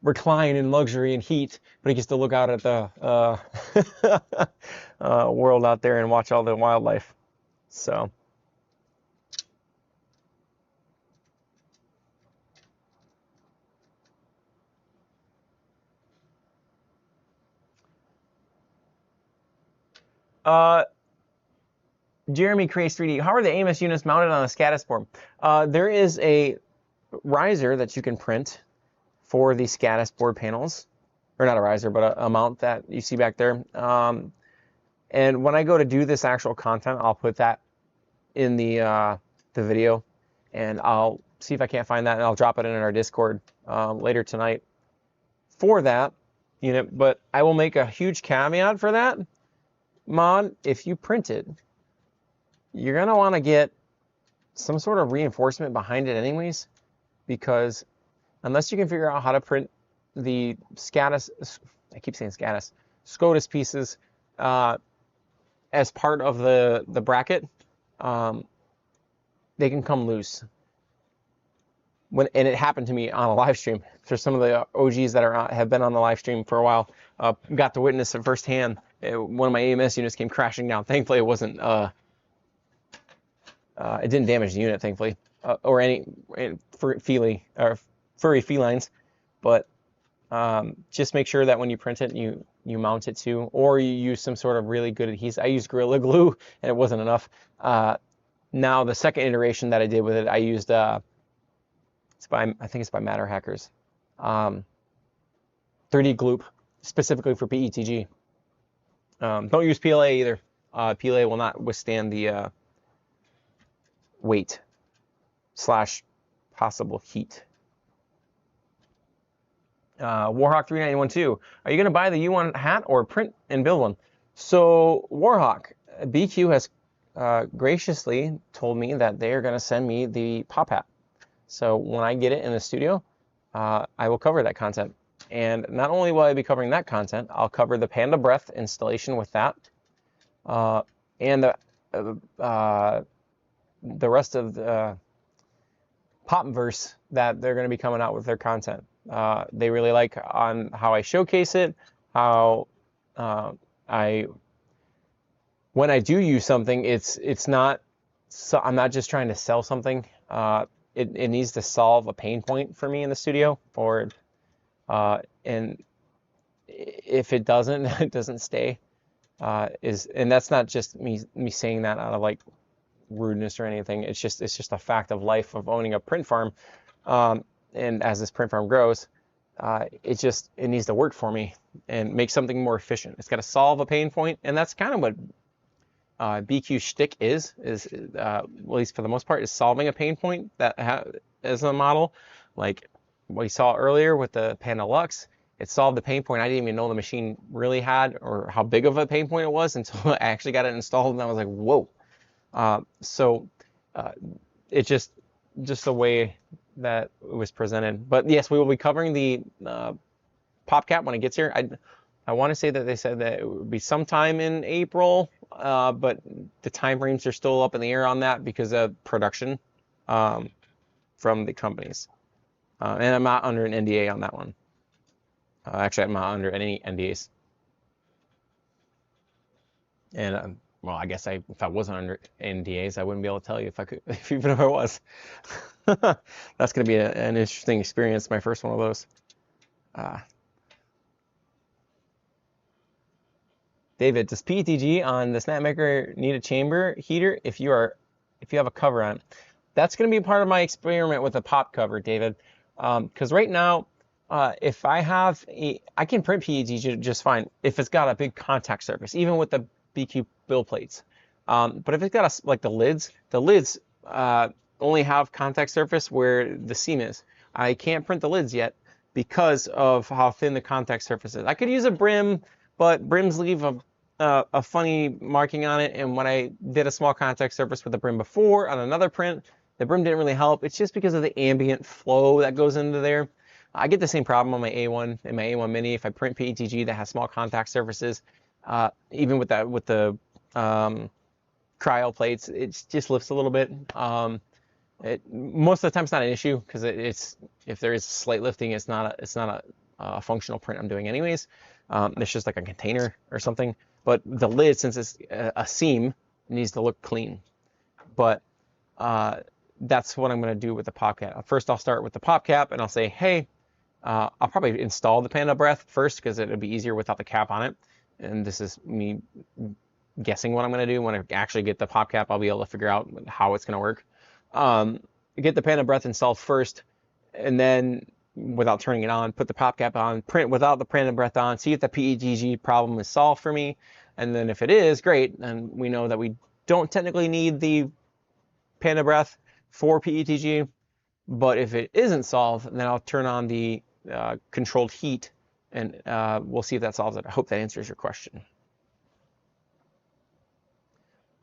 A: recline in luxury and heat, but he gets to look out at the world out there and watch all the wildlife. So. Jeremy Creates 3D. How are the AMS units mounted on a SCADAS board? There is a riser that you can print for the SCADAS board panels, or not a riser, but a mount that you see back there. And when I go to do this actual content, I'll put that in the video, and I'll see if I can't find that, and I'll drop it in our Discord later tonight for that unit. But I will make a huge caveat for that mod. If you print it, you're going to want to get some sort of reinforcement behind it anyways, because unless you can figure out how to print the SCADAS, I keep saying SCADAS, SCOTUS pieces as part of the bracket, they can come loose. And it happened to me on a live stream. For some of the OGs that have been on the live stream for a while, got to witness it firsthand. One of my AMS units came crashing down. Thankfully, it wasn't. It didn't damage the unit, thankfully, or any furry felines. But just make sure that when you print it, you mount it to, or you use some sort of really good adhesive. I used Gorilla Glue, and it wasn't enough. Now the second iteration that I did with it, I used I think it's by Matter Hackers, 3D Gloop, specifically for PETG. Don't use PLA either. PLA will not withstand the weight / possible heat. Warhawk 3912. Are you going to buy the U1 hat or print and build one? So Warhawk, BIQU has graciously told me that they are going to send me the pop hat. So when I get it in the studio, I will cover that content. And not only will I be covering that content, I'll cover the Panda Breath installation with that, and the rest of the Popverse that they're going to be coming out with their content. They really like on how I showcase it, how when I do use something, it's not, so I'm not just trying to sell something. It needs to solve a pain point for me in the studio, and if it doesn't, it doesn't stay. And that's not just me saying that out of like rudeness or anything. It's just a fact of life of owning a print farm. And as this print farm grows, it needs to work for me and make something more efficient. It's got to solve a pain point, and that's kind of what BIQU shtick is at least for the most part, is solving a pain point that as a model. Like what we saw earlier with the Panda Lux, it solved the pain point I didn't even know the machine really had, or how big of a pain point it was, until I actually got it installed, and I was like, whoa. It's just the way that it was presented. But yes, we will be covering the PopCap when it gets here. I want to say that they said that it would be sometime in April, but the time frames are still up in the air on that because of production from the companies. And I'm not under an NDA on that one. Actually, I'm not under any NDAs. And well, I guess if I wasn't under NDAs, I wouldn't be able to tell you if I could, even if I was. That's going to be an interesting experience, my first one of those. David, does PETG on the Snapmaker need a chamber heater if you have a cover on it? That's going to be part of my experiment with the pop cover, David. Because right now, if I can print PETG just fine if it's got a big contact surface, even with the BIQU build plates. But if it's got like the lids only have contact surface where the seam is. I can't print the lids yet because of how thin the contact surface is. I could use a brim, but brims leave a funny marking on it. And when I did a small contact surface with a brim before on another print, the brim didn't really help. It's just because of the ambient flow that goes into there. I get the same problem on my A1 and my A1 Mini. If I print PETG that has small contact surfaces, even with the cryo plates, it just lifts a little bit. Most of the time it's not an issue because it's if there is slight lifting, it's not a functional print I'm doing anyways. It's just like a container or something. But the lid, since it's a seam, needs to look clean. But that's what I'm going to do with the pop cap. First, I'll start with the pop cap and I'll say, hey, I'll probably install the Panda Breath first because it'll be easier without the cap on it. And this is me guessing what I'm going to do. When I actually get the pop cap, I'll be able to figure out how it's going to work. Get the Panda Breath installed first, and then without turning it on, put the pop cap on, print without the Panda Breath on, see if the PETG problem is solved for me. And then if it is, great. And we know that we don't technically need the Panda Breath for PETG. But if it isn't solved, then I'll turn on the controlled heat, and we'll see if that solves it. I hope that answers your question.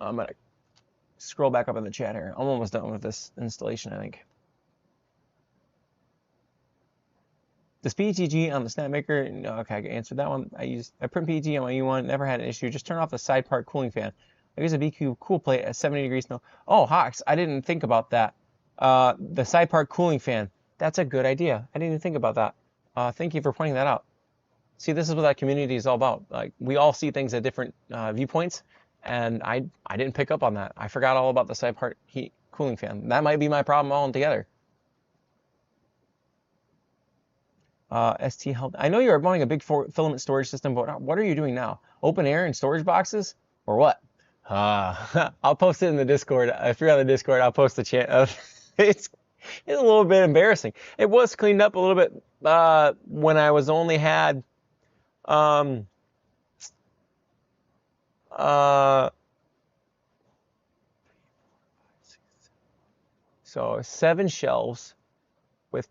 A: I'm going to scroll back up in the chat here. I'm almost done with this installation, I think. Does PETG on the Snapmaker? No, okay, I answered that one. I print PETG on my U1, never had an issue. Just turn off the side part cooling fan. I use a BIQU cool plate at 70 degrees. No. Oh, Hawks, I didn't think about that. The side part cooling fan. That's a good idea. I didn't even think about that. Thank you for pointing that out. See, this is what that community is all about. Like, we all see things at different viewpoints, and I didn't pick up on that. I forgot all about the side part heat cooling fan. That might be my problem altogether. ST help. I know you're wanting a big filament storage system, but what are you doing now? Open air and storage boxes, or what? I'll post it in the Discord. If you're on the Discord, I'll post the chat. It's a little bit embarrassing. It was cleaned up a little bit when I was only had so 7 shelves with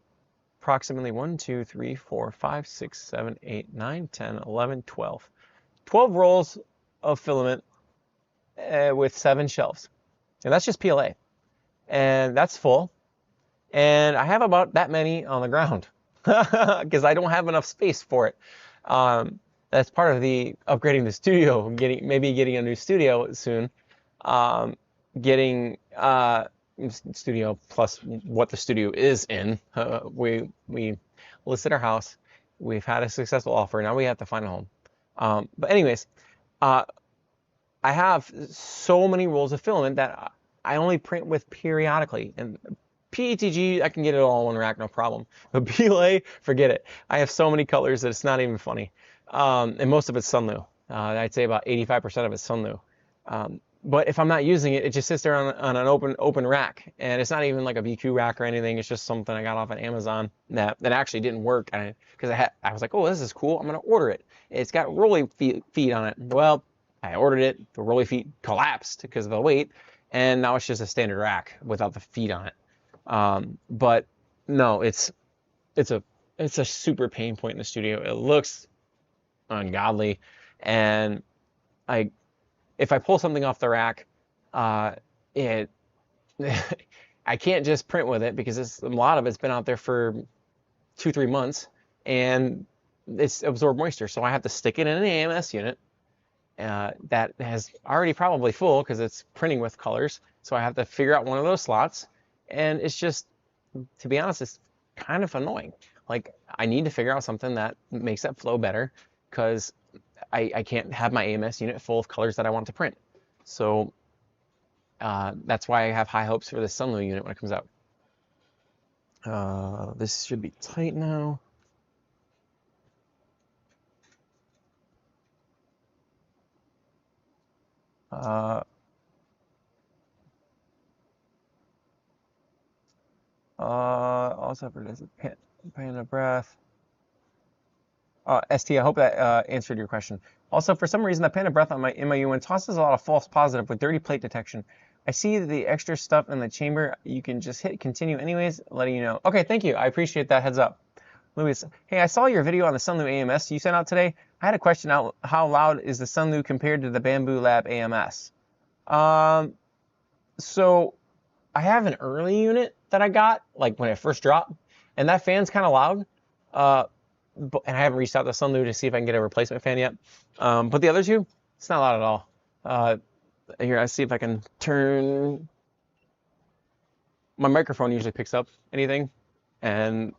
A: approximately 1, 2, 3, 4, 5, 6, 7, 8, 9, 10, 11, 12. 12 rolls of filament with 7 shelves. And that's just PLA. And that's full. And I have about that many on the ground because I don't have enough space for it. That's part of the upgrading the studio, maybe getting a new studio soon. Getting studio plus what the studio is in. We listed our house. We've had a successful offer. Now we have to find a home. But anyways, I have so many rolls of filament that I only print with periodically. And PETG, I can get it all in one rack, no problem. But PLA, forget it. I have so many colors that it's not even funny. And most of it's Sunloo. I'd say about 85% of it's Sunloo. But if I'm not using it, it just sits there on an open rack. And it's not even like a BIQU rack or anything. It's just something I got off of Amazon that actually didn't work. Because I was like, oh, this is cool. I'm going to order it. It's got rolly feet on it. Well, I ordered it. The rolly feet collapsed because of the weight. And now it's just a standard rack without the feet on it. But no, it's a super pain point in the studio. It looks ungodly, and if I pull something off the rack, I can't just print with it because a lot of it's been out there for 2-3 months and it's absorbed moisture. So I have to stick it in an AMS unit that has already probably full because it's printing with colors. So I have to figure out one of those slots. And it's just, to be honest, it's kind of annoying. Like, I need to figure out something that makes that flow better because I can't have my AMS unit full of colors that I want to print. So that's why I have high hopes for the Sunloo unit when it comes out. This should be tight now. Also for this Panda Breath. ST, I hope that answered your question. Also, for some reason, the Panda Breath on my U1 tosses a lot of false positive with dirty plate detection. I see the extra stuff in the chamber. You can just hit continue anyways, letting you know. Okay, thank you. I appreciate that heads up. Louis, hey, I saw your video on the Sunloo AMS you sent out today. I had a question out. How loud is the Sunloo compared to the Bambu Lab AMS? So I have an early unit that I got, like when it first dropped, and that fan's kind of loud. And I haven't reached out to Sunloo to see if I can get a replacement fan yet. But the other two, it's not a lot at all. Here, I see if I can turn. My microphone usually picks up anything, and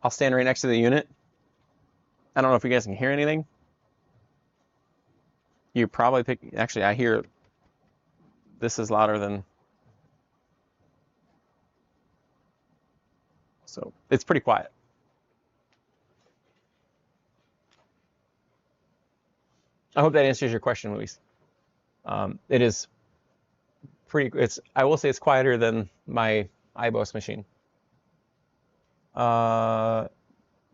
A: I'll stand right next to the unit. I don't know if you guys can hear anything. You probably pick. Actually, I hear this is louder than. So it's pretty quiet. I hope that answers your question, Luis. It is pretty. I will say it's quieter than my iBoss machine.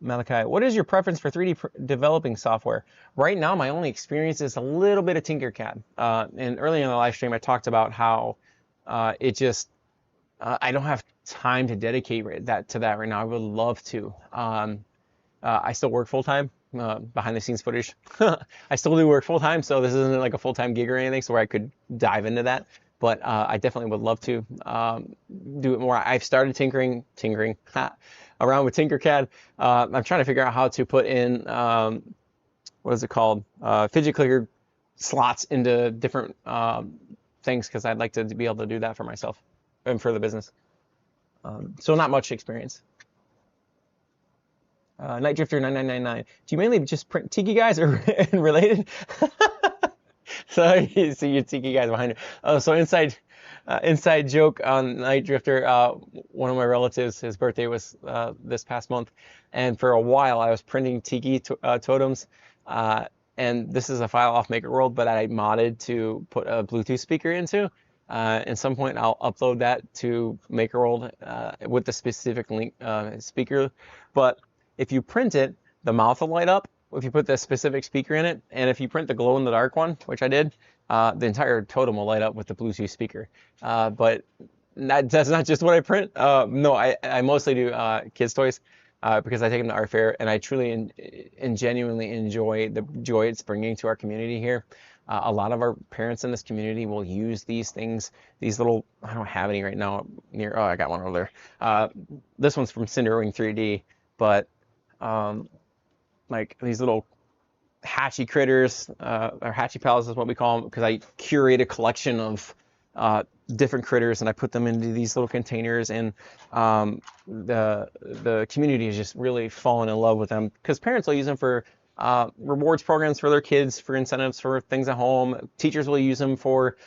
A: Malachi, what is your preference for 3D developing software? Right now, my only experience is a little bit of Tinkercad. And earlier in the live stream, I talked about how it just I don't have time to dedicate that to that right now. I would love to. I still work full time. Behind the scenes footage. I still do work full time, so this isn't like a full time gig or anything, so where I could dive into that. But I definitely would love to do it more. I've started tinkering around with Tinkercad. I'm trying to figure out how to put in what is it called? Fidget clicker slots into different things, because I'd like to be able to do that for myself and for the business. So not much experience. Night Drifter 9999. Do you mainly just print tiki guys or and related? So you see your tiki guys behind you. So inside joke on Night Drifter. One of my relatives, his birthday was this past month, and for a while I was printing tiki totems. And this is a file off MakerWorld, but I modded to put a Bluetooth speaker into. At some point, I'll upload that to MakerWorld with the specific link speaker. But if you print it, the mouth will light up if you put the specific speaker in it. And if you print the glow-in-the-dark one, which I did, the entire totem will light up with the Bluetooth speaker. But that's not just what I print. No, I mostly do kids' toys because I take them to art fair, and I truly and genuinely enjoy the joy it's bringing to our community here. A lot of our parents in this community will use these things, these little, I don't have any right now near, oh, I got one over there. This one's from Cinderwing 3D, but like these little hatchy critters, or hatchy pals is what we call them, because I curate a collection of different critters and I put them into these little containers, and the community is just really fallen in love with them, because parents will use them for rewards programs for their kids, for incentives for things at home. Teachers will use them for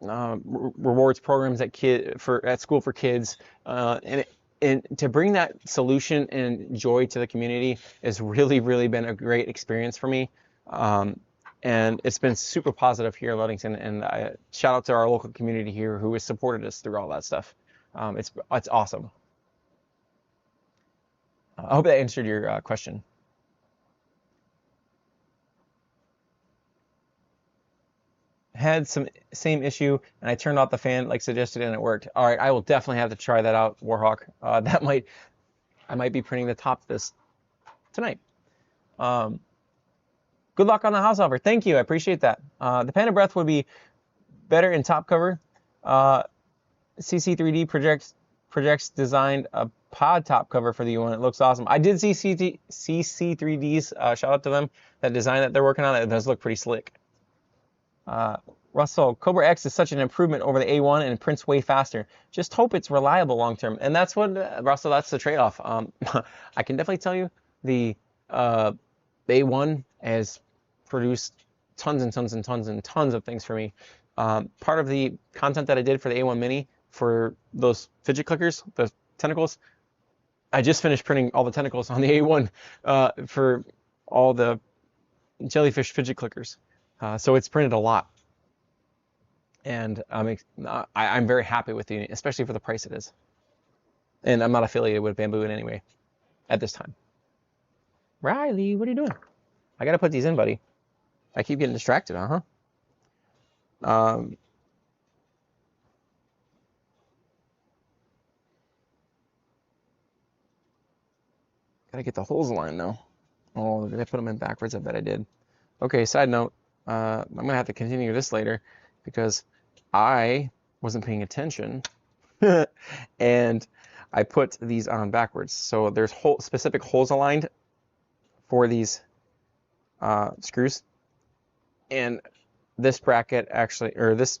A: rewards programs at school for kids, and to bring that solution and joy to the community has really been a great experience for me. And it's been super positive here in Ludington, and shout out to our local community here who has supported us through all that stuff. It's awesome. I hope that answered your question. Had some same issue, and I turned off the fan like suggested, and it worked. All right, I will definitely have to try that out, Warhawk. I might be printing the top of this tonight. Good luck on the house offer. Thank you, I appreciate that. The Panda Breath would be better in top cover. CC3D projects designed a pod top cover for the U1. It looks awesome. I did see CC3D's, shout out to them, that design that they're working on. It does look pretty slick. Russell, Cobra X is such an improvement over the A1 and prints way faster. Just hope it's reliable long term. And that's what, Russell, that's the trade-off. I can definitely tell you the A1 has produced tons and tons and tons and tons of things for me. Part of the content that I did for the A1 Mini for those fidget clickers, the tentacles, I just finished printing all the tentacles on the A1 for all the jellyfish fidget clickers. So it's printed a lot, and I'm very happy with the unit, especially for the price it is. And I'm not affiliated with Bambu in any way at this time. Riley, what are you doing? I gotta put these in, buddy. I keep getting distracted, Gotta get the holes aligned now. Oh, did I put them in backwards? I bet I did. Okay, side note. I'm gonna have to continue this later because I wasn't paying attention and I put these on backwards. So there's specific holes aligned for these screws, and this bracket actually, or this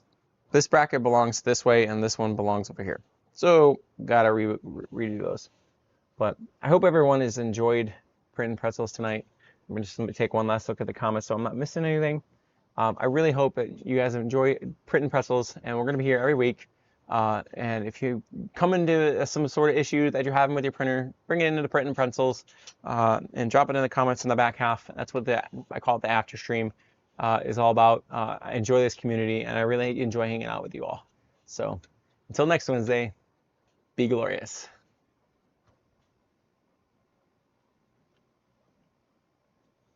A: bracket belongs this way, and this one belongs over here. So gotta redo those. But I hope everyone has enjoyed Print Pretzels tonight. I'm just going to take one last look at the comments so I'm not missing anything. I really hope that you guys enjoy Print Pretzels, and we're going to be here every week. And if you come into some sort of issue that you're having with your printer, bring it into the Print Pretzels and drop it in the comments in the back half. That's what I call it the after stream is all about. I enjoy this community, and I really enjoy hanging out with you all. So until next Wednesday, be glorious.